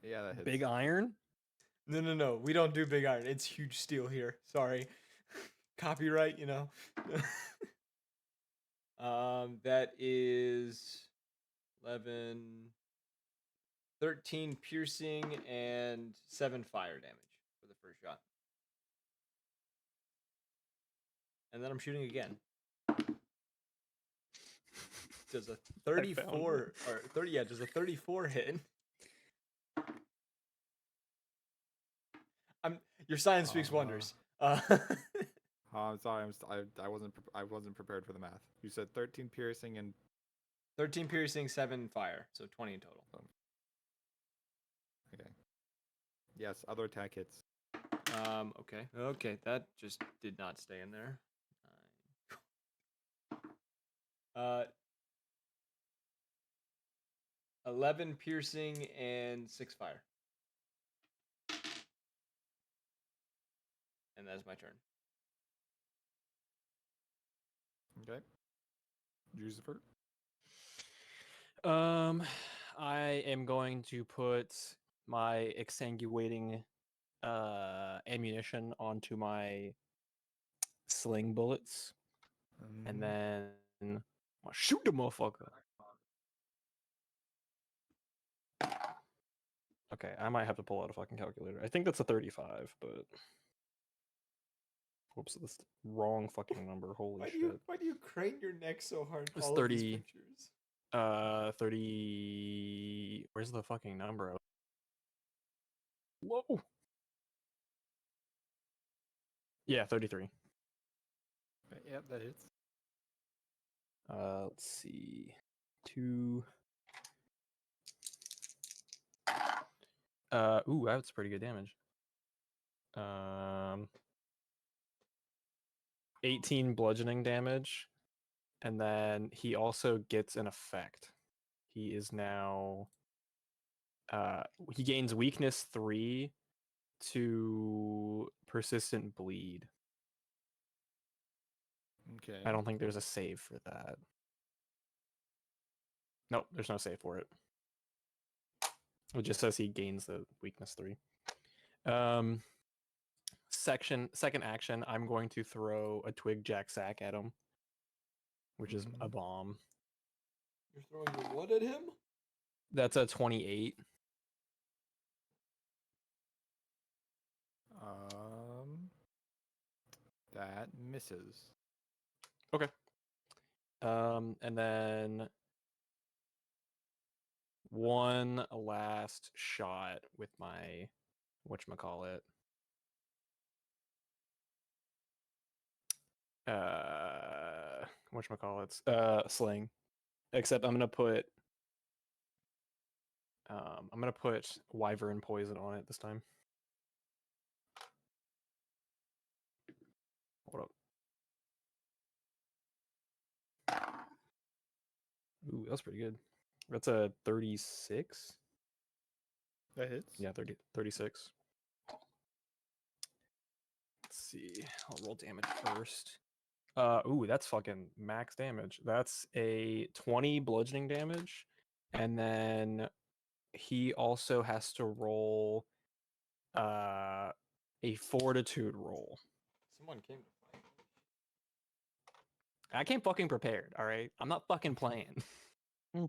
Yeah, that hits. Big iron? No. We don't do big iron. It's huge steel here. Sorry. Copyright, you know. That is 11, 13 piercing and 7 fire damage for the first shot. And then I'm shooting again. Does a 34 or 30? Yeah, does a 34 hit? Your science speaks wonders. Oh, I'm sorry. I wasn't prepared for the math. You said 13 piercing and 13 piercing, 7 fire, so 20 in total. okay. Yes, other attack hits. Okay, that just did not stay in there. 11 piercing and 6 fire. And that's my turn. Okay. Lucifer. I am going to put my exsanguating ammunition onto my sling bullets, and then I'll shoot the motherfucker. Okay, I might have to pull out a fucking calculator. I think that's a 35, but whoops, that's the wrong fucking number. Holy shit. Why do you crane your neck so hard? It's All of these 30. pictures. 30. Where's the fucking number? Whoa. Yeah, 33. Yep, that hits. Let's see. 2. Ooh, that's pretty good damage. 18 bludgeoning damage, and then he also gets an effect. He is now he gains weakness 3 to persistent bleed. Okay. I don't think there's a save for that. Nope, there's no save for it. It just says he gains the weakness 3. Second action, I'm going to throw a twig jack sack at him, which is a bomb. You're throwing the what at him? That's a 28. That misses. Okay. And then one last shot with my whatchamacallit. Sling. Except I'm gonna put wyvern poison on it this time. Hold up. Ooh, that's pretty good. That's a 36. That hits. Yeah, 36. Let's see. I'll roll damage first. Ooh, that's fucking max damage. That's a 20 bludgeoning damage. And then he also has to roll a fortitude roll. Someone came to fight. I came fucking prepared, all right? I'm not fucking playing. Okay,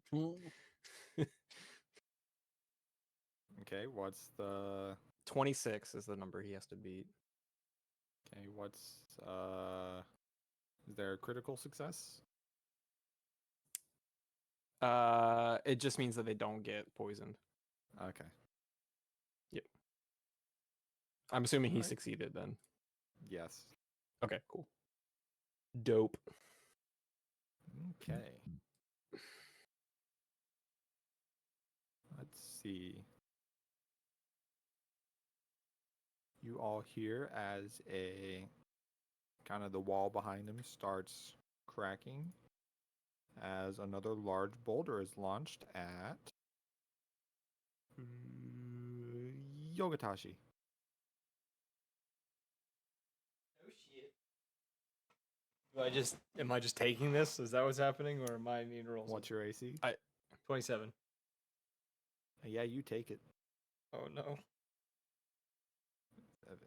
what's the 26 is the number he has to beat. Okay, what's is there a critical success? It just means that they don't get poisoned. Okay. Yep. I'm assuming he Alright. succeeded then. Yes. Okay, cool. Dope. Okay. Let's see. You all hear as a kind of the wall behind him starts cracking as another large boulder is launched at Yogatashi. Oh shit. Am I just taking this? Is that what's happening, or am I needing to roll? What's your AC? 27. Yeah, you take it. Oh no. 7.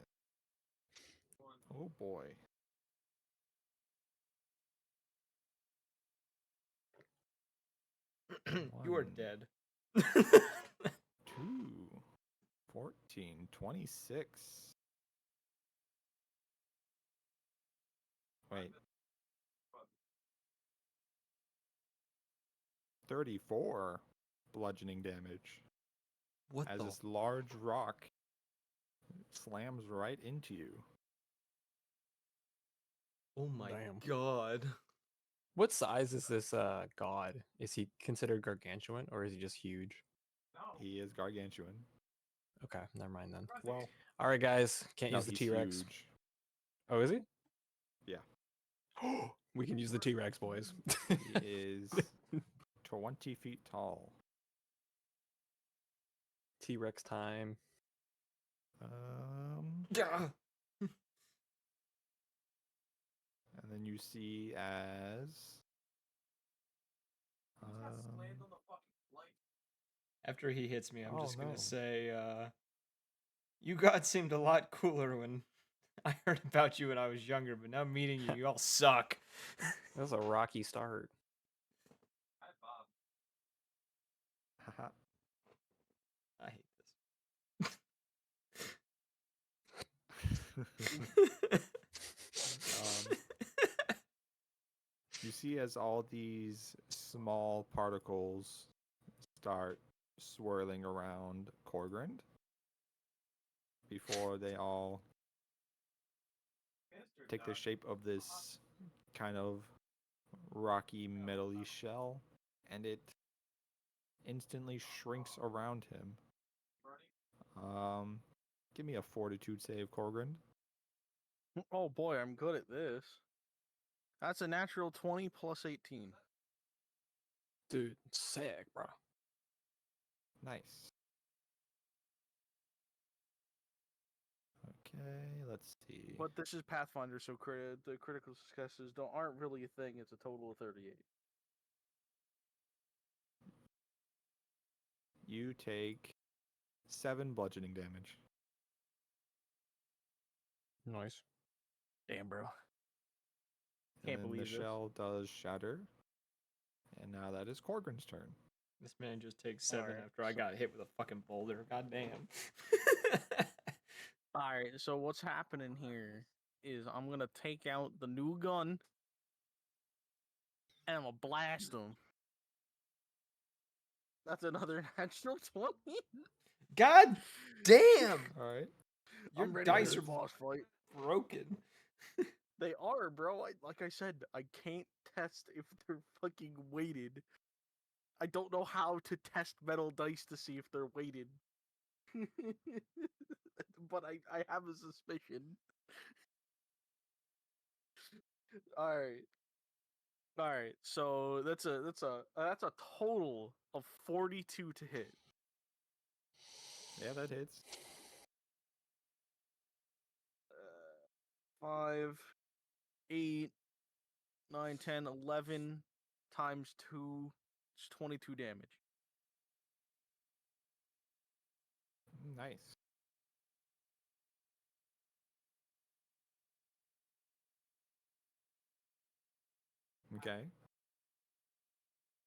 Oh boy. You are One. dead. 2, 14, 26. Wait. 34 bludgeoning damage What as the? this large rock slams right into you. Oh my Damn. god. What size is this god? Is he considered gargantuan or is he just huge? He is gargantuan. Okay, never mind then. Well, All right, guys, can't no, use the he's T-Rex. huge. Oh, is he? Yeah. We can use the T-Rex, boys. He is 20 feet tall. T-Rex time. Yeah. And then you see as After he hits me, I'm Oh, just no. gonna say, you guys seemed a lot cooler when I heard about you when I was younger, but now meeting you, you all suck. That was a rocky start. haha. I hate this. You see as all these small particles start swirling around Corgrind before they all take the shape of this kind of rocky metally shell, and it instantly shrinks around him. Give me a fortitude save, Corgrind. Oh boy, I'm good at this. That's a natural 20 plus 18. Dude, sick, bro. Nice. Okay, let's see. But this is Pathfinder, so the critical successes aren't really a thing. It's a total of 38. You take 7 bludgeoning damage. Nice. Damn, bro. And Can't then the believe this. shell does shatter. And now that is Corgrin's turn. This man just takes 7 Alright, after I so- got hit with a fucking boulder. God damn. Alright, so what's happening here is I'm gonna take out the new gun and I'm gonna blast him. That's another natural 20. God damn! Alright. Your I'm ready dice for are the boss fight. broken. They are, bro. Like I said, I can't test if they're fucking weighted. I don't know how to test metal dice to see if they're weighted. But I have a suspicion. Alright. Alright, so that's a total of 42 to hit. Yeah, that hits. 5, 8, 9, 10, 11 times 2. It's 22 damage. Nice. Okay.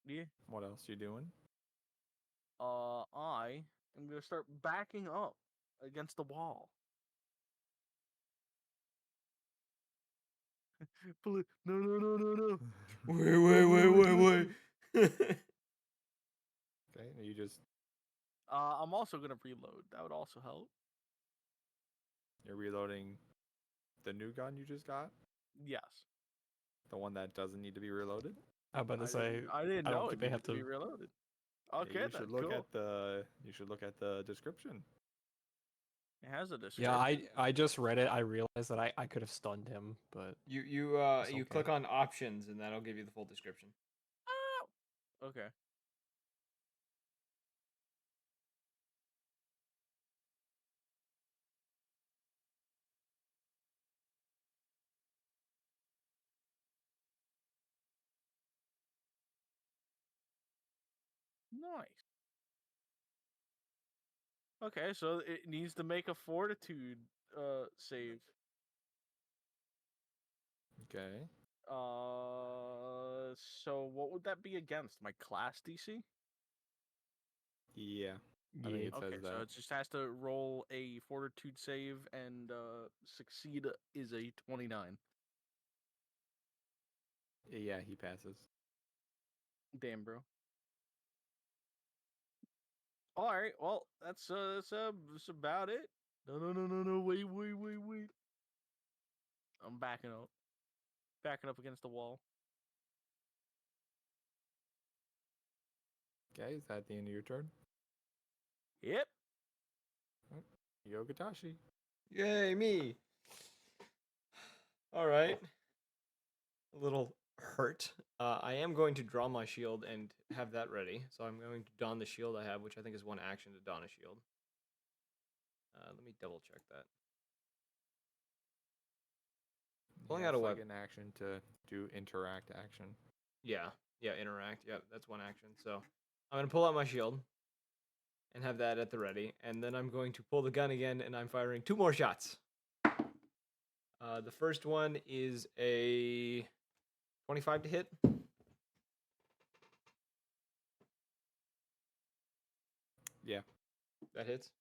Yeah. What else you doing? I am gonna start backing up against the wall. No, no, no, no, no. Wait. Okay, you just I'm also gonna reload. That would also help. you're reloading the new gun you just got? Yes. The one that doesn't need to be reloaded? I'm about to say, I didn't I don't know think it they have needed to be to. reloaded. Yeah, Okay, you that's should look cool. at the description. It has a Yeah, description. I just read it. I realized that I could have stunned him, but You It's okay. click on options and that'll give you the full description. Okay. Nice. Okay, so it needs to make a fortitude save. Okay. So what would that be against? My class DC? Yeah. I yeah. think it Okay, says so that. it just has to roll a fortitude save and succeed is a 29. Yeah, he passes. Damn, bro. All right, well, that's about it. No, wait. I'm backing up against the wall. Okay, is that the end of your turn? Yep. Yogatashi. Yay, me. All right. A little hurt. I am going to draw my shield and have that ready. So I'm going to don the shield I have, which I think is one action to don a shield. Let me double check that. Pulling Yeah, out a it's like weapon. an action to do interact action. Yeah, interact. Yeah, that's one action. So I'm gonna pull out my shield and have that at the ready, and then I'm going to pull the gun again, and I'm firing 2 more shots. The first one is a 25 to hit. Yeah. That hits.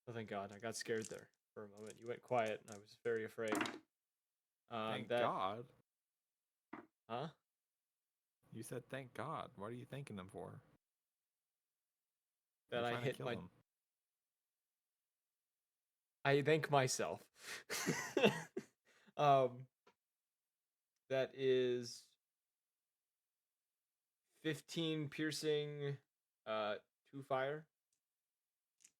Oh, thank God. I got scared there for a moment. You went quiet, and I was very afraid. Thank that God. huh? You said thank God. What are you thanking them for? That You're I trying to hit kill my. them. I thank myself. um, that is 15 piercing, 2 fire,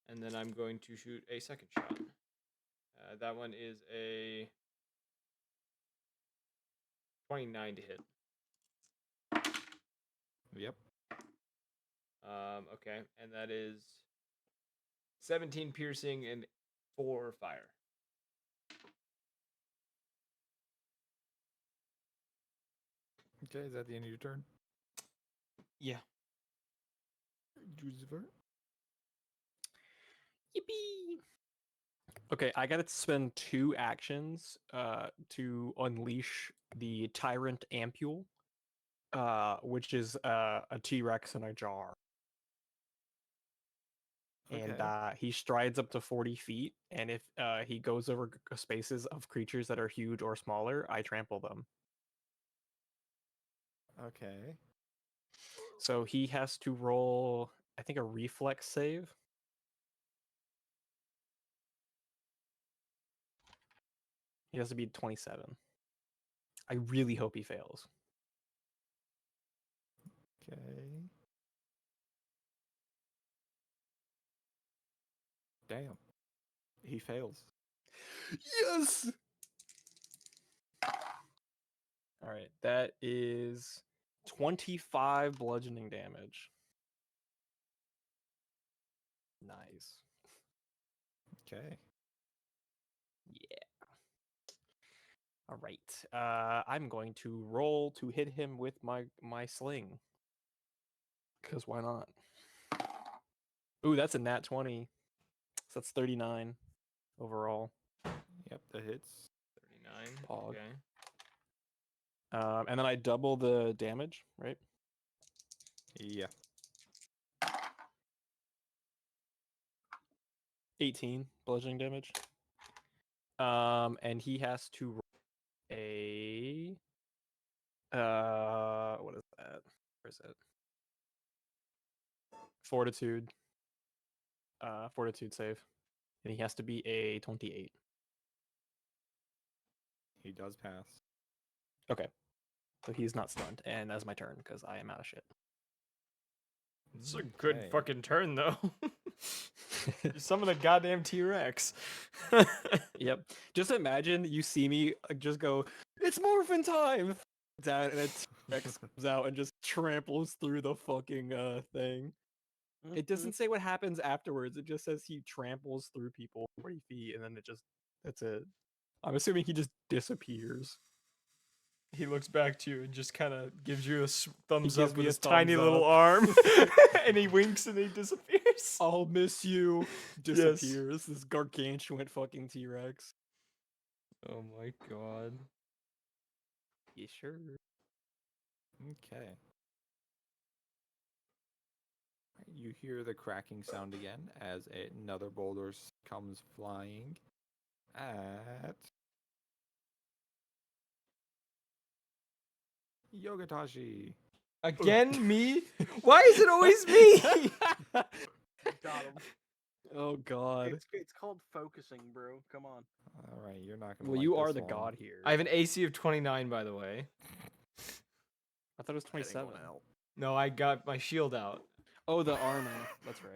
and then I'm going to shoot a second shot. That one is a 29 to hit. Yep. Okay, and that is 17 piercing and 4 fire. Okay, is that the end of your turn? Yeah. Lucifer? Yippee! Okay, I gotta spend 2 actions to unleash the Tyrant Ampule, which is a T-Rex in a jar. And Okay. he strides up to 40 feet, and if he goes over spaces of creatures that are huge or smaller, I trample them. Okay. So he has to roll, I think, a reflex save. He has to be 27. I really hope he fails. Okay. Damn. He fails. Yes! All right, that is 25 bludgeoning damage. Nice. Okay. Yeah. All right. I'm going to roll to hit him with my sling. Because why not? Ooh, that's a nat 20. So that's 39 overall. Yep, that hits. 39. Pog. Okay. And then I double the damage, right? Yeah. 18 bludgeoning damage. And he has to roll a what is that? Where is it? Fortitude. Fortitude save. And he has to be a 28. He does pass. Okay. So he's not stunned, and that's my turn because I am out of shit. It's a good Okay. fucking turn, though. Some of the goddamn T-Rex. Yep. Just imagine you see me just go, it's morphin time! Down, and a T-Rex comes out and just tramples through the fucking thing. It doesn't say what happens afterwards. It just says he tramples through people 40 feet, and then that's it. I'm assuming he just disappears. He looks back to you and just kind of gives you a thumbs gives up me with a his tiny thumbs little up. arm, and he winks and he disappears. I'll miss you. Yes. Disappears. This gargantuan fucking T-Rex. Oh my god. Yeah, sure. Okay. You hear the cracking sound again as another boulder comes flying at Yogatashi. Again, me? Why is it always me? Got him. Oh god. It's called focusing, bro. Come on. All right, you're not gonna. Well, like you this are the one. god here. I have an AC of 29, by the way. I thought it was That ain't 27. gonna help. No, I got my shield out. Oh, the armor. That's right.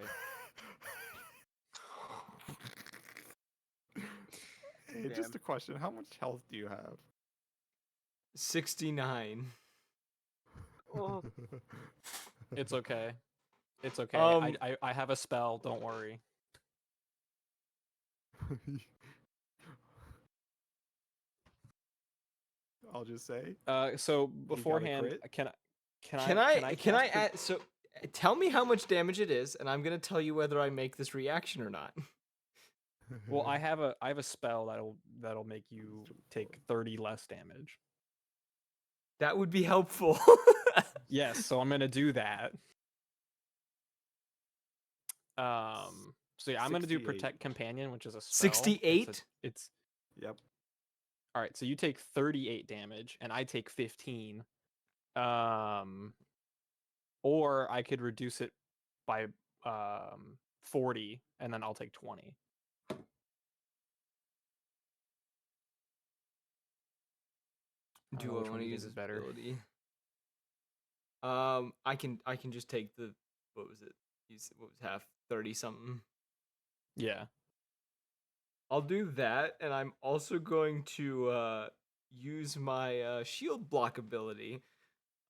Hey, just a question. How much health do you have? 69. Oh, It's okay. It's okay. Um, I have a spell. Don't worry. I'll just say. So got a beforehand, crit? can Can I I cast add, so tell me how much damage it is, and I'm gonna tell you whether I make this reaction or not. Well, I have a spell that'll make you take 30 less damage. That would be helpful. Yes, so I'm gonna do that. So yeah, I'm gonna do 68. Protect Companion, which is a spell. 68? It's Yep. all right. So you take 38 damage, and I take 15. Or I could reduce it by 40, and then I'll take 20. I don't Do know I which one want to you use think this is better. ability? I can just take the, what was it? What was half 30 something? Yeah. I'll do that, and I'm also going to use my shield block ability.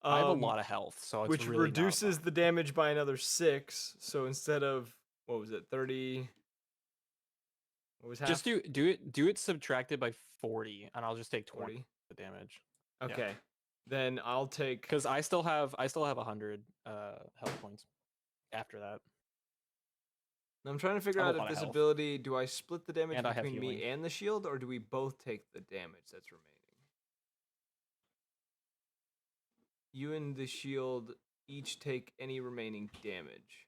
I have a lot of health, so it's which really reduces not the damage by another 6. So instead of, what was it, 30? What was half? just do it subtracted by 40, and I'll just take 20 40. the damage. Okay, then I'll take. Because I still have 100 health points after that, I'm trying to figure I have out a if lot of this health. ability, do I split the damage And I have between me healing. and the shield, or do we both take the damage that's remaining? You and the shield each take any remaining damage.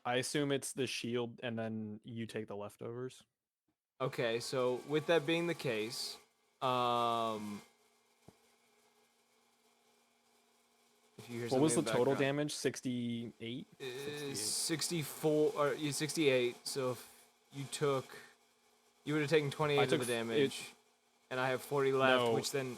I assume it's the shield, and then you take the leftovers. Okay, so with that being the case, if you hear What was something the in total background- damage? 68. 64 or 68. So if you took, you would have taken 28 of took the damage, and I have 40 left. No. Which then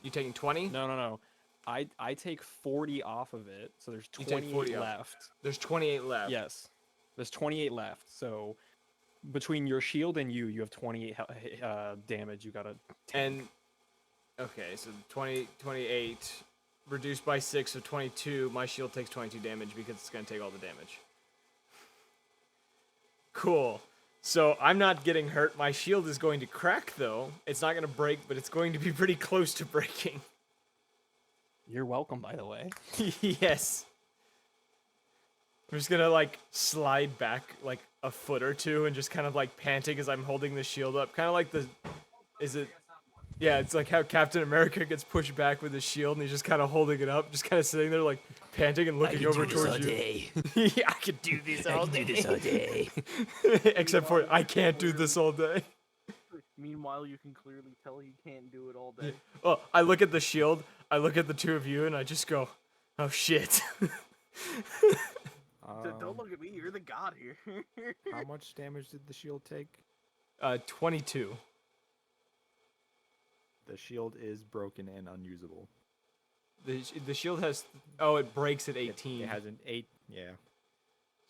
you taking 20? No. I take 40 off of it, so there's You take 40 28 off. left. There's 28 left. Yes, there's 28 left. So between your shield and you have 28 damage. You gotta take. And okay, so 28 reduced by 6, so 22. My shield takes 22 damage because it's gonna take all the damage. Cool. So I'm not getting hurt. My shield is going to crack though. It's not gonna break, but it's going to be pretty close to breaking. You're welcome, by the way. Yes. I'm just gonna like slide back like a foot or two and just kind of like panting as I'm holding the shield up. Kind of like yeah, it's like how Captain America gets pushed back with his shield and he's just kind of holding it up, just kind of sitting there like panting and looking over towards you. Yeah, I could do this all day. Except for I can't do this all day. Meanwhile, you can clearly tell he can't do it all day. Oh, I look at the shield, I look at the two of you, and I just go, oh shit. Don't look at me, you're the god here. How much damage did the shield take? 22. The shield is broken and unusable. The shield has, it breaks at 18. It has an 8, yeah.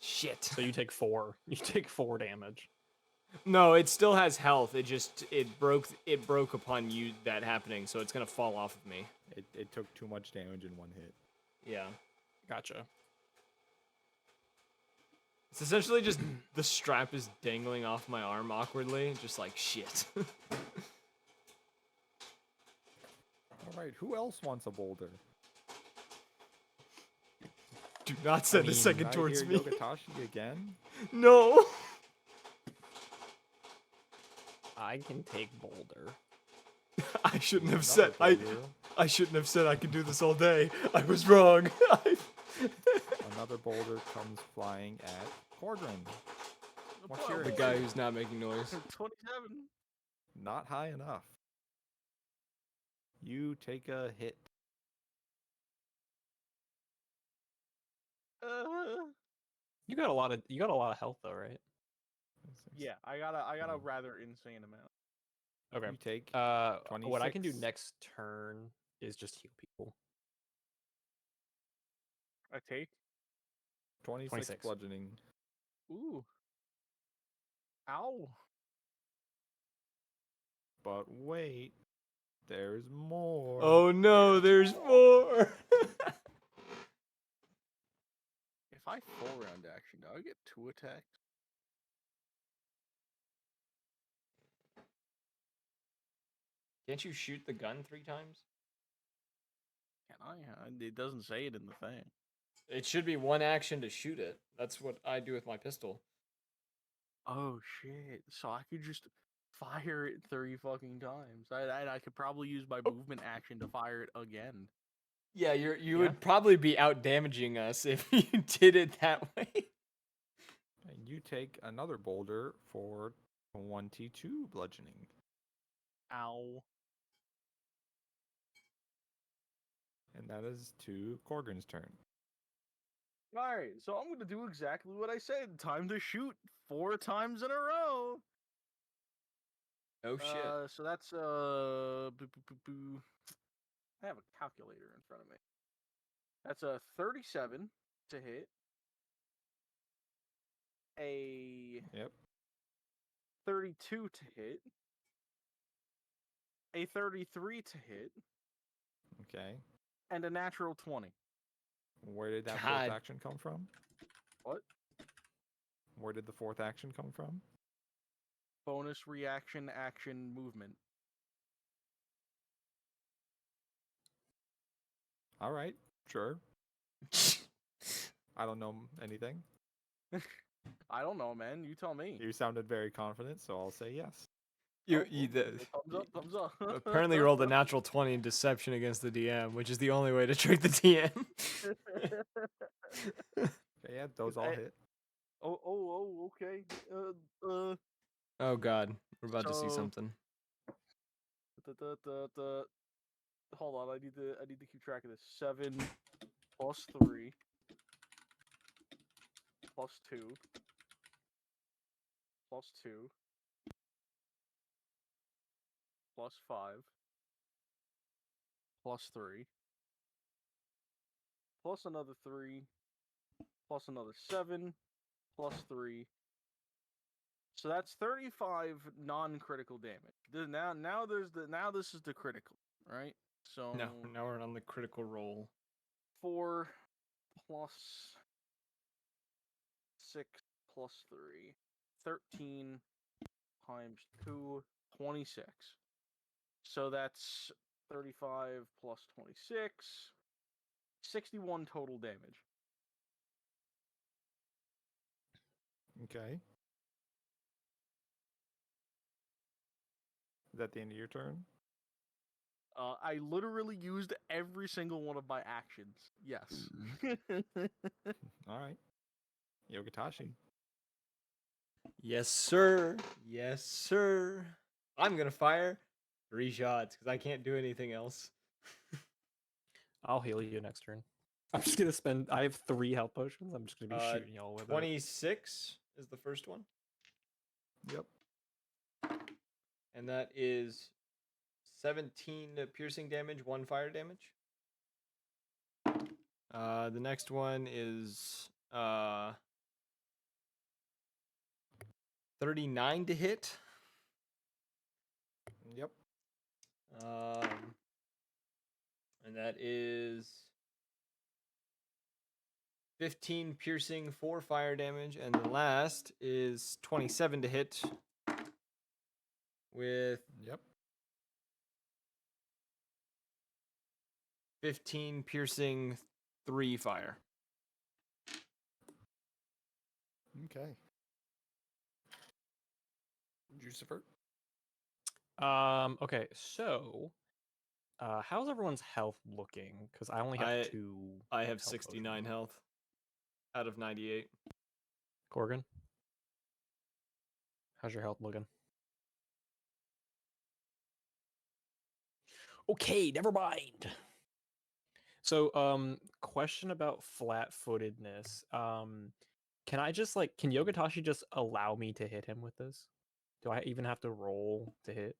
Shit. So you take 4. You take 4 damage. No, it still has health. It broke upon you that happening, so it's gonna fall off of me. It took too much damage in one hit. Yeah. Gotcha. It's essentially just the strap is dangling off my arm awkwardly, just like shit. Alright, who else wants a boulder? Do not send a second I towards hear me. Yogatashi again? No. I can take Boulder. I shouldn't have Another said boulder. I shouldn't have said I could do this all day. I was wrong. Another boulder comes flying at Cordrin. What's your The guy who's not making noise. 27. Not high enough. You take a hit. You got a lot of health though, right? Yeah, I got a rather insane amount. Okay. You take What I can do 26. next turn is just heal people. I take. 26 26. bludgeoning. Ooh. Ow. But wait, there's more. Oh no, there's more. If I full round action, do I get 2 attacks? Can't you shoot the gun 3 times? Can I? It doesn't say it in the thing. It should be 1 action to shoot it. That's what I do with my pistol. Oh shit! So I could just fire it 3 fucking times. I could probably use my movement action to fire it again. Yeah, you Yeah. would probably be out damaging us if you did it that way. You take another boulder for 22 bludgeoning. Ow. And that is to Corgan's turn. Alright, so I'm gonna do exactly what I said. Time to shoot 4 times in a row. Oh shit. So that's I have a calculator in front of me. That's a 37 to hit. A Yep. 32 to hit. A 33 to hit. Okay. And a natural 20. Where did that God. fourth action come from? What? Where did the fourth action come from? Bonus reaction action movement. All right. Sure. I don't know anything. I don't know, man. You tell me. You sounded very confident, so I'll say yes. Thumbs up, thumbs up. Apparently rolled a natural 20 in deception against the DM, which is the only way to trick the DM. Okay, yeah, those all hit. Okay. Oh god, we're about to see So- something. Hold on, I need to keep track of this. 7 plus 3 plus 2 plus 2 plus 5 plus 3 plus another 3 plus another 7 plus 3. So that's 35 non-critical damage. Now this is the critical, right? So No, now we're on the critical roll. 4 plus 6 plus 3. 13 times 2, 26. So that's 35 plus 26. 61 total damage. Okay. Is that the end of your turn? I literally used every single one of my actions. Yes. All right. Yogatashi. Yes, sir. Yes, sir. I'm gonna fire 3 shots because I can't do anything else. I'll heal you next turn. I'm just gonna spend. I have 3 health potions. I'm just gonna be shooting y'all with it. 26 is the first one, Yep. and that is 17 piercing damage, 1 fire damage. The next one is 39 to hit. Yep. And that is 15 piercing, 4 fire damage, and the last is 27 to hit with Yep. 15 piercing, 3 fire. Okay. Jucifer. Okay, so how's everyone's health looking? Because I only have 2. I have health 69 potions. health out of 98. Corgan, how's your health looking? Okay, never mind. So, question about flat-footedness. Can I just can Yogatashi just allow me to hit him with this? Do I even have to roll to hit?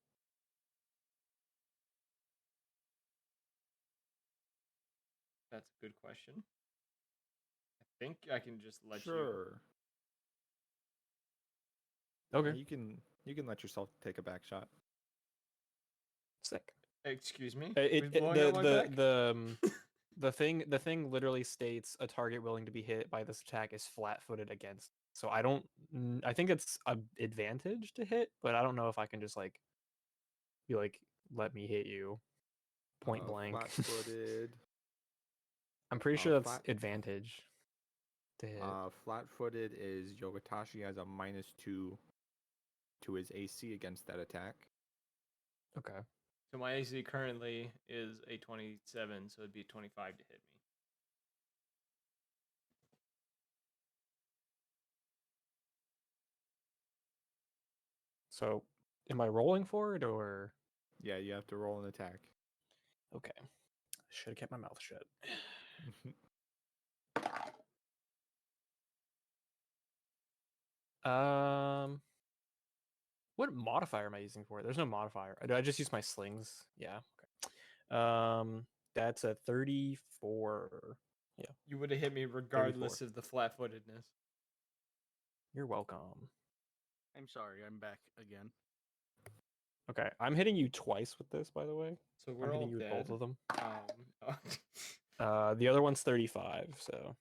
That's a good question. I think I can just let you. Sure. Okay, Yeah, you can let yourself take a back shot. sick. Excuse me. It, Who's blowing up my back? The thing literally states a target willing to be hit by this attack is flat-footed against. So I think it's an advantage to hit, but I don't know if I can just be like, let me hit you point blank. Flat-footed. I'm pretty sure that's flat- advantage to hit. Flat-footed is Yogatashi has a -2 to his AC against that attack. Okay. So my AC currently is a 27, so it'd be 25 to hit me. So, am I rolling for it or? Yeah, you have to roll an attack. Okay. Should have kept my mouth shut. What modifier am I using for it? There's no modifier. Do I just use my slings? Yeah. Okay. That's a 34. Yeah. You would have hit me regardless of the flat-footedness. You're welcome. I'm sorry, I'm back again. Okay, I'm hitting you twice with this, by the way. So I'm we're all hitting you with dead. both of them. Oh. The other one's 35, so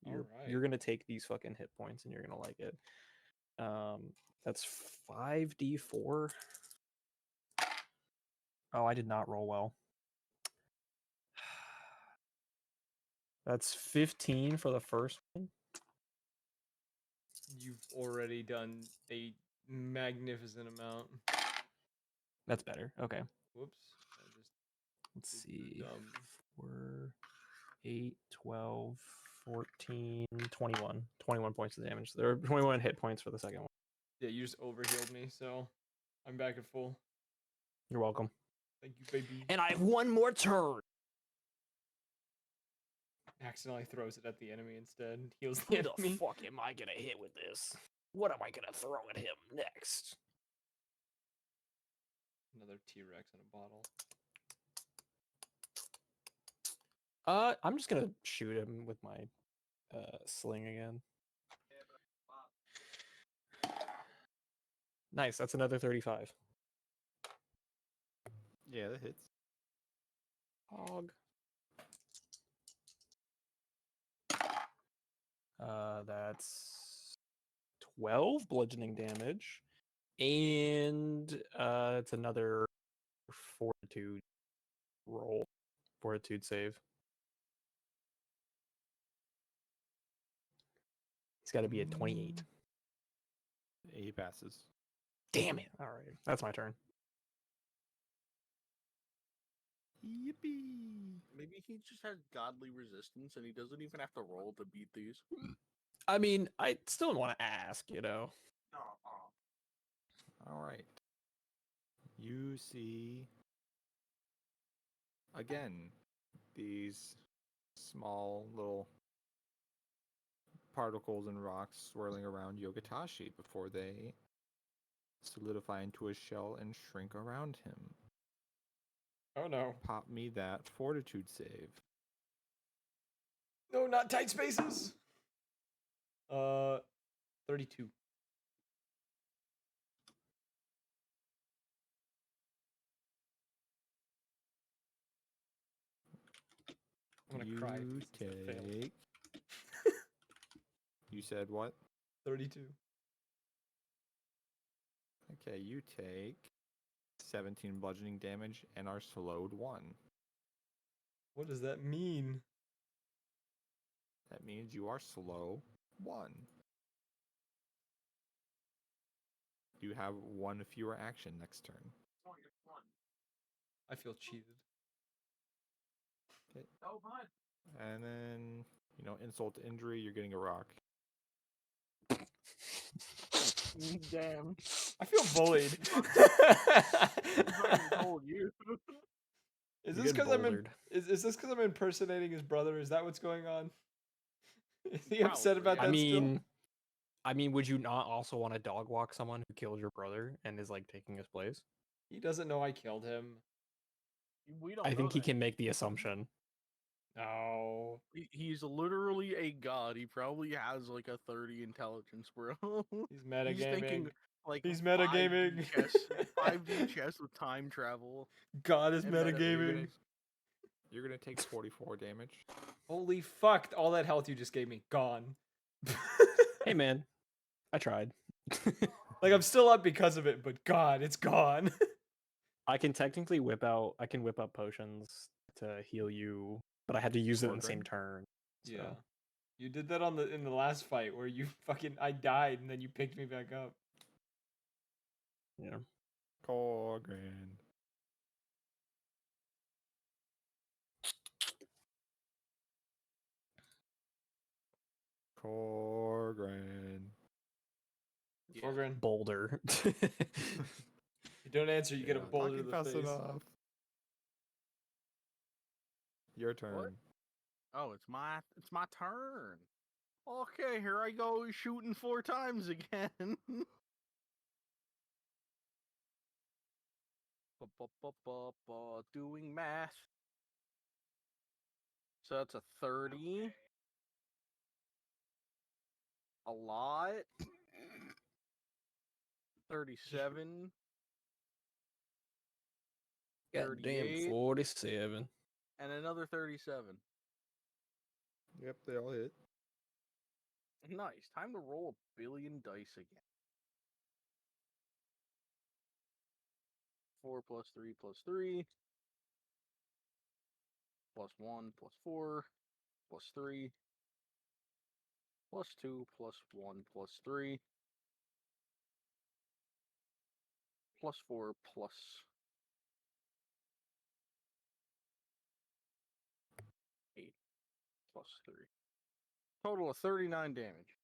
you're Alright. gonna take these fucking hit points and you're gonna like it. That's 5d4. Oh, I did not roll well. That's 15 for the first one. You've already done a magnificent amount. That's better. Okay. Whoops. I just Let's did see. dumb. 4, 8, 12, 14, 21. 21 points of damage. There are 21 hit points for the second one. Yeah, you just overhealed me, so I'm back at full. You're welcome. Thank you, baby. And I have one more turn. Accidentally throws it at the enemy instead. Heals Who the the enemy. fuck am I gonna hit with this? What am I gonna throw at him next? Another T-Rex in a bottle. I'm just gonna shoot him with my sling again. Nice, that's another 35. Yeah, that hits. Hog. That's 12 bludgeoning damage. And it's another fortitude roll. Fortitude save. He's got to be at 28. He passes. Damn it. All right. That's my turn. Yippee! Maybe he just has godly resistance and he doesn't even have to roll to beat these. I mean, I still want to ask, you know. All right. You see again these small little particles and rocks swirling around Yogatashi before they solidify into a shell and shrink around him. Oh no. Pop me that fortitude save. No, not tight spaces. 32. I'm gonna cry if You this is a fail. take. You said what? 32. Okay, you take 17 bludgeoning damage and are slowed 1. What does that mean? That means you are slow 1. You have 1 fewer action next turn. I feel cheated. Okay. And then, insult to injury, you're getting a rock. Damn. I feel bullied. Told you. Is You're this getting because bouldered. is this because I'm impersonating his brother? Is that what's going on? Is he upset Probably, about yeah. that still? I mean, would you not also want to dog walk someone who killed your brother and is like taking his place? He doesn't know I killed him. We don't I know think he that. can make the assumption. No. He's literally a god. He probably has like a 30 intelligence, bro. He's metagaming. He's thinking like He's 5D metagaming. chess, 5D chess with time travel. God is And meta- metagaming. You're gonna take 44 damage. Holy fuck! All that health you just gave me, gone. Hey man, I tried. Like I'm still up because of it, but God, it's gone. I can technically whip up potions to heal you, but I had to use it in the same Gorgon? turn. So. Yeah. You did that in the last fight where you I died and then you picked me back up. Yeah. Corgan. Corgan. Orgrin. Boulder. You don't answer, you get a You're not boulder to talking the fast face. enough. Your turn. Oh, it's my turn. Okay, here I go shooting 4 times again. Doing math. So that's a 30. A lot. 37. Goddamn 38. 47. And another 37. Yep, they all hit. Nice. Time to roll a billion dice again. 4 plus 3 plus 3. Plus 1 plus 4 plus 3. Plus 2 plus 1 plus 3. Plus 4 plus 8 plus 3. Total of 39 damage.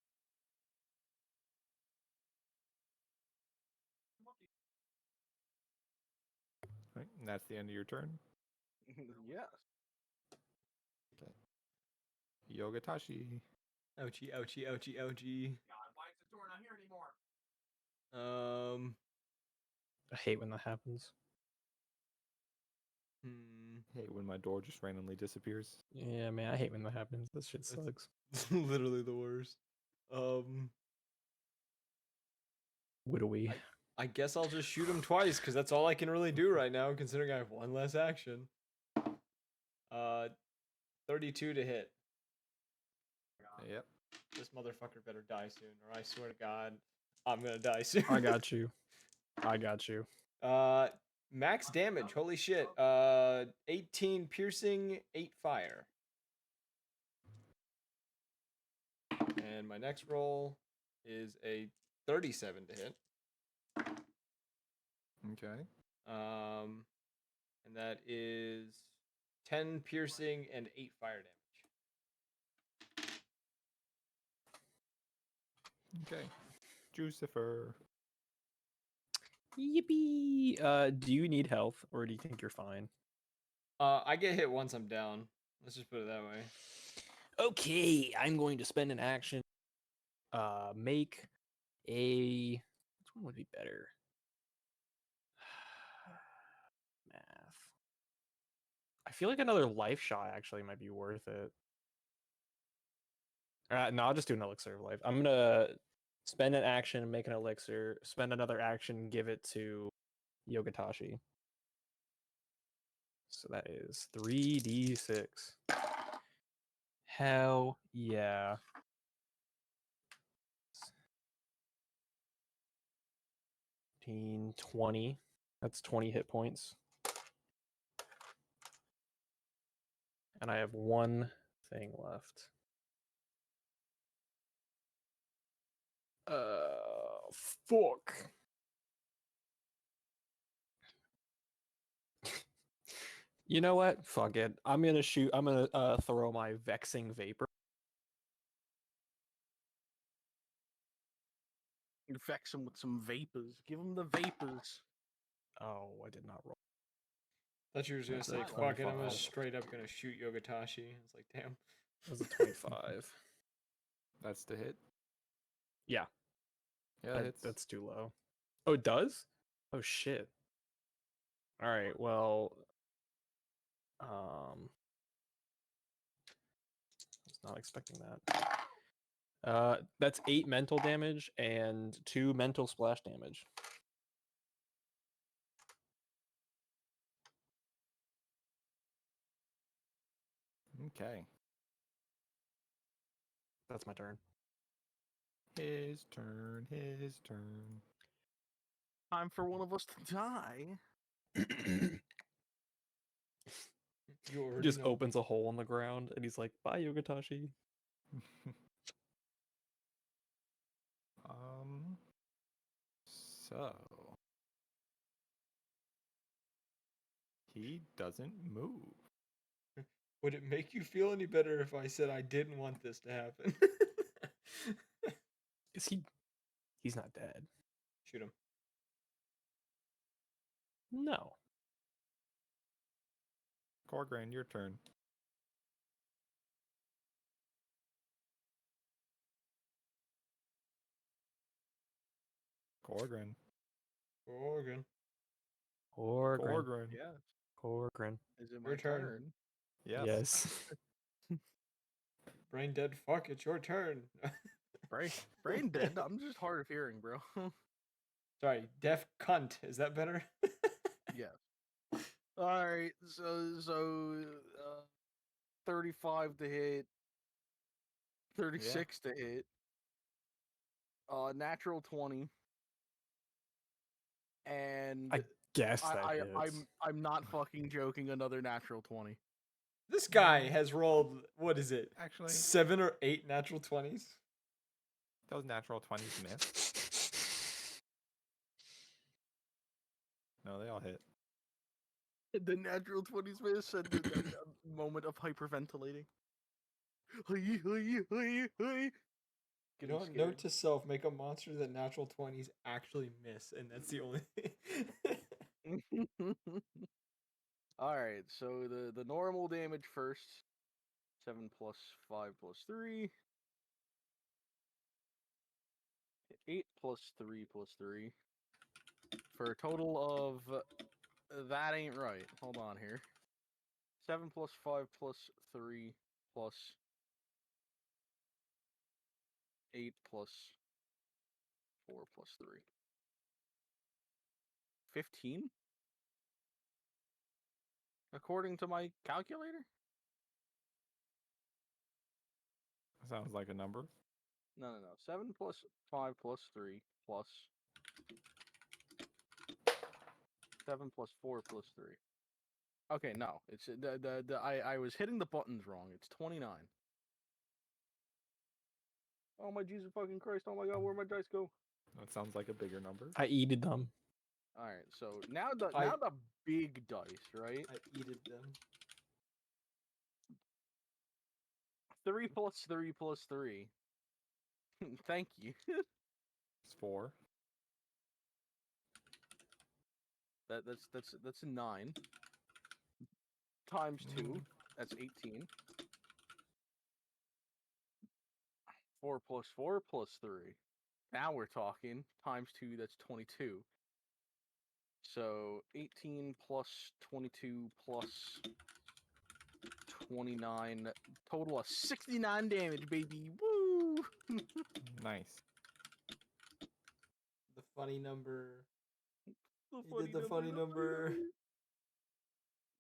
Right, and that's the end of your turn. Yes. Okay. Yogatashi. Ouchie, ouchie, ouchie, ouchie. God, why is the door not here anymore? Hmm. I hate when that happens. Hey, when my door just randomly disappears. Yeah, man, I hate when that happens. This shit That's- sucks. It's literally the worst. Widowy. I guess I'll just shoot him twice because that's all I can really do right now, considering I have one less action. 32 to hit. Yep. This motherfucker better die soon, or I swear to God, I'm gonna die soon. I got you. I got you. Max damage. Holy shit. 18 piercing, 8 fire. And my next roll is a 37 to hit. Okay. And that is 10 piercing and 8 fire damage. Okay. Jucifer. Yippee! Do you need health, or do you think you're fine? I get hit once I'm down. Let's just put it that way. Okay, I'm going to spend an action. Make a. Which one would be better? Math. I feel like another life shot actually might be worth it. No, I'll just do an elixir of life. I'm gonna spend an action, make an elixir, spend another action, give it to Yogatashi. So that is 3d6. Hell yeah. 20. That's 20 hit points. And I have one thing left. Fuck. You know what? Fuck it. I'm gonna shoot. I'm gonna throw my vexing vapor. Infect him with some vapors. Give him the vapors. Oh, I did not roll. Thought you were just gonna That's say, a fuck it, I'm 25. just straight up gonna shoot Yogatashi. I was like, damn. That was a 25. That's the hit. Yeah, Yeah, it's that's too low. Oh, it does? Oh shit. All right. Well, I was not expecting that. That's 8 mental damage and 2 mental splash damage. okay. That's my turn. His turn. His turn. Time for one of us to die. You already Just know. opens a hole in the ground and he's like, "Bye, Yogatashi." So he doesn't move. Would it make you feel any better if I said I didn't want this to happen? Is he He's not dead. Shoot him. No. Corgran, your turn. Corgran. Organ. Corgran. Corgran. Yeah. Corgran. Is it Your my turn. turn? Yes. Yes. Brain dead. Fuck. It's your turn. Brain dead. I'm just hard of hearing, bro. Sorry. Deaf cunt. Is that better? Yes. All right. So 35 to hit, 36 to hit, natural 20, and I guess that hits. I'm not fucking joking. Another natural 20. This guy has rolled. What is it? Actually, 7 or 8 natural 20s. those natural 20s miss. No, they all hit. The natural 20s miss and the moment of hyperventilating. You know what? Note to self: make a monster that natural 20s actually miss, and that's the only thing. All right, so the normal damage first. 7 plus 5 plus 3. 8 plus 3 plus 3. For a total of that ain't right. Hold on here. 7 plus 5 plus 3 plus 8 plus 4 plus 3. 15? According to my calculator? Sounds like a number. No. 7 plus 5 plus 3 plus 7 plus 4 plus 3. Okay, no. It's I was hitting the buttons wrong. It's 29. Oh my Jesus fucking Christ! Oh my God, where'd my dice go? That sounds like a bigger number. I eated them. All right, so now the big dice, right? I eated them. 3 plus 3 plus 3. Thank you. It's 4. That's a 9. Times 2. That's 18. 4 plus 4 plus 3. Now we're talking. Times 2, that's 22. So 18 plus 22 plus 29. Total of 69 damage, baby. Woo! Nice. The funny number. The You did the funny number.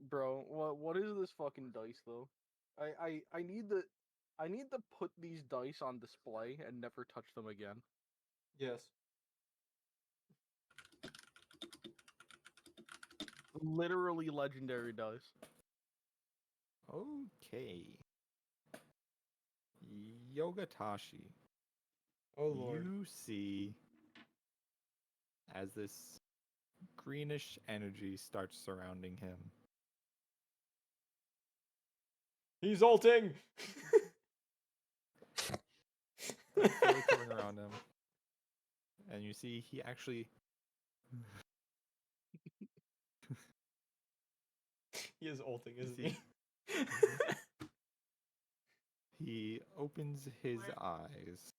Bro, what is this fucking dice though? I need to put these dice on display and never touch them again. Yes. Literally legendary dice. Okay. Yogatashi. Oh lord. You see as this greenish energy starts surrounding him. He's ulting. That's slowly coming around him. And you see he actually He is ulting, isn't see- he? he opens his eyes.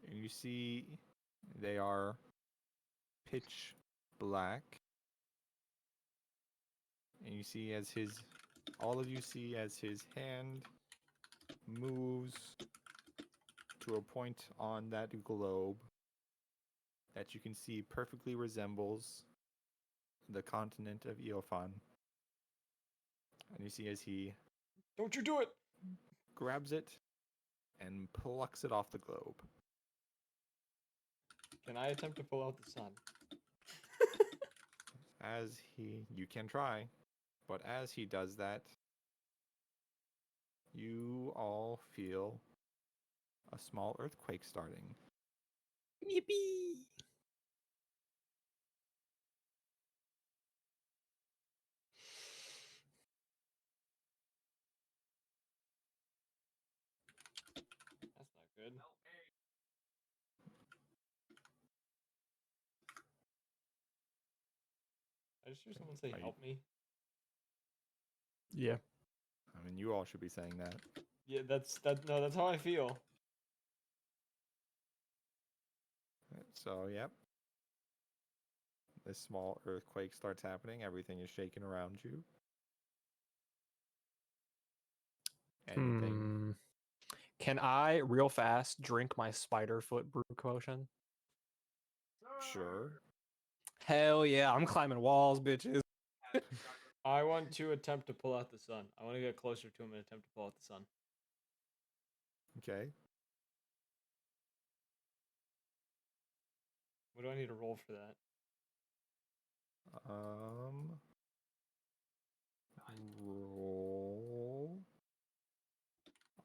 And you see they are pitch black. And you see as all of you see as his hand moves to a point on that globe that you can see perfectly resembles the continent of Eofan. And you see as he Don't you do it. grabs it and plucks it off the globe. Can I attempt to pull out the sun? You can try, but as he does that, you all feel a small earthquake starting. Yippee! I just hear someone say, Are you- "Help me." Yeah. I mean, you all should be saying that. Yeah, that's that. No, that's how I feel. So, yep. This small earthquake starts happening. Everything is shaking around you. Anything? Hmm. Can I, real fast, drink my spider foot brew potion? Sure. Hell yeah, I'm climbing walls, bitches. I want to attempt to pull out the sun. I want to get closer to him and attempt to pull out the sun. Okay. What do I need to roll for that? Roll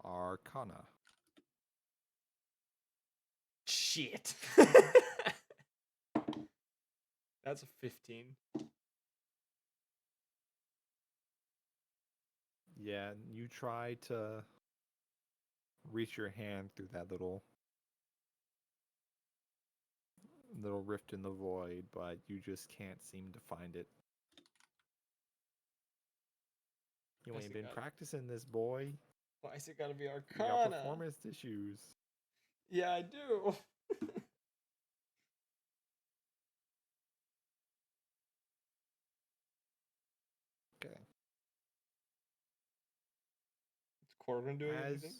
Arcana. Shit. That's a 15. Yeah, you try to reach your hand through that little rift in the void, but you just can't seem to find it. You Guess ain't it been got- practicing this, boy. Why is it gotta be You got Arcana? performance issues. Yeah, I do. Okay. Is Corbin doing As anything?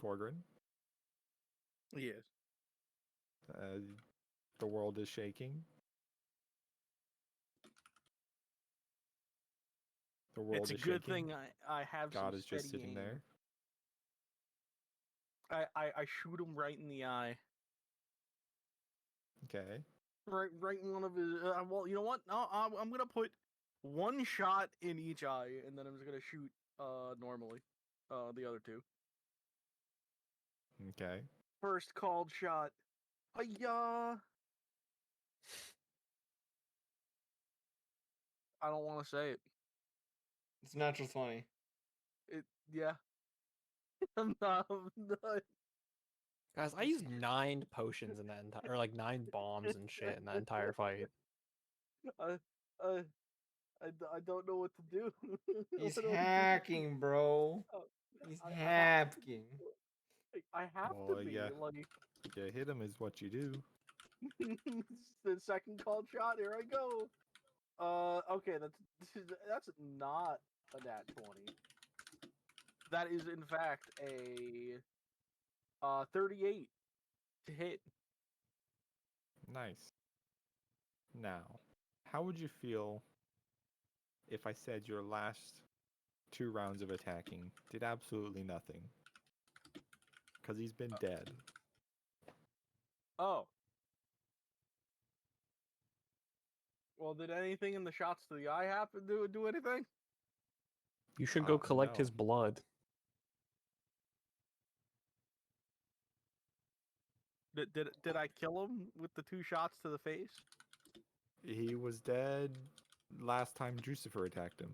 Cordrin, Yes. the world is shaking. The world It's a is good shaking. thing I have God some is just steady sitting aim. there. I shoot him right in the eye. Okay. Right in one of his. Well, you know what? No, I'm gonna put one shot in each eye, and then I'm just gonna shoot normally, the other two. Okay. First called shot. Hiya! I don't want to say it. It's natural 20. Yeah. I'm not. Guys, I used 9 potions in that entire, or like 9 bombs and shit in that entire fight. I, I, I don't know what to do. He's What do I do? hacking, bro. Oh, He's I have to, hacking. I have Well, to be yeah. like Yeah, hit him is what you do. the second called shot. Here I go. Okay, that's not a nat 20. That is in fact a 38 to hit. Nice. Now, how would you feel if I said your last 2 rounds of attacking did absolutely nothing? Because he's been dead. Oh. Well, did anything in the shots to the eye happen to do anything? You should go collect No. his blood. Did I kill him with the 2 shots to the face? He was dead last time Jucifer attacked him.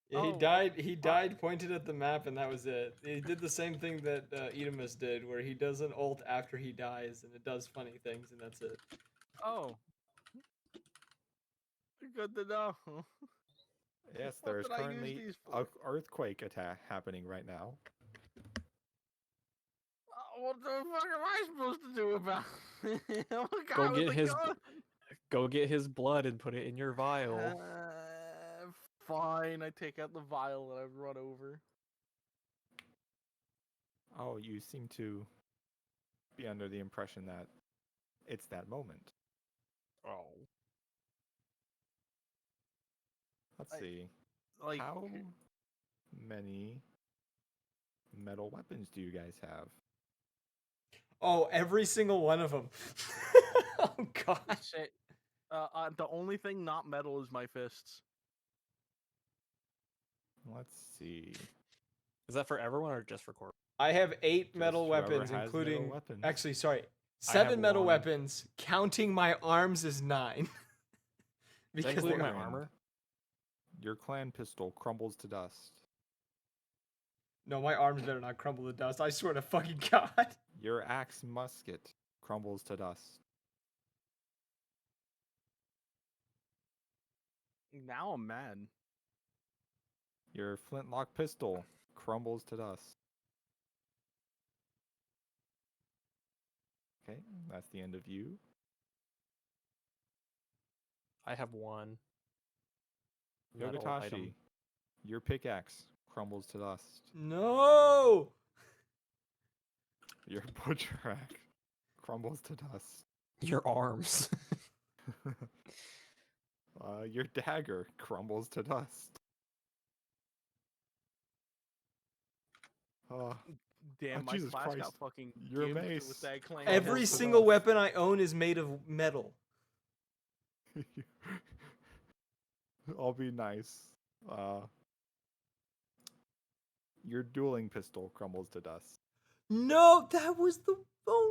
Yeah, he Oh, died. okay, He fine. died, pointed at the map, and that was it. He did the same thing that Edemus did, where he does an ult after he dies, and it does funny things, and that's it. Oh. Good to know. Yes, What there is did I use currently these an for? earthquake attack happening right now. What the fuck am I supposed to do about it? I'm a guy Go with get a his gun. go get his blood and put it in your vial. Fine, I take out the vial that I've run over. Oh, you seem to be under the impression that it's that moment. Oh. Let's I- see. Like, How many metal weapons do you guys have? Oh, every single one of them. Oh God. shit. The only thing not metal is my fists. Let's see. Is that for everyone or just for Corp? I have 8 metal Just whoever weapons, has metal including weapons. actually, sorry, I have 7 metal 1. weapons. Counting my arms is 9. Is that Because including my Corcoran. armor? Your clan pistol crumbles to dust. no, my arms better not crumble to dust. I swear to fucking God. Your axe musket crumbles to dust. Now I'm mad. Your flintlock pistol crumbles to dust. Okay, that's the end of you. I have one metal Yogatashi, item. your pickaxe crumbles to dust. No. Your butcher axe crumbles to dust. Your arms. Your dagger crumbles to dust. Damn, my Jesus class Christ. got fucking Your gimped mace with that clan. crumbles Every to single dust. weapon I own is made of metal. I'll be nice. Your dueling pistol crumbles to dust. No, that was the phone.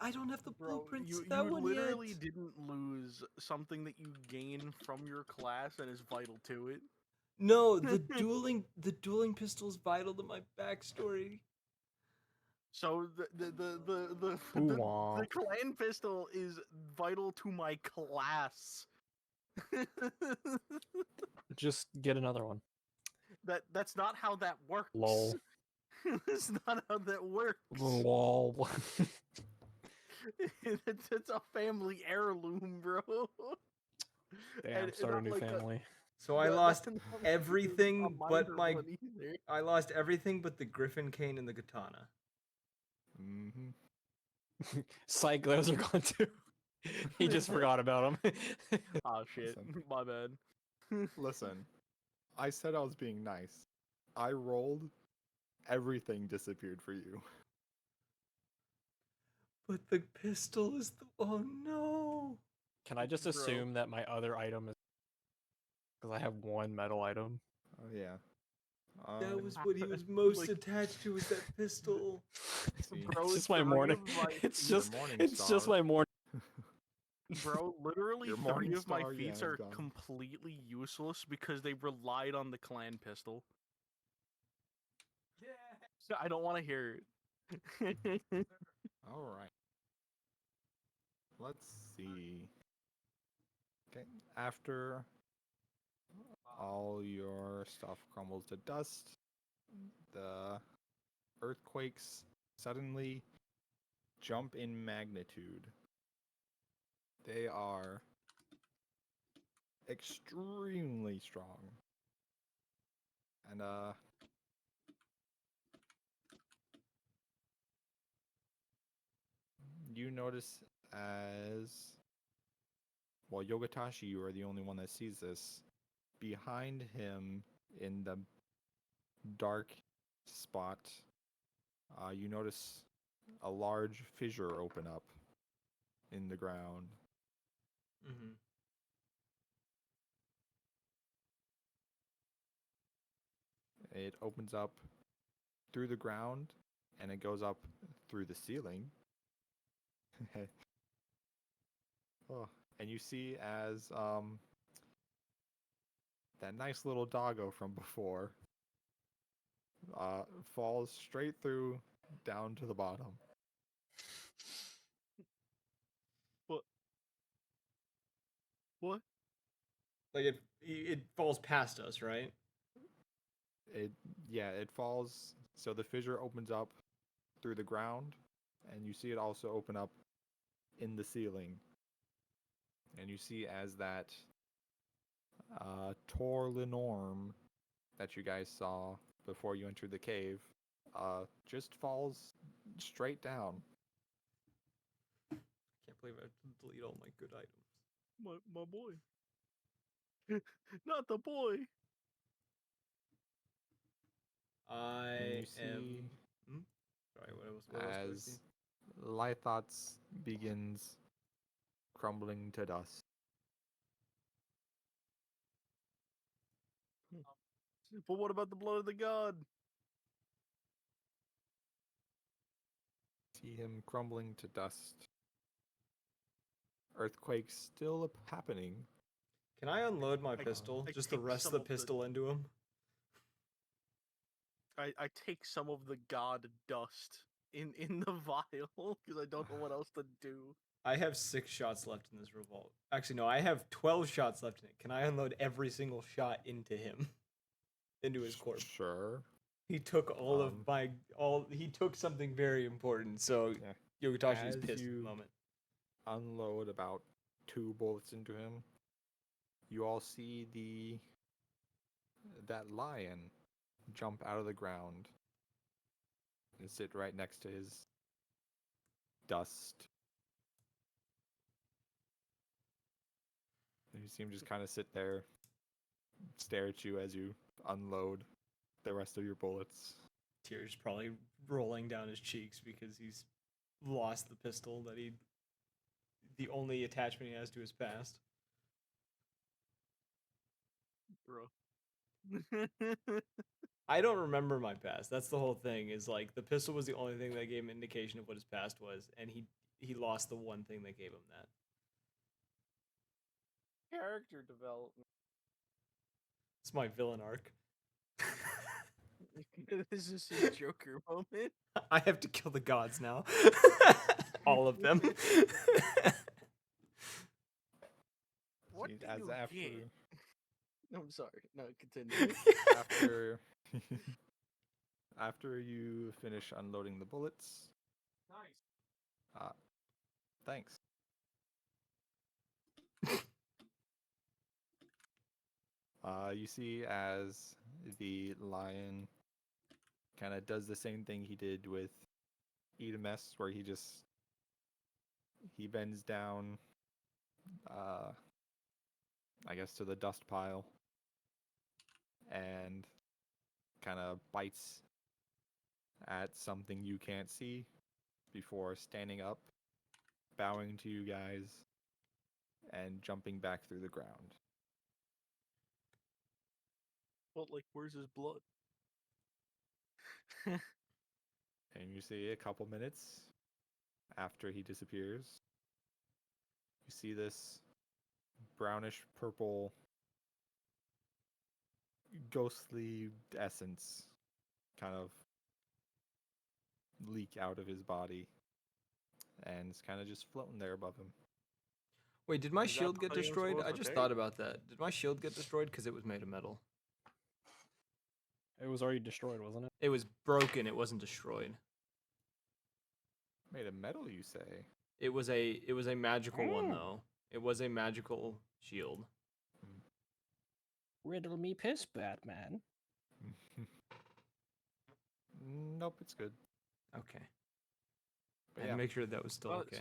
I don't have the Bro, blueprints you to that one literally yet. didn't lose something that you gain from your class and is vital to it. No, the dueling pistol is vital to my backstory. So the Womp. clan pistol is vital to my class. Just get another one. That's not how that works. Lol. That's not how that works. Lol. It's a family heirloom, bro. Damn, And start a not new like family. So I not- lost not like everything a but minor my one either. I lost everything but the griffin cane and the katana. Mm-hmm. Psych, those are gone too. He just forgot about them. Oh shit, Listen. my bad. Listen, I said I was being nice. I rolled. Everything disappeared for you. But the pistol is the oh no. Can I just Bro. assume that my other item is because I have one metal item? Oh yeah. That was what he was most Like- attached to was that pistol. see. Bro, It's just my three morning. of my It's feet- Your just morning it's just star. my morning. Bro, literally Your 3 morning of my star, yeah, feats is are gone. completely useless because they relied on the clan pistol. So I don't want to hear it. All right. Let's see. Okay. After all your stuff crumbles to dust, the earthquakes suddenly jump in magnitude. They are extremely strong. And you notice as well, Yogatashi, you are the only one that sees this. Behind him in the dark spot, you notice a large fissure open up in the ground. Mm-hmm. It opens up through the ground and it goes up through the ceiling. Oh, and you see as that nice little doggo from before falls straight through down to the bottom. What? Like it falls past us, right? It falls. So the fissure opens up through the ground, and you see it also open up in the ceiling. And you see as that Tor Lenorm that you guys saw before you entered the cave just falls straight down. Can't believe I have to delete all my good items. My boy. Not the boy. I And you am. see Hmm? Sorry, what else? as Lythots begins crumbling to dust. But what about the blood of the god? See him crumbling to dust. Earthquakes still happening. Can I unload my I pistol? Just to take rest some the of the- pistol into him? I take some of the god dust in the vial because I don't know what else to do. I have 6 shots left in this revolver. Actually, no, I have 12 shots left in it. Can I unload every single shot into him? Into his corpse? Sure. He took all of Um, my he took something very important, so Yeah. Yogatashi is As pissed at the you- moment. Unload about 2 bullets into him. You all see that lion jump out of the ground and sit right next to his dust. And you see him just kind of sit there, stare at you as you unload the rest of your bullets. Tears probably rolling down his cheeks because he's lost the pistol that the only attachment he has to his past. Bro. I don't remember my past. That's the whole thing. Is like the pistol was the only thing that gave him indication of what his past was, and he lost the one thing that gave him that. Character development. It's my villain arc. This is his Joker moment. I have to kill the gods now. All of them. What See, do as you after get? No, I'm sorry. No, continue. after after you finish unloading the bullets, Nice. thanks. You see as the lion kind of does the same thing he did with Eat a Mess, where he bends down, I guess, to the dust pile and kind of bites at something you can't see before standing up, bowing to you guys, and jumping back through the ground. But like, where's his blood? And you see a couple minutes after he disappears, you see this brownish purple ghostly essence kind of leak out of his body, and it's kind of just floating there above him. Wait, did my Is that shield the get thing I'm destroyed? I supposed to just take? thought about that. Did my shield get destroyed because it was made of metal? It was already destroyed, wasn't it? It was broken. It wasn't destroyed. Made of metal, you say? It was a magical one Mm. though. It was a magical shield. Riddle me piss, Batman. Nope, it's good. Okay. But I had yeah, to make sure that was still okay.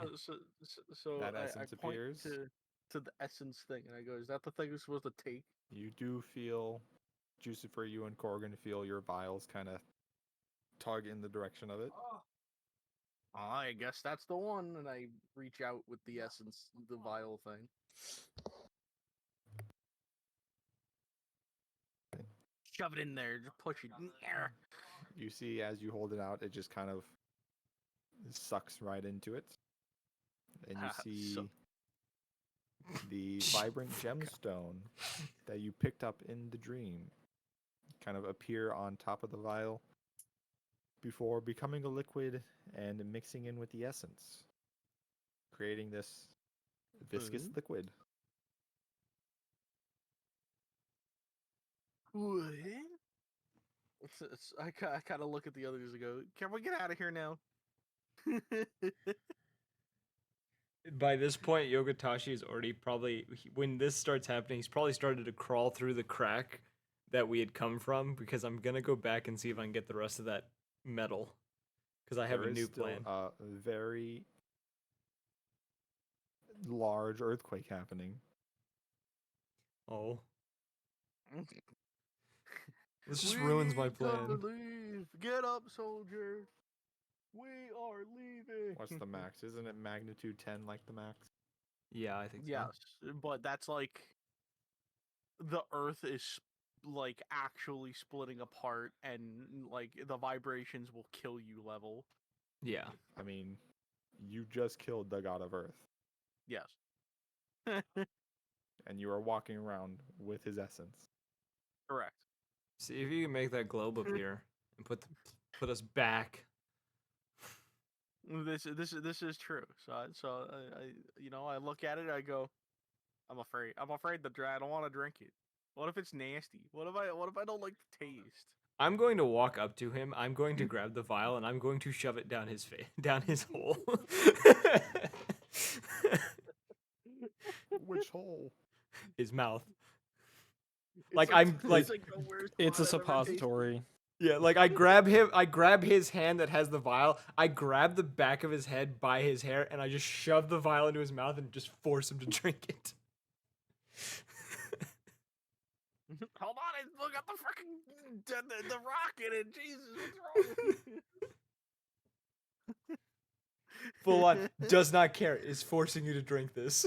So That I essence point appears. to the essence thing, and I go, "Is that the thing we're supposed to take?" you do feel, Jucifer, you and Corgan feel your vials kind of tug in the direction of it. I guess that's the one, and I reach out with the essence, the vial thing. Shove it in there, just push it. You see, as you hold it out, it just kind of sucks right into it. And you Ah, see so- the vibrant gemstone that you picked up in the dream kind of appear on top of the vial before becoming a liquid and mixing in with the essence, creating this viscous Mhm. liquid. What? I kind of look at the others and go, "Can we get out of here now?" By this point, Yogatashi is already when this starts happening, he's probably started to crawl through the crack that we had come from because I'm gonna go back and see if I can get the rest of that metal because I have There a is new still plan. a very large earthquake happening. Oh, this just ruins my We gotta plan. leave. Get up, soldier. We are leaving. What's the max? Isn't it magnitude 10 like the max? Yeah, I think so. Yes, but that's like the Earth is like actually splitting apart, and like the vibrations will kill you level. Yeah. I mean, you just killed the god of Earth, Yes. and you are walking around with his essence. Correct. See if you can make that globe appear and put us back. This is true. I look at it. I go, I'm afraid. I'm afraid to I don't want to drink it. What if it's nasty? What if I don't like the taste? I'm going to walk up to him. I'm going to grab the vial and I'm going to shove it down his face, down his hole. Which hole? His mouth. It's Like, I'm like, it's like the worst It's a pot I've ever tasted. suppository. yeah, like I grab him. I grab his hand that has the vial. I grab the back of his head by his hair and I just shove the vial into his mouth and just force him to drink it. Hold on, it's look at the freaking the rock in it. Jesus, what's wrong with you? Full on does not care. Is forcing you to drink this.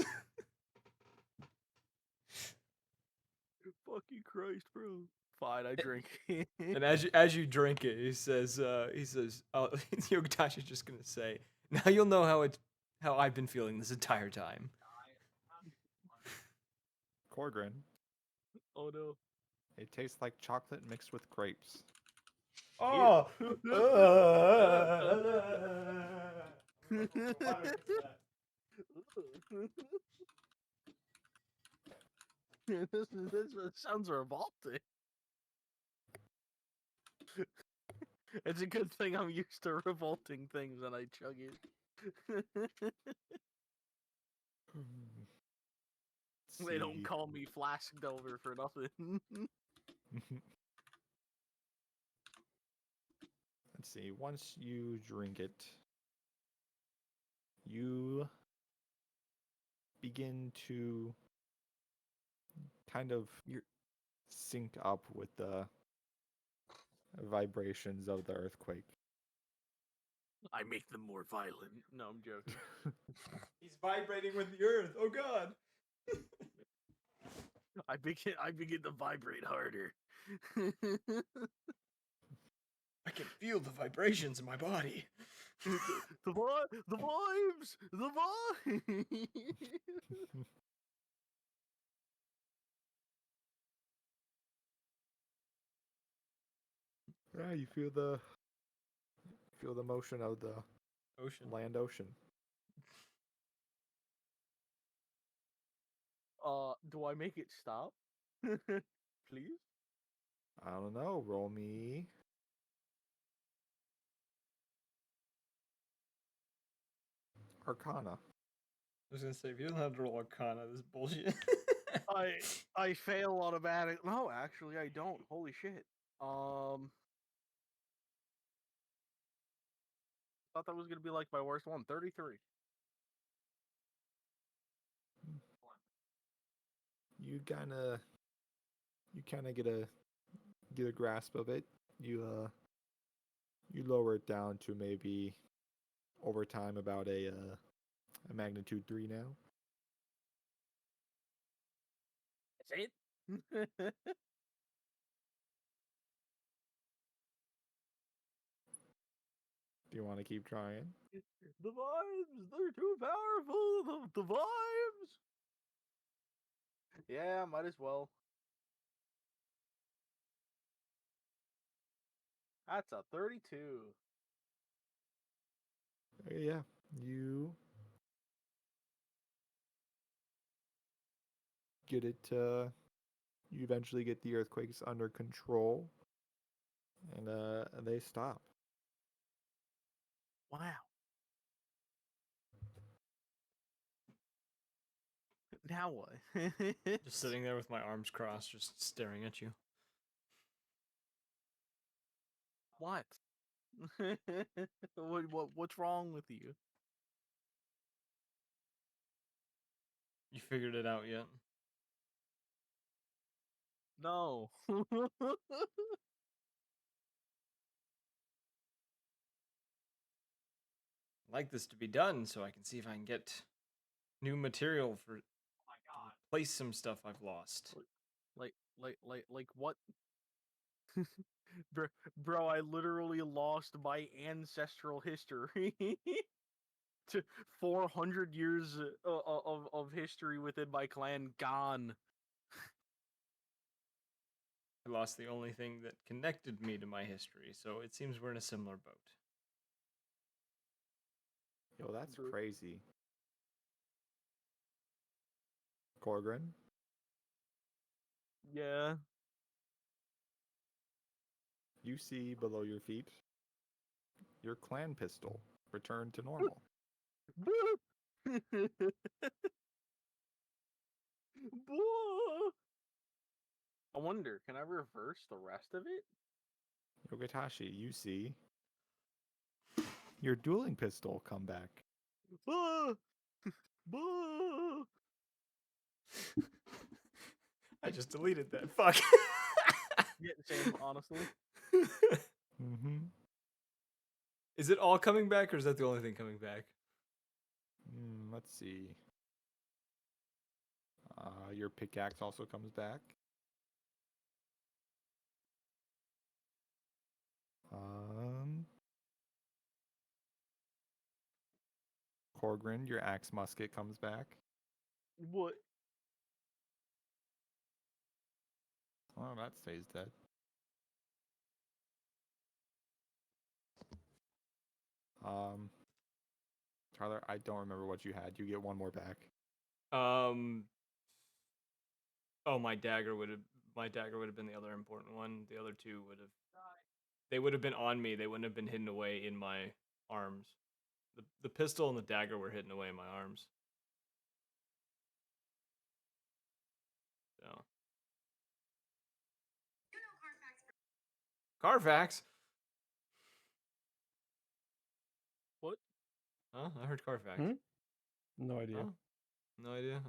Fucking Christ, bro. Fine, I drink. And as you drink it, he says, oh, Yogatashi is just gonna say, now you'll know how I've been feeling this entire time. Corgrin. Oh no. It tastes like chocolate mixed with grapes. Oh. This sounds revolting. It's a good thing I'm used to revolting things and I chug it. They don't call me flasked over for nothing. Let's see. Once you drink it, you begin to kind of sync up with the vibrations of the earthquake. I make them more violent. No, I'm joking. He's vibrating with the earth. Oh god. I begin to vibrate harder. I can feel the vibrations in my body. the vibes, the vibes. Yeah, you feel the motion of the Ocean. land ocean. Do I make it stop? Please? I don't know. Roll me Arcana. I was gonna say, if you don't have to roll Arcana, this is bullshit. I fail automatic. No, actually, I don't. Holy shit. Thought that was gonna be like my worst one. 33. You kind of get a grasp of it. You lower it down to maybe over time about a magnitude 3 now. That's it. Do you want to keep trying? The vibes, they're too powerful. The vibes. Yeah, might as well. That's a 32. Yeah, you get it. You eventually get the earthquakes under control, and they stop. Wow. Now what? Just sitting there with my arms crossed, just staring at you. What? What's wrong with you? You figured it out yet? No. I'd like this to be done so I can see if I can get new material for replace some stuff I've lost. Like what? Bro, I literally lost my ancestral history to 400 years of history within my clan gone. I lost the only thing that connected me to my history, so it seems we're in a similar boat. Yo, that's Bro. crazy. Corgrin, Yeah. you see below your feet your clan pistol returned to normal. I wonder, can I reverse the rest of it? Yogatashi, you see your dueling pistol come back. Ah! Ah! I just deleted that. Fuck. Yeah, same, honestly. Mm-hmm. Is it all coming back, or is that the only thing coming back? Let's see. Your pickaxe also comes back. Corgrin, your axe musket comes back. What? Oh, that stays dead. Tyler, I don't remember what you had. You get one more back. Oh, my dagger would have been the other important one. The other two would have been on me. They wouldn't have been hidden away in my arms. The pistol and the dagger were hidden away in my arms. So. Carfax? What? Huh? I heard Carfax. Hmm? No idea. Huh? No idea?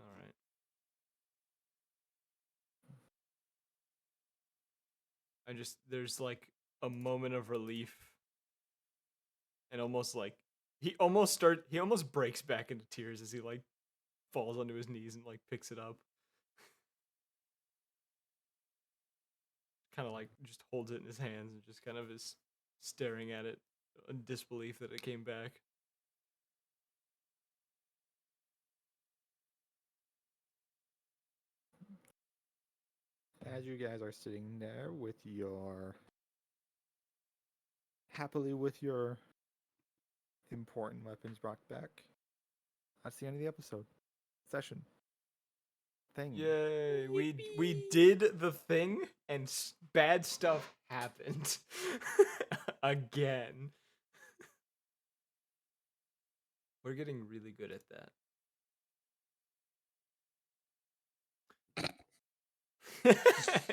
Alright. There's like a moment of relief. And almost like, he almost breaks back into tears as he like falls onto his knees and like picks it up. Kind of like just holds it in his hands and just kind of is staring at it in disbelief that it came back. As you guys are sitting there with your happily with your important weapons brought back, that's the end of the episode. Session. Thing. Yay! We did the thing, and bad stuff happened again. We're getting really good at that.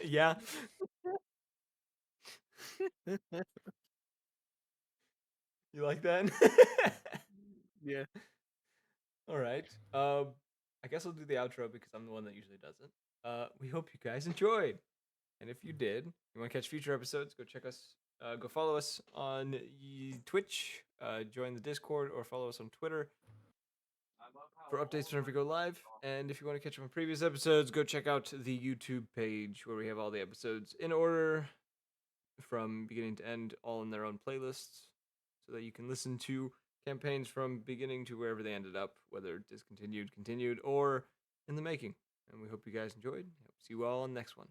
Yeah. You like that? Yeah. All right. I guess I'll do the outro because I'm the one that usually does it. We hope you guys enjoyed, and if you did, you want to catch future episodes, go check us. Go follow us on Twitch. Join the Discord or follow us on Twitter for updates whenever we go live. And if you want to catch up on previous episodes, go check out the YouTube page where we have all the episodes in order from beginning to end, all in their own playlists, so that you can listen to campaigns from beginning to wherever they ended up, whether discontinued, continued, or in the making. And we hope you guys enjoyed. See you all on the next one.